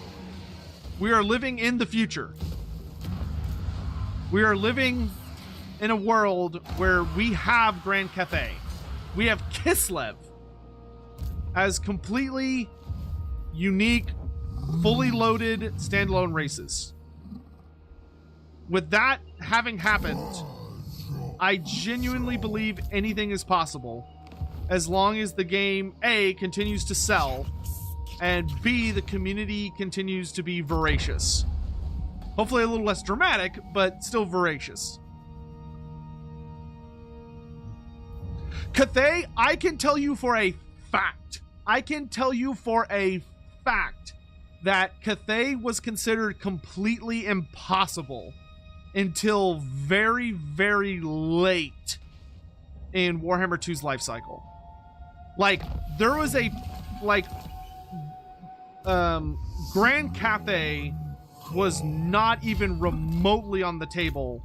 We are living in the future. We are living in a world where we have Grand Cathay. We have Kislev as completely unique, fully loaded, standalone races. With that having happened, I genuinely believe anything is possible, as long as the game, A, continues to sell, and B, the community continues to be voracious. Hopefully a little less dramatic, but still voracious. Cathay, I can tell you for a fact. That Cathay was considered completely impossible until very, very late in Warhammer 2's life cycle. Like, there was a, like, Grand Cathay was not even remotely on the table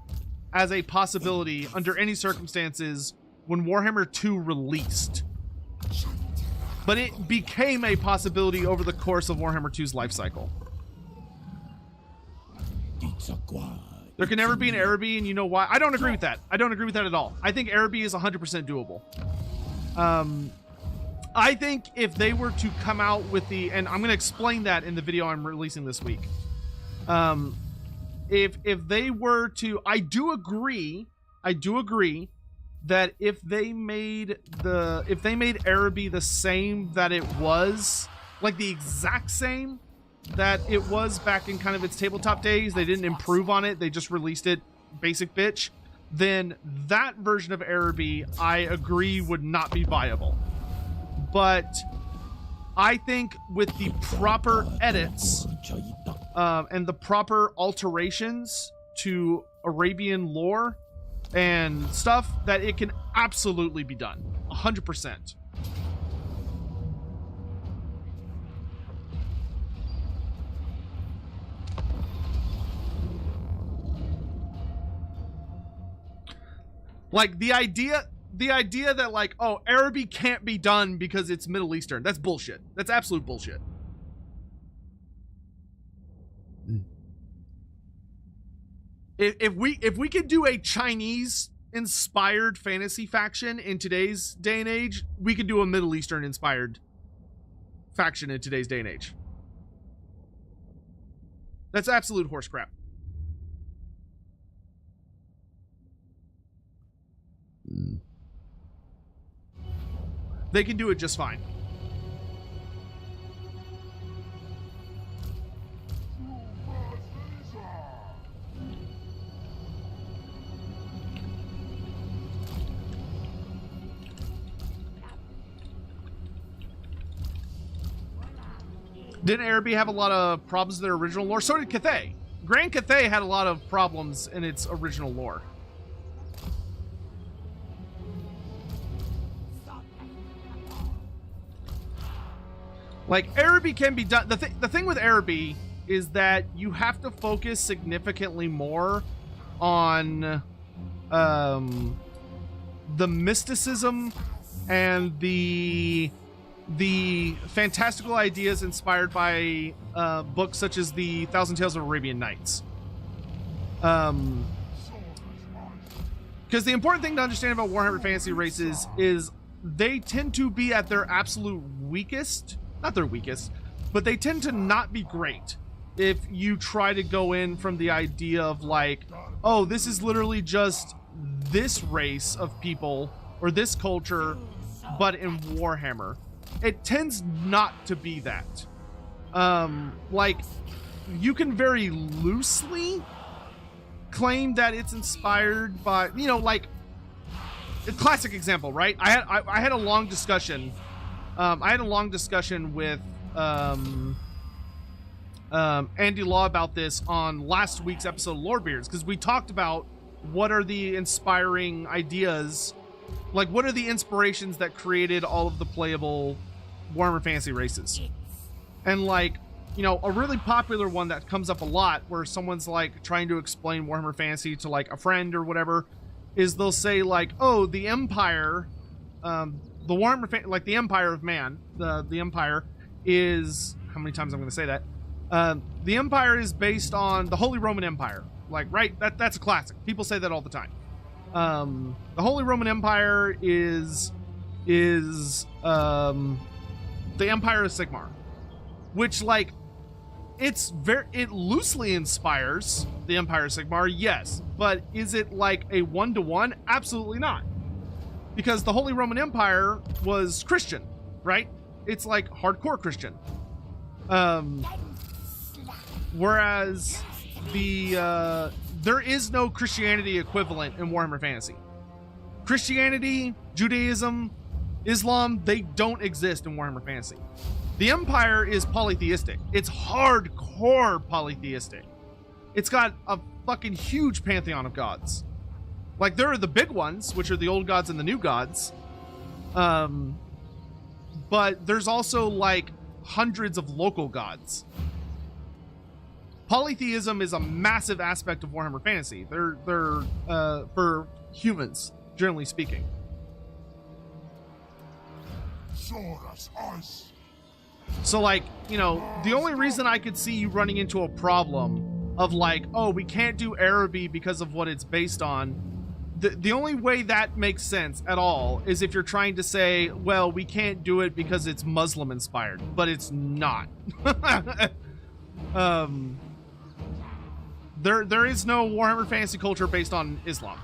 as a possibility under any circumstances when Warhammer 2 released. But it became a possibility over the course of Warhammer 2's life cycle. There can never be an Araby, and you know why? I don't agree with that. I don't agree with that at all. I think Araby is 100% doable. I think if they were to come out with and I'm going to explain that in the video I'm releasing this week. If they were to, I do agree that if they made Araby the same that it was, like the exact same that it was back in kind of its tabletop days, they didn't improve on it, they just released it basic bitch, then that version of Araby, I agree, would not be viable. But I think with the proper edits and the proper alterations to Arabian lore and stuff, that it can absolutely be done 100%. Like the idea that like, oh, Araby can't be done because it's Middle Eastern, that's bullshit. That's absolute bullshit. If we could do a Chinese inspired fantasy faction in today's day and age, we could do a Middle Eastern inspired faction in today's day and age. That's absolute horse crap. They can do it just fine. Didn't Araby have a lot of problems in their original lore? So did Cathay. Grand Cathay had a lot of problems in its original lore. Like, Araby can be done. The thing with Araby is that you have to focus significantly more on the mysticism and the fantastical ideas inspired by books such as the Thousand Tales of Arabian Nights. Because the important thing to understand about Warhammer Fantasy races is they tend to be at their absolute weakest. Not their weakest, but they tend to not be great if you try to go in from the idea of like, oh, this is literally just this race of people or this culture, but in Warhammer. It tends not to be that. Like, you can very loosely claim that it's inspired by, you know, like a classic example, right? I had a long discussion. I had a long discussion with Andy Law about this on last week's episode of Lordbeards, because we talked about what are the inspiring ideas, like what are the inspirations that created all of the playable Warhammer Fantasy races. And like, you know, a really popular one that comes up a lot where someone's like trying to explain Warhammer Fantasy to like a friend or whatever is they'll say like, oh, the Empire, the Warhammer, like the Empire of Man, the Empire is, how many times I'm going to say that? The Empire is based on the Holy Roman Empire. Like, right? That's a classic. People say that all the time. The Holy Roman Empire is the Empire of Sigmar, which like, it loosely inspires the Empire of Sigmar, yes, but is it like a one-to-one? Absolutely not. Because the Holy Roman Empire was Christian, right? It's like hardcore Christian. Whereas there is no Christianity equivalent in Warhammer Fantasy. Christianity, Judaism, Islam, they don't exist in Warhammer Fantasy. The Empire is polytheistic. It's hardcore polytheistic. It's got a fucking huge pantheon of gods. Like, there are the big ones, which are the old gods and the new gods. But there's also, like, hundreds of local gods. Polytheism is a massive aspect of Warhammer Fantasy. They're for humans, generally speaking. So, like, you know, the only reason I could see you running into a problem of like, oh, we can't do Araby because of what it's based on. The only way that makes sense at all is if you're trying to say, well, we can't do it because it's Muslim inspired, but it's not. There is no Warhammer fantasy culture based on Islam.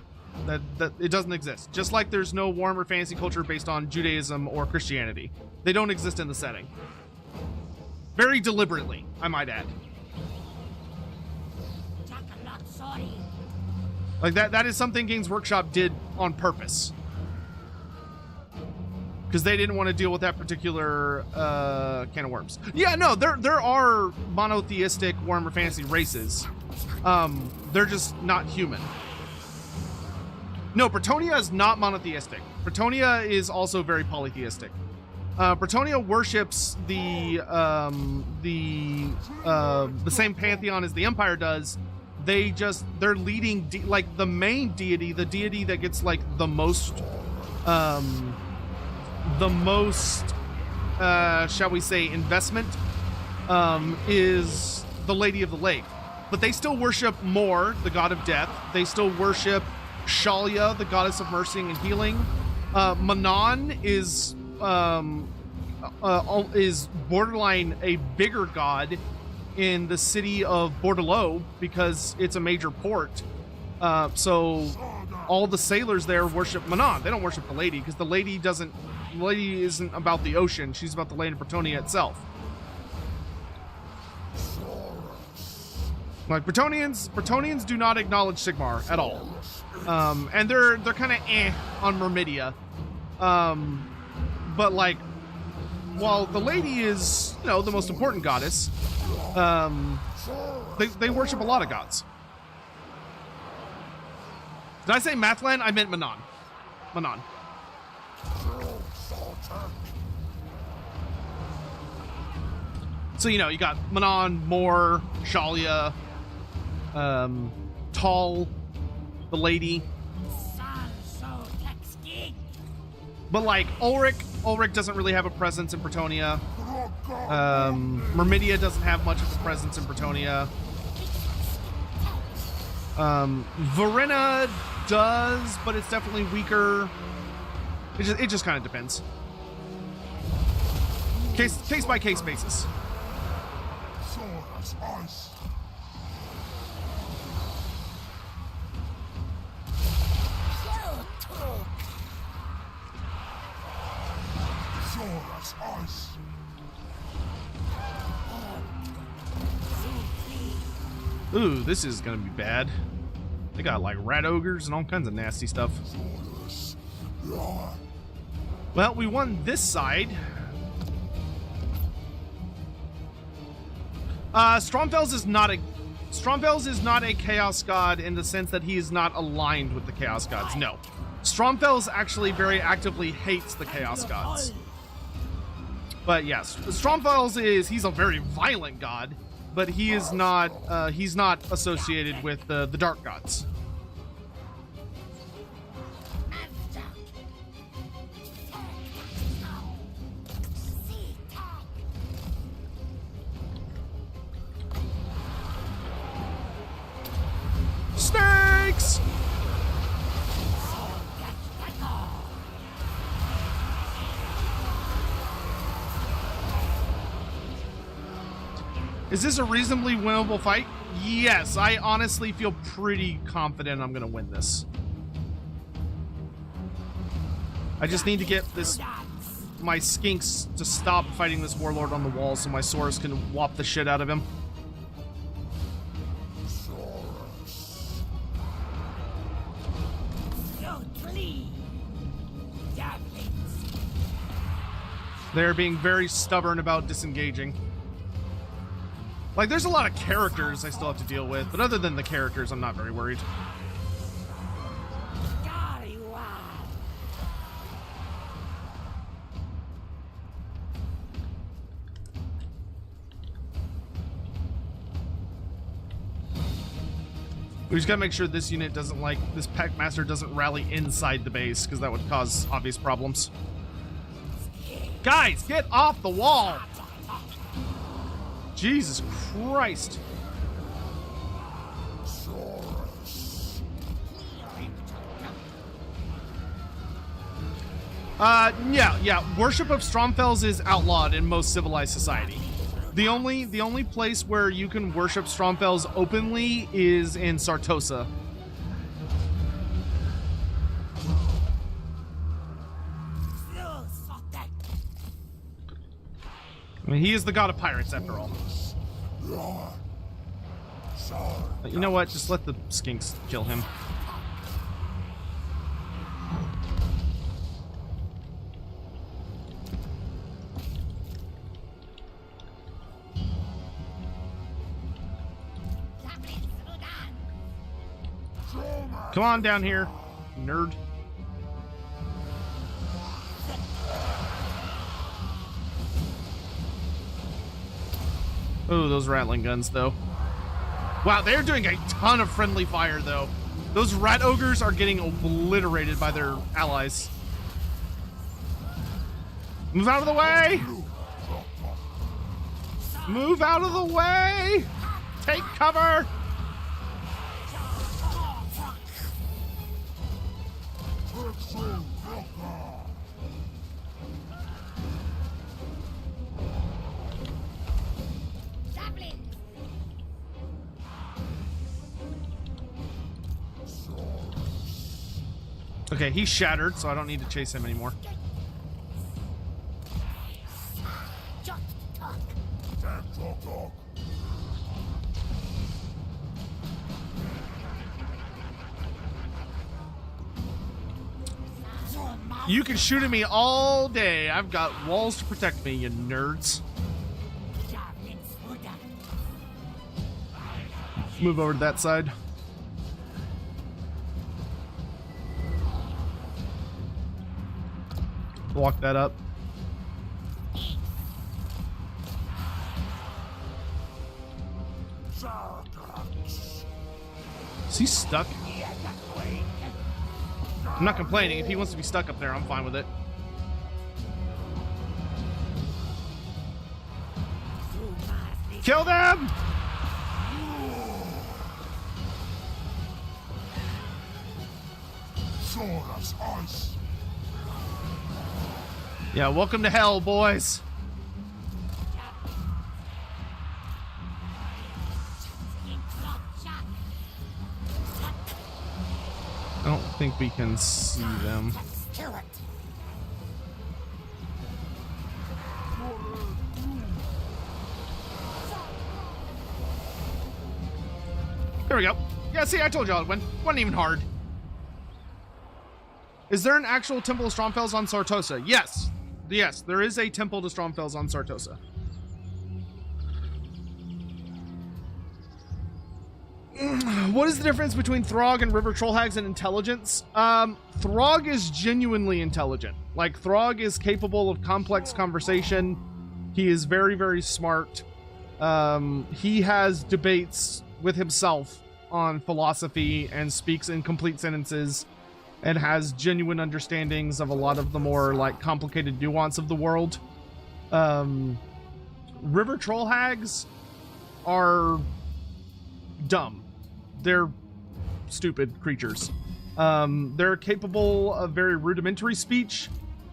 That it doesn't exist. Just like there's no Warhammer fantasy culture based on Judaism or Christianity. They don't exist in the setting. Very deliberately, I might add. Like that is something Games Workshop did on purpose. Because they didn't want to deal with that particular can of worms. Yeah, no, there are monotheistic Warhammer Fantasy races. They're just not human. No, Bretonnia is not monotheistic. Bretonnia is also very polytheistic. Bretonnia worships the same pantheon as the Empire does. They're leading like the main deity, the deity that gets like the most shall we say investment, is the Lady of the Lake. But they still worship Mor, the god of death. They still worship Shalia, the goddess of mercy and healing. Manon is borderline a bigger god in the city of Bordelot because it's a major port. So all the sailors there worship Manon. They don't worship the lady because the lady isn't about the ocean. She's about the land of Bretonnia itself. Like Bretonians do not acknowledge Sigmar at all. And they're kind of on Myrmidia. But like, while the lady is, you know, the most important goddess, they worship a lot of gods. Did I say Mathland? I meant Manon. Manon. So, you know, you got Manon, Mor, Shalia, Tall, the lady. But like Ulrich doesn't really have a presence in Bretonnia. Myrmidia doesn't have much of a presence in Bretonnia. Verena does, but it's definitely weaker. It just kind of depends. Case by case basis. Ooh, this is gonna be bad. They got like rat ogres and all kinds of nasty stuff. Well, we won this side. Stromfels is not a Chaos God in the sense that he is not aligned with the Chaos Gods. No. Stromfels actually very actively hates the Chaos Gods. But yes, Stromfels he's a very violent god, but he is not he's not associated with the Dark Gods. Snakes! Is this a reasonably winnable fight? Yes, I honestly feel pretty confident I'm gonna win this. I just need to get my skinks to stop fighting this warlord on the wall so my Saurus can whop the shit out of him. They're being very stubborn about disengaging. Like, there's a lot of characters I still have to deal with, but other than the characters, I'm not very worried. We just gotta make sure this unit doesn't, like, this Packmaster doesn't rally inside the base, because that would cause obvious problems. Guys, get off the wall! Jesus Christ. Yeah. Worship of Stromfells is outlawed in most civilized society. The only place where you can worship Stromfells openly is in Sartosa. I mean, he is the god of pirates, after all. But you know what? Just let the skinks kill him. Come on down here, nerd. Oh, those rattling guns, though. Wow, they're doing a ton of friendly fire, though. Those rat ogres are getting obliterated by their allies. Move out of the way! Move out of the way! Take cover! Okay, he's shattered, so I don't need to chase him anymore. You can shoot at me all day. I've got walls to protect me, you nerds. Move over to that side. Walk that up. Is he stuck? I'm not complaining. If he wants to be stuck up there, I'm fine with it. Kill them! Yeah, welcome to hell, boys. I don't think we can see them. There we go. Yeah, see, I told y'all it wasn't even hard. Is there an actual Temple of Stromfells on Sartosa? Yes. Yes, there is a Temple to Stromfells on Sartosa. What is the difference between Throg and River Trollhags in intelligence? Throg is genuinely intelligent. Like, Throg is capable of complex conversation. He is very, very smart. He has debates with himself on philosophy and speaks in complete sentences and has genuine understandings of a lot of the more, like, complicated nuance of the world. River Trollhags are dumb. They're stupid creatures. They're capable of very rudimentary speech,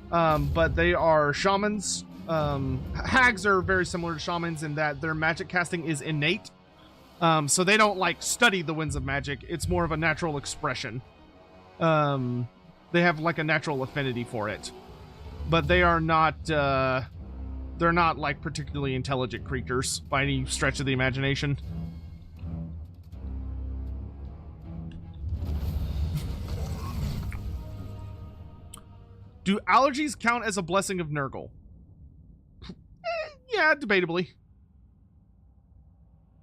but they are shamans. Hags are very similar to shamans in that their magic casting is innate. So they don't, like, study the winds of magic. It's more of a natural expression. They have, like, a natural affinity for it. But they are not, they're not, like, particularly intelligent creatures by any stretch of the imagination. Do allergies count as a blessing of Nurgle? Yeah, debatably.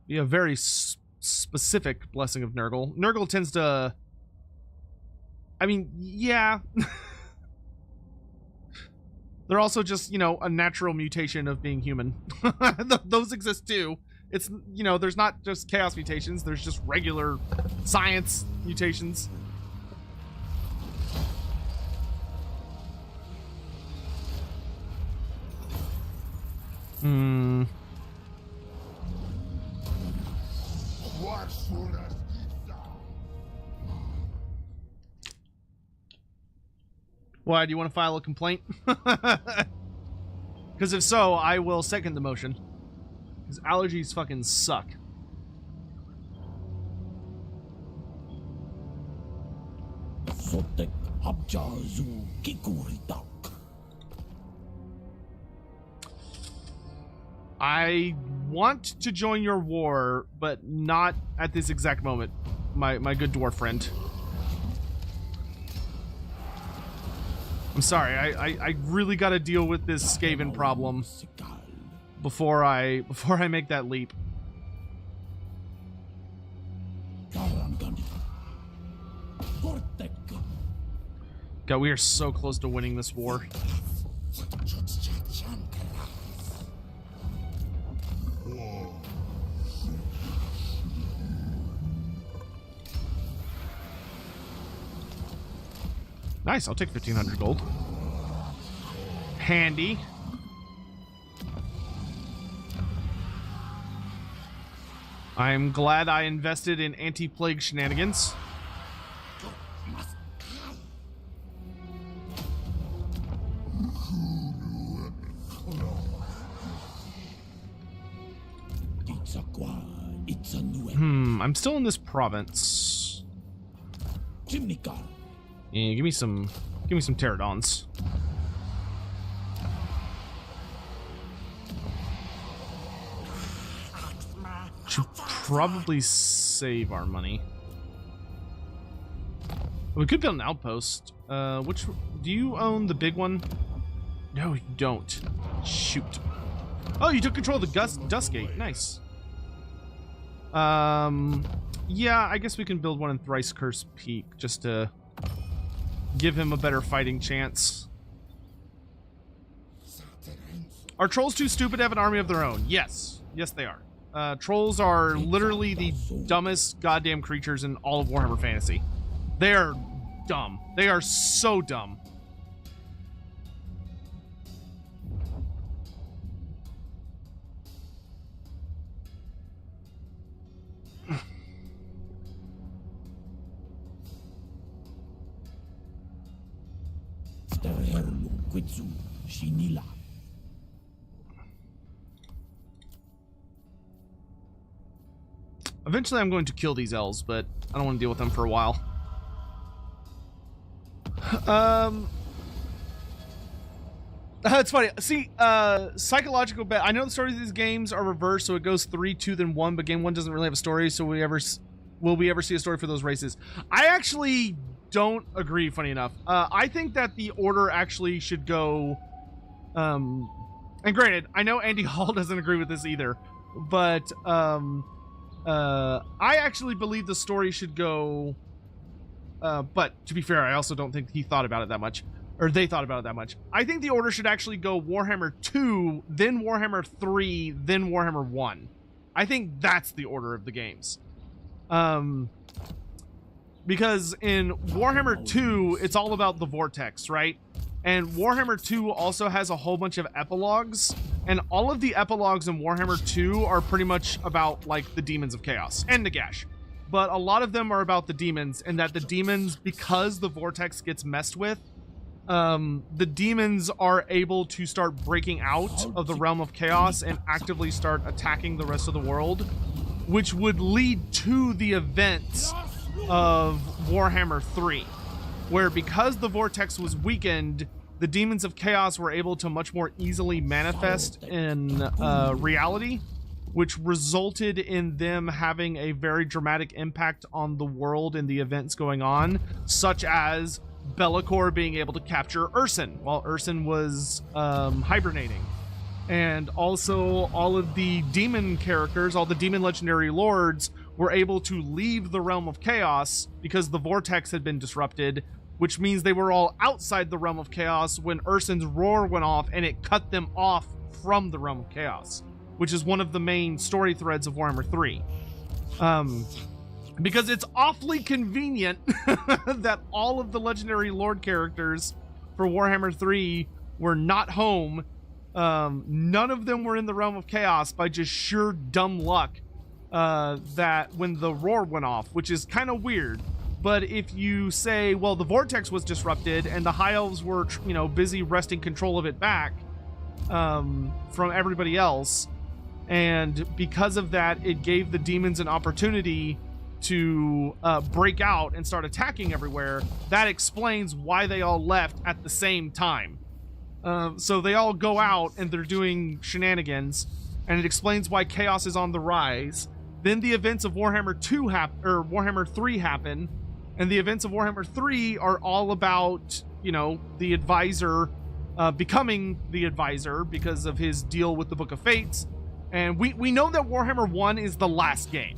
Be a very specific blessing of Nurgle. Nurgle tends to... I mean, yeah. They're also just, you know, a natural mutation of being human. Those exist too. It's, you know, there's not just chaos mutations. There's just regular Science mutations. Hmm. Why, do you want to file a complaint? Because if so, I will second the motion. Because allergies fucking suck. I want to join your war, but not at this exact moment, my good dwarf friend. I'm sorry, I really gotta deal with this Skaven problem before I make that leap. God, we are so close to winning this war. Nice, I'll take 1,500 gold. Handy. I'm glad I invested in anti-plague shenanigans. I'm still in this province. Yeah, give me some pterodons. Should probably save our money. We could build an outpost. Which do you own the big one? No, you don't. Shoot. Oh, you took control of the Dustgate. Nice. Yeah, I guess we can build one in Thrice Cursed Peak just to give him a better fighting chance. Are trolls too stupid to have an army of their own? Yes. Yes, they are. Trolls are literally the dumbest goddamn creatures in all of Warhammer Fantasy. They are dumb. They are so dumb. Eventually I'm going to kill these elves, but I don't want to deal with them for a while. It's funny. See, psychological bet. I know the stories of these games are reversed, so it goes 3, 2, then 1, but game 1 doesn't really have a story, so will we ever see a story for those races? I actually don't agree, funny enough. I think that the order actually should go, and granted, I know Andy Hall doesn't agree with this either, but, I actually believe the story should go, but to be fair, I also don't think he thought about it that much, or they thought about it that much. I think the order should actually go Warhammer 2, then Warhammer 3, then Warhammer 1. I think that's the order of the games. Because in Warhammer 2, it's all about the Vortex, right? And Warhammer 2 also has a whole bunch of epilogues, and all of the epilogues in Warhammer 2 are pretty much about, like, the Demons of Chaos and Nagash. But a lot of them are about the demons, and that the demons, because the Vortex gets messed with, the demons are able to start breaking out of the realm of chaos and actively start attacking the rest of the world, which would lead to the events of Warhammer 3, where because the Vortex was weakened, the demons of chaos were able to much more easily manifest in reality, which resulted in them having a very dramatic impact on the world and the events going on, such as Be'lakor being able to capture Urson while Urson was hibernating. And also all of the demon characters, all the demon legendary lords, were able to leave the realm of chaos because the Vortex had been disrupted, which means they were all outside the realm of chaos when Urson's roar went off and it cut them off from the realm of chaos, which is one of the main story threads of Warhammer 3. because it's awfully convenient that all of the legendary lord characters for Warhammer 3 were not home. None of them were in the realm of chaos by just sheer dumb luck, that when the roar went off, which is kind of weird. But if you say, well, the vortex was disrupted and the high elves were, busy wresting control of it back from everybody else, and because of that, it gave the demons an opportunity to break out and start attacking everywhere. That explains why they all left at the same time. So they all go out and they're doing shenanigans, and it explains why chaos is on the rise. Then the events of Warhammer 2 Warhammer 3 happen, and the events of Warhammer 3 are all about, the advisor becoming the advisor because of his deal with the Book of Fates. And we know that Warhammer 1 is the last game.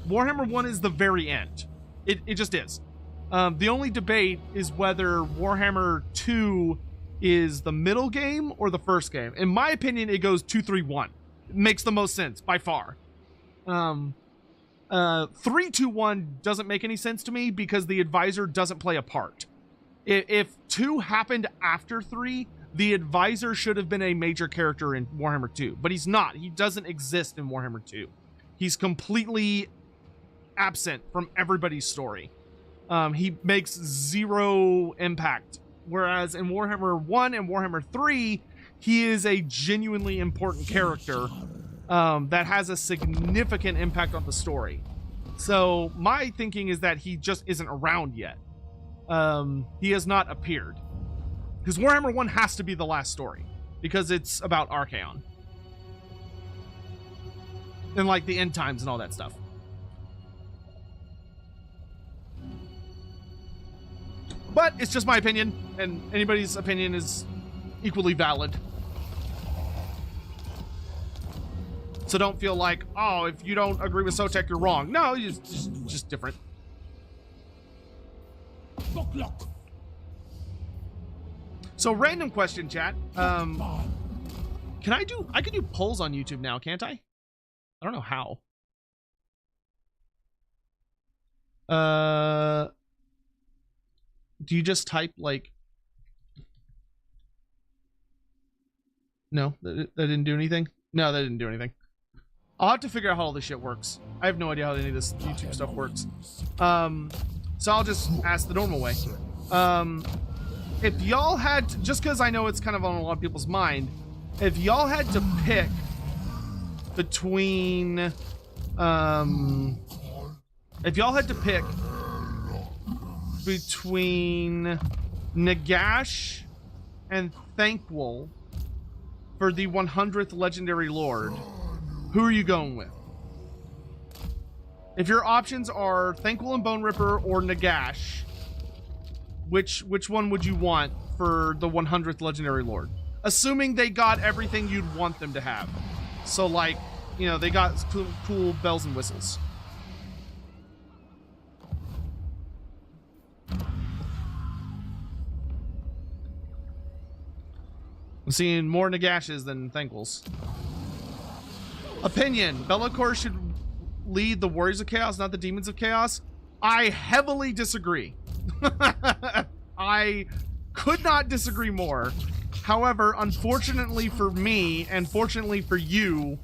Warhammer 1 is the very end. It just is. The only debate is whether Warhammer 2 is the middle game or the first game. In my opinion, it goes 2, 3, 1. It makes the most sense by far. 3, 2, 1 doesn't make any sense to me because the advisor doesn't play a part. If 2 happened after 3, the advisor should have been a major character in Warhammer 2, but he's not. He doesn't exist in Warhammer 2. He's completely absent from everybody's story. He makes zero impact. Whereas in Warhammer 1 and Warhammer 3, he is a genuinely important character that has a significant impact on the story. So my thinking is that he just isn't around yet. He has not appeared. Because Warhammer 1 has to be the last story, because it's about Archaon. And like the end times and all that stuff. But it's just my opinion, and anybody's opinion is equally valid. So don't feel like, oh, if you don't agree with Sotek, you're wrong. No, it's just different. Look. So random question, chat. I can do polls on YouTube now, can't I? I don't know how. Do you just type like... No, that didn't do anything? No, that didn't do anything. I'll have to figure out how all this shit works. I have no idea how any of this YouTube stuff works. So I'll just ask the normal way. If y'all had to, just because I know it's kind of on a lot of people's mind, if y'all had to pick between, if y'all had to pick between Nagash and Thankwol for the 100th Legendary Lord, who are you going with? If your options are Thankwol and Bone Ripper or Nagash, which one would you want for the 100th Legendary Lord? Assuming they got everything you'd want them to have. So like, they got cool bells and whistles. I'm seeing more Nagashes than Thankwols. Opinion: Be'lakor should lead the Warriors of Chaos, not the Demons of Chaos. I heavily disagree. I could not disagree more. However, unfortunately for me, and fortunately for you,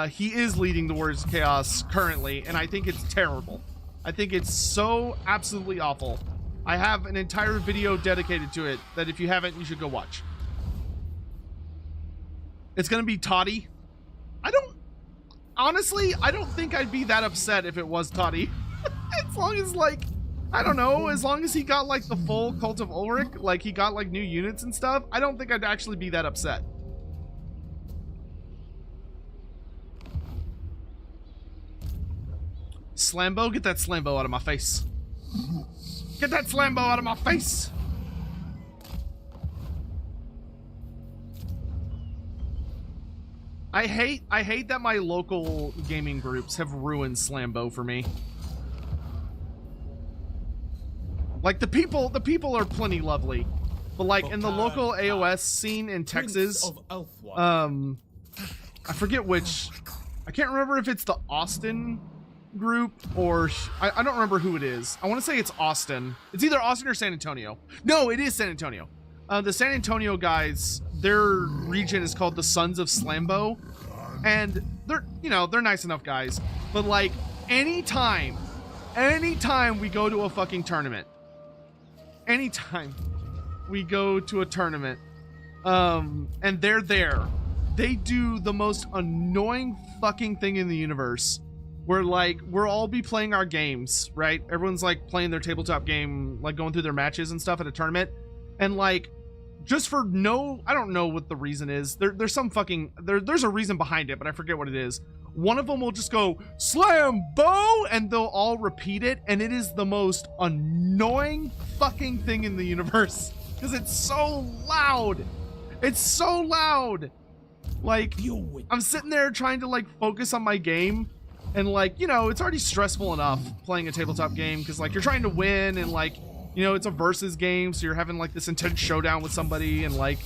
he is leading the Warriors of Chaos currently, and I think it's terrible. I think it's so absolutely awful. I have an entire video dedicated to it that if you haven't, you should go watch. It's gonna be Toddy. Honestly, I don't think I'd be that upset if it was Toddy. As long as, like, I don't know, as long as he got, like, the full Cult of Ulrich, like, he got, like, new units and stuff, I don't think I'd actually be that upset. Slambo? Get that Slambo out of my face. Get that Slambo out of my face! I hate that my local gaming groups have ruined Slambo for me. Like, the people are plenty lovely, but like in the local AOS scene in Texas, I forget which, I can't remember if it's the Austin group, or I don't remember who it is. I want to say it's Austin. It's either Austin or San Antonio. No, it is San Antonio. The San Antonio guys, their region is called the Sons of Slambo, and they're nice enough guys. But like anytime we go to a fucking tournament, anytime we go to a tournament, and they're there, they do the most annoying fucking thing in the universe, where like we'll all be playing our games, right? Everyone's like playing their tabletop game, like going through their matches and stuff at a tournament, and like just for I don't know what the reason is. There's some fucking there's a reason behind it, but I forget what it is. One of them will just go slam bow, and they'll all repeat it, and it is the most annoying fucking thing in the universe because it's so loud. It's so loud. Like, I'm sitting there trying to like focus on my game, and like, it's already stressful enough playing a tabletop game because like you're trying to win, and like, it's a versus game, so you're having like this intense showdown with somebody, and like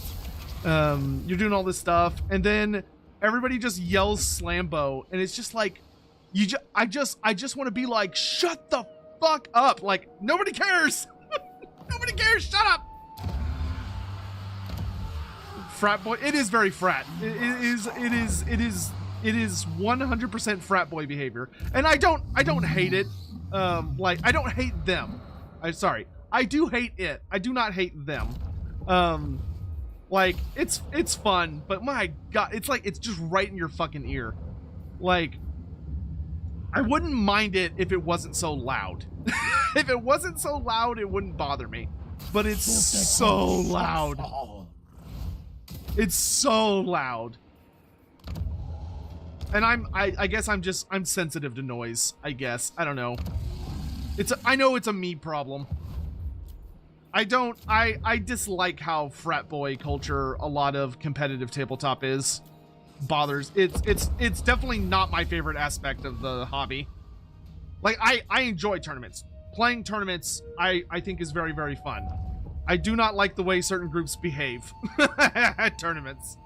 you're doing all this stuff, and then everybody just yells slambo, and it's just like I just want to be like, shut the fuck up, like nobody cares. Nobody cares, shut up. Frat boy, it is very frat. It is 100% frat boy behavior, and I don't hate it. Like, I don't hate them. I do hate it. I do not hate them. Like, it's fun, but my god, it's like it's just right in your fucking ear. Like, I wouldn't mind it if it wasn't so loud. If it wasn't so loud, it wouldn't bother me. But it's so loud. It's so loud. And I guess I'm sensitive to noise, I guess. I don't know. I know it's a me problem. I dislike how frat boy culture a lot of competitive tabletop is. Bothers. It's definitely not my favorite aspect of the hobby. Like, I enjoy tournaments. Playing tournaments, I think is very, very fun. I do not like the way certain groups behave at tournaments.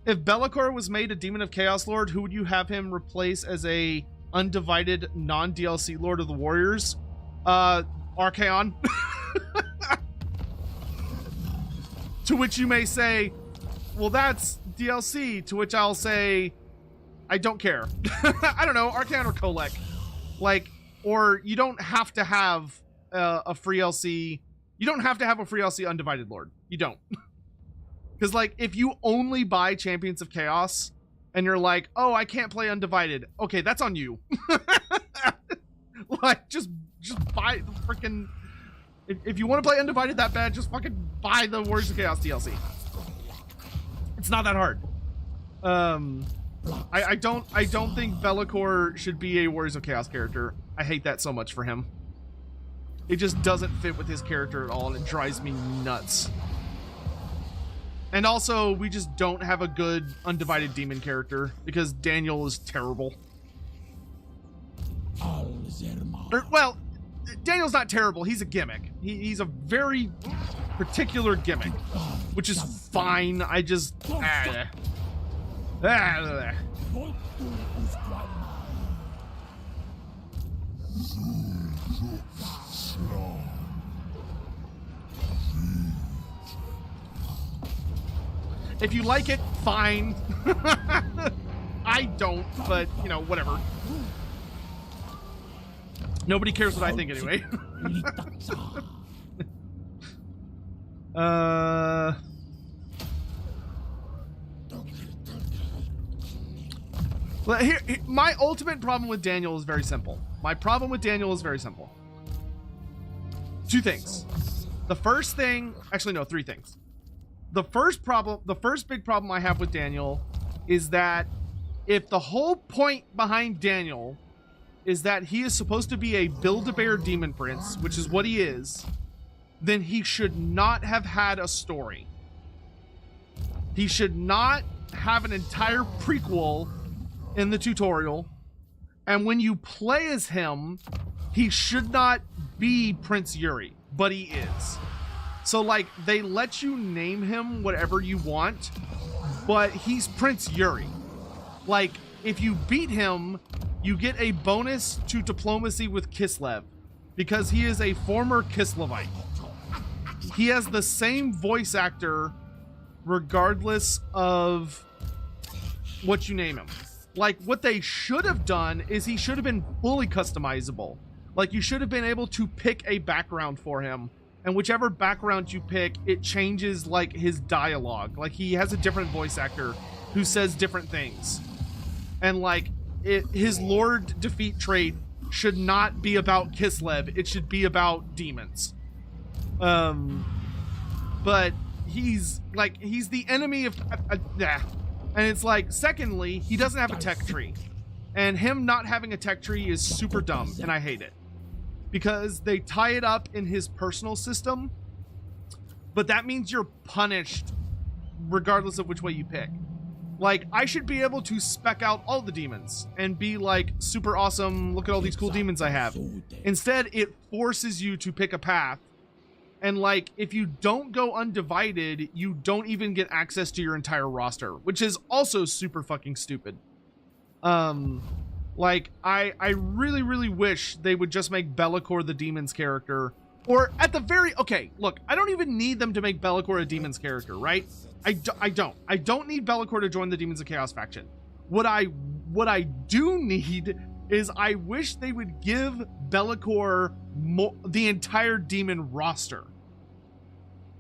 If Be'lakor was made a Demon of Chaos Lord, who would you have him replace as a undivided non-DLC Lord of the Warriors? Archaon. To which you may say, well, that's DLC. To which I'll say, I don't care. I don't know, Archaon or Kolek. Like, or you don't have to have a free LC. You don't have to have a free LC Undivided Lord. You don't. Because, like, if you only buy Champions of Chaos and you're like, oh, I can't play Undivided. Okay, that's on you. Like, just buy the freaking... If you want to play Undivided that bad, just fucking buy the Warriors of Chaos DLC. It's not that hard. I don't think Be'lakor should be a Warriors of Chaos character. I hate that so much for him. It just doesn't fit with his character at all, and it drives me nuts. And also, we just don't have a good Undivided Demon character, because Daniel is terrible. Well, Daniel's not terrible, he's a gimmick. He's a very particular gimmick, which is fine. I just... If you like it, fine. I don't, but, you know, whatever. Nobody cares what I think anyway. Well, here, my ultimate problem with Daniel is very simple. My problem with Daniel is very simple. Two things. The first thing, actually no, three things. The first big problem I have with Daniel is that if the whole point behind Daniel is that he is supposed to be a Build-A-Bear Demon Prince, which is what he is, then he should not have had a story. He should not have an entire prequel in the tutorial, and when you play as him, he should not be Prince Yuri, but he is. So, like, they let you name him whatever you want, but he's Prince Yuri. Like, if you beat him, you get a bonus to diplomacy with Kislev because he is a former Kislevite. He has the same voice actor regardless of what you name him. Like, what they should have done is he should have been fully customizable. Like, you should have been able to pick a background for him, and whichever background you pick, it changes, like, his dialogue. Like, he has a different voice actor who says different things. And, like, his Lord Defeat trait should not be about Kislev. It should be about demons. But he's the enemy of... And it's like, secondly, he doesn't have a tech tree. And him not having a tech tree is super dumb, and I hate it. Because they tie it up in his personal system, but that means you're punished regardless of which way you pick. Like, I should be able to spec out all the demons and be like, super awesome, look at all these cool demons I have. Instead, it forces you to pick a path. And like, if you don't go undivided, you don't even get access to your entire roster, which is also super fucking stupid. Like, I really, really wish they would just make Be'lakor the demon's character. Or at the very, okay, look, I don't even need them to make Be'lakor a demon's character, right? I don't need Be'lakor to join the Demons of Chaos faction. What I do need is I wish they would give Be'lakor the entire demon roster.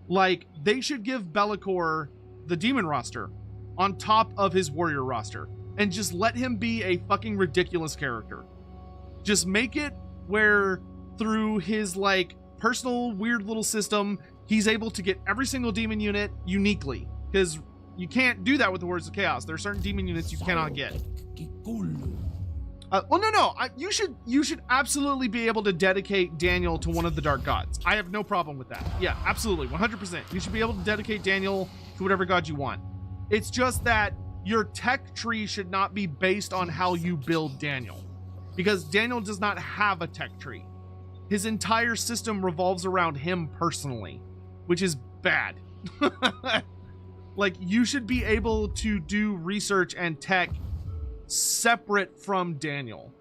Like, they should give Be'lakor the demon roster on top of his warrior roster and just let him be a fucking ridiculous character. Just make it where through his like personal weird little system, he's able to get every single demon unit uniquely, because you can't do that with the Words of Chaos. There are certain demon units you cannot get. Well, no. You should absolutely be able to dedicate Daniel to one of the dark gods. I have no problem with that. Yeah, absolutely, 100%. You should be able to dedicate Daniel to whatever god you want. It's just that your tech tree should not be based on how you build Daniel, because Daniel does not have a tech tree. His entire system revolves around him personally, which is bad. Like, you should be able to do research and tech separate from Daniel.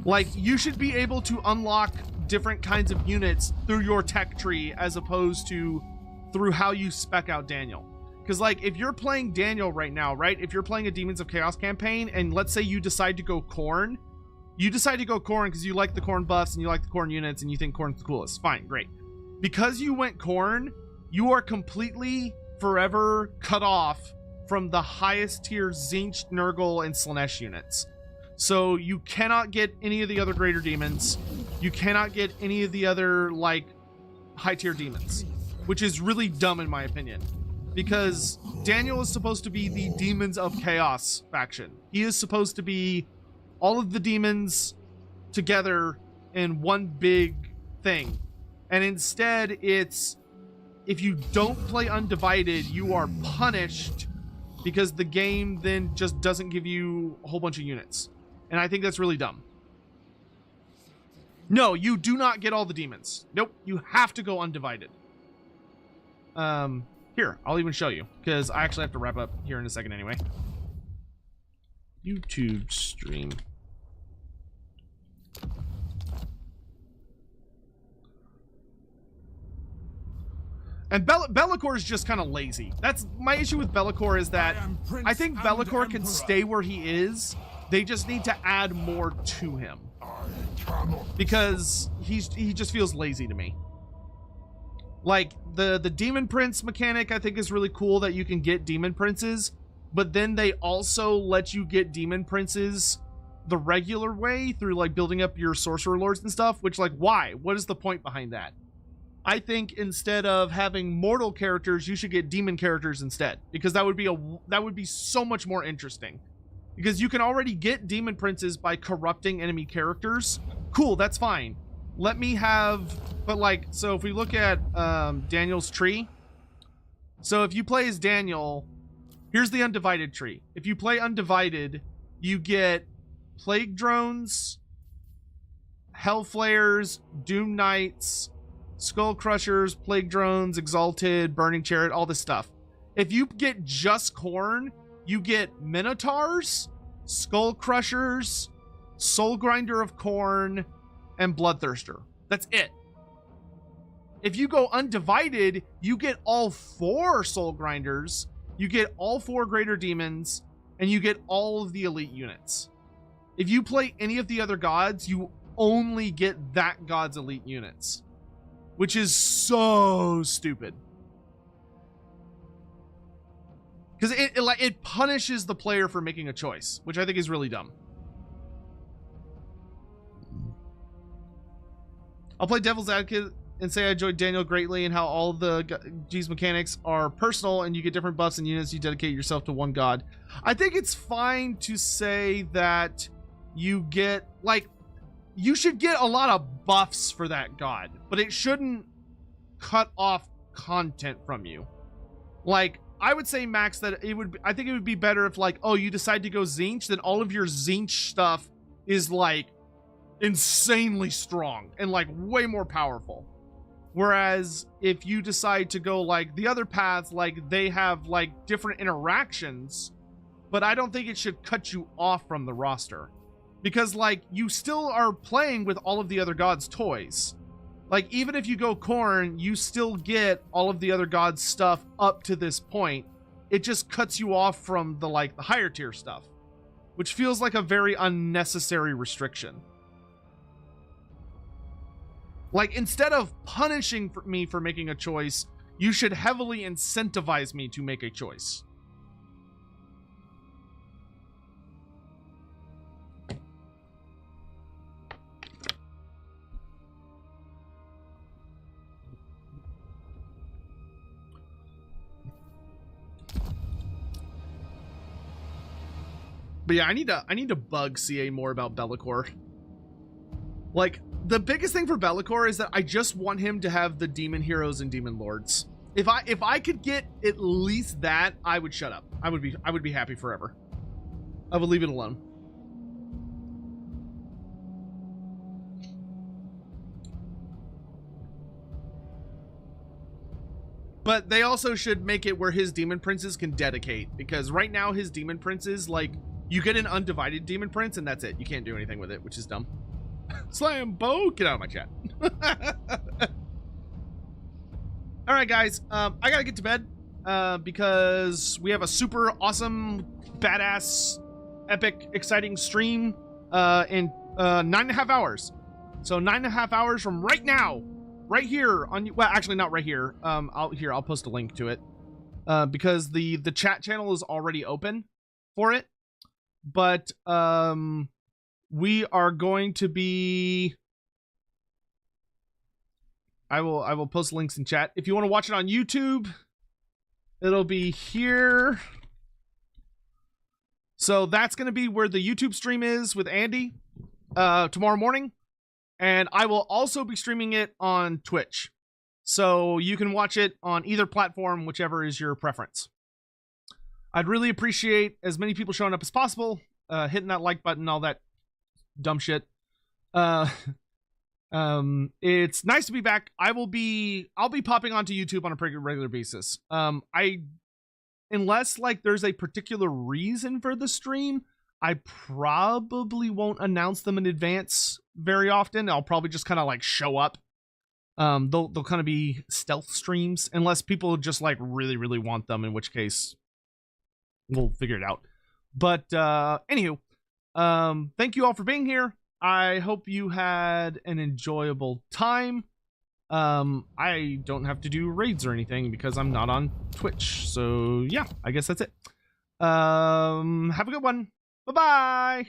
Like, you should be able to unlock different kinds of units through your tech tree as opposed to through how you spec out Daniel. Because, like, if you're playing Daniel right now, right? If you're playing a Demons of Chaos campaign and let's say you decide to go Khorne, you decide to go Khorne because you like the Khorne buffs and you like the Khorne units and you think Khorne's the coolest. Fine, great. Because you went Khorne, you are completely forever cut off from the highest tier Tzeentch, Nurgle, and Slaanesh units. So you cannot get any of the other greater demons. You cannot get any of the other, like, high tier demons, which is really dumb in my opinion. Because Daniel is supposed to be the Demons of Chaos faction. He is supposed to be all of the demons together in one big thing. And instead, it's, if you don't play Undivided, you are punished because the game then just doesn't give you a whole bunch of units. And I think that's really dumb. No, you do not get all the demons. Nope, you have to go Undivided. Here, I'll even show you, because I actually have to wrap up here in a second anyway. YouTube stream. And Be'lakor is just kind of lazy. That's my issue with Be'lakor, is that I think Be'lakor can stay where he is. They just need to add more to him, because he just feels lazy to me. Like, the Demon Prince mechanic I think is really cool, that you can get Demon Princes, but then they also let you get Demon Princes the regular way through, like, building up your Sorcerer Lords and stuff, which, like, why? What is the point behind that? I think instead of having mortal characters, you should get demon characters instead, because that would be so much more interesting. Because you can already get Demon Princes by corrupting enemy characters. Cool, that's fine. Let me have, but like, so if we look at Daniel's tree, so if you play as Daniel, here's the Undivided tree. If you play Undivided, you get Plague Drones, Hellflayers, Doom Knights, Skull Crushers, Plague Drones, Exalted, Burning Chariot, all this stuff. If you get just Khorne, you get Minotaurs, Skull Crushers, Soul Grinder of Khorne, and Bloodthirster. That's it. If you go Undivided, you get all 4 Soul Grinders, you get all 4 Greater Demons, and you get all of the elite units. If you play any of the other gods, you only get that god's elite units, which is so stupid. Because it punishes the player for making a choice, which I think is really dumb. I'll play Devil's Advocate and say I enjoyed Daniel greatly and how all the G's mechanics are personal and you get different buffs and units. You dedicate yourself to one god. I think it's fine to say that you get, like, you should get a lot of buffs for that god, but it shouldn't cut off content from you. Like, I would say, Max, that I think it would be better if, like, oh, you decide to go Tzeentch, then all of your Tzeentch stuff is, like, insanely strong and, like, way more powerful. Whereas if you decide to go, like, the other paths, like, they have, like, different interactions, but I don't think it should cut you off from the roster. Because, like, you still are playing with all of the other gods' toys. Like, even if you go Khorne, you still get all of the other gods' stuff up to this point. It just cuts you off from the, like, the higher tier stuff, which feels like a very unnecessary restriction. Like, instead of punishing me for making a choice, you should heavily incentivize me to make a choice. But yeah, I need to bug CA more about Be'lakor. Like, the biggest thing for Be'lakor is that I just want him to have the demon heroes and demon lords. If I could get at least that, I would shut up. I would be happy forever. I would leave it alone. But they also should make it where his demon princes can dedicate, because right now his demon princes, like, you get an undivided demon prince and that's it. You can't do anything with it, which is dumb. Slam Bo, get out of my chat. All right, guys, I gotta get to bed because we have a super awesome, badass, epic, exciting stream in 9.5 hours. So 9.5 hours from right now, right here on, well, actually not right here. I'll post a link to it because the chat channel is already open for it. But we are going to be, I will post links in chat. If you want to watch it on YouTube, it'll be here. So that's going to be where the YouTube stream is with Andy tomorrow morning. And I will also be streaming it on Twitch. So you can watch it on either platform, whichever is your preference. I'd really appreciate as many people showing up as possible, hitting that like button, all that dumb shit. It's nice to be back. I'll be popping onto YouTube on a pretty regular basis. Unless like there's a particular reason for the stream, I probably won't announce them in advance very often. I'll probably just kind of like show up. They'll kind of be stealth streams unless people just like really want them, in which case we'll figure it out. But anywho, thank you all for being here. I hope you had an enjoyable time. I don't have to do raids or anything because I'm not on Twitch. So yeah, I guess that's it. Have a good one. Bye-bye.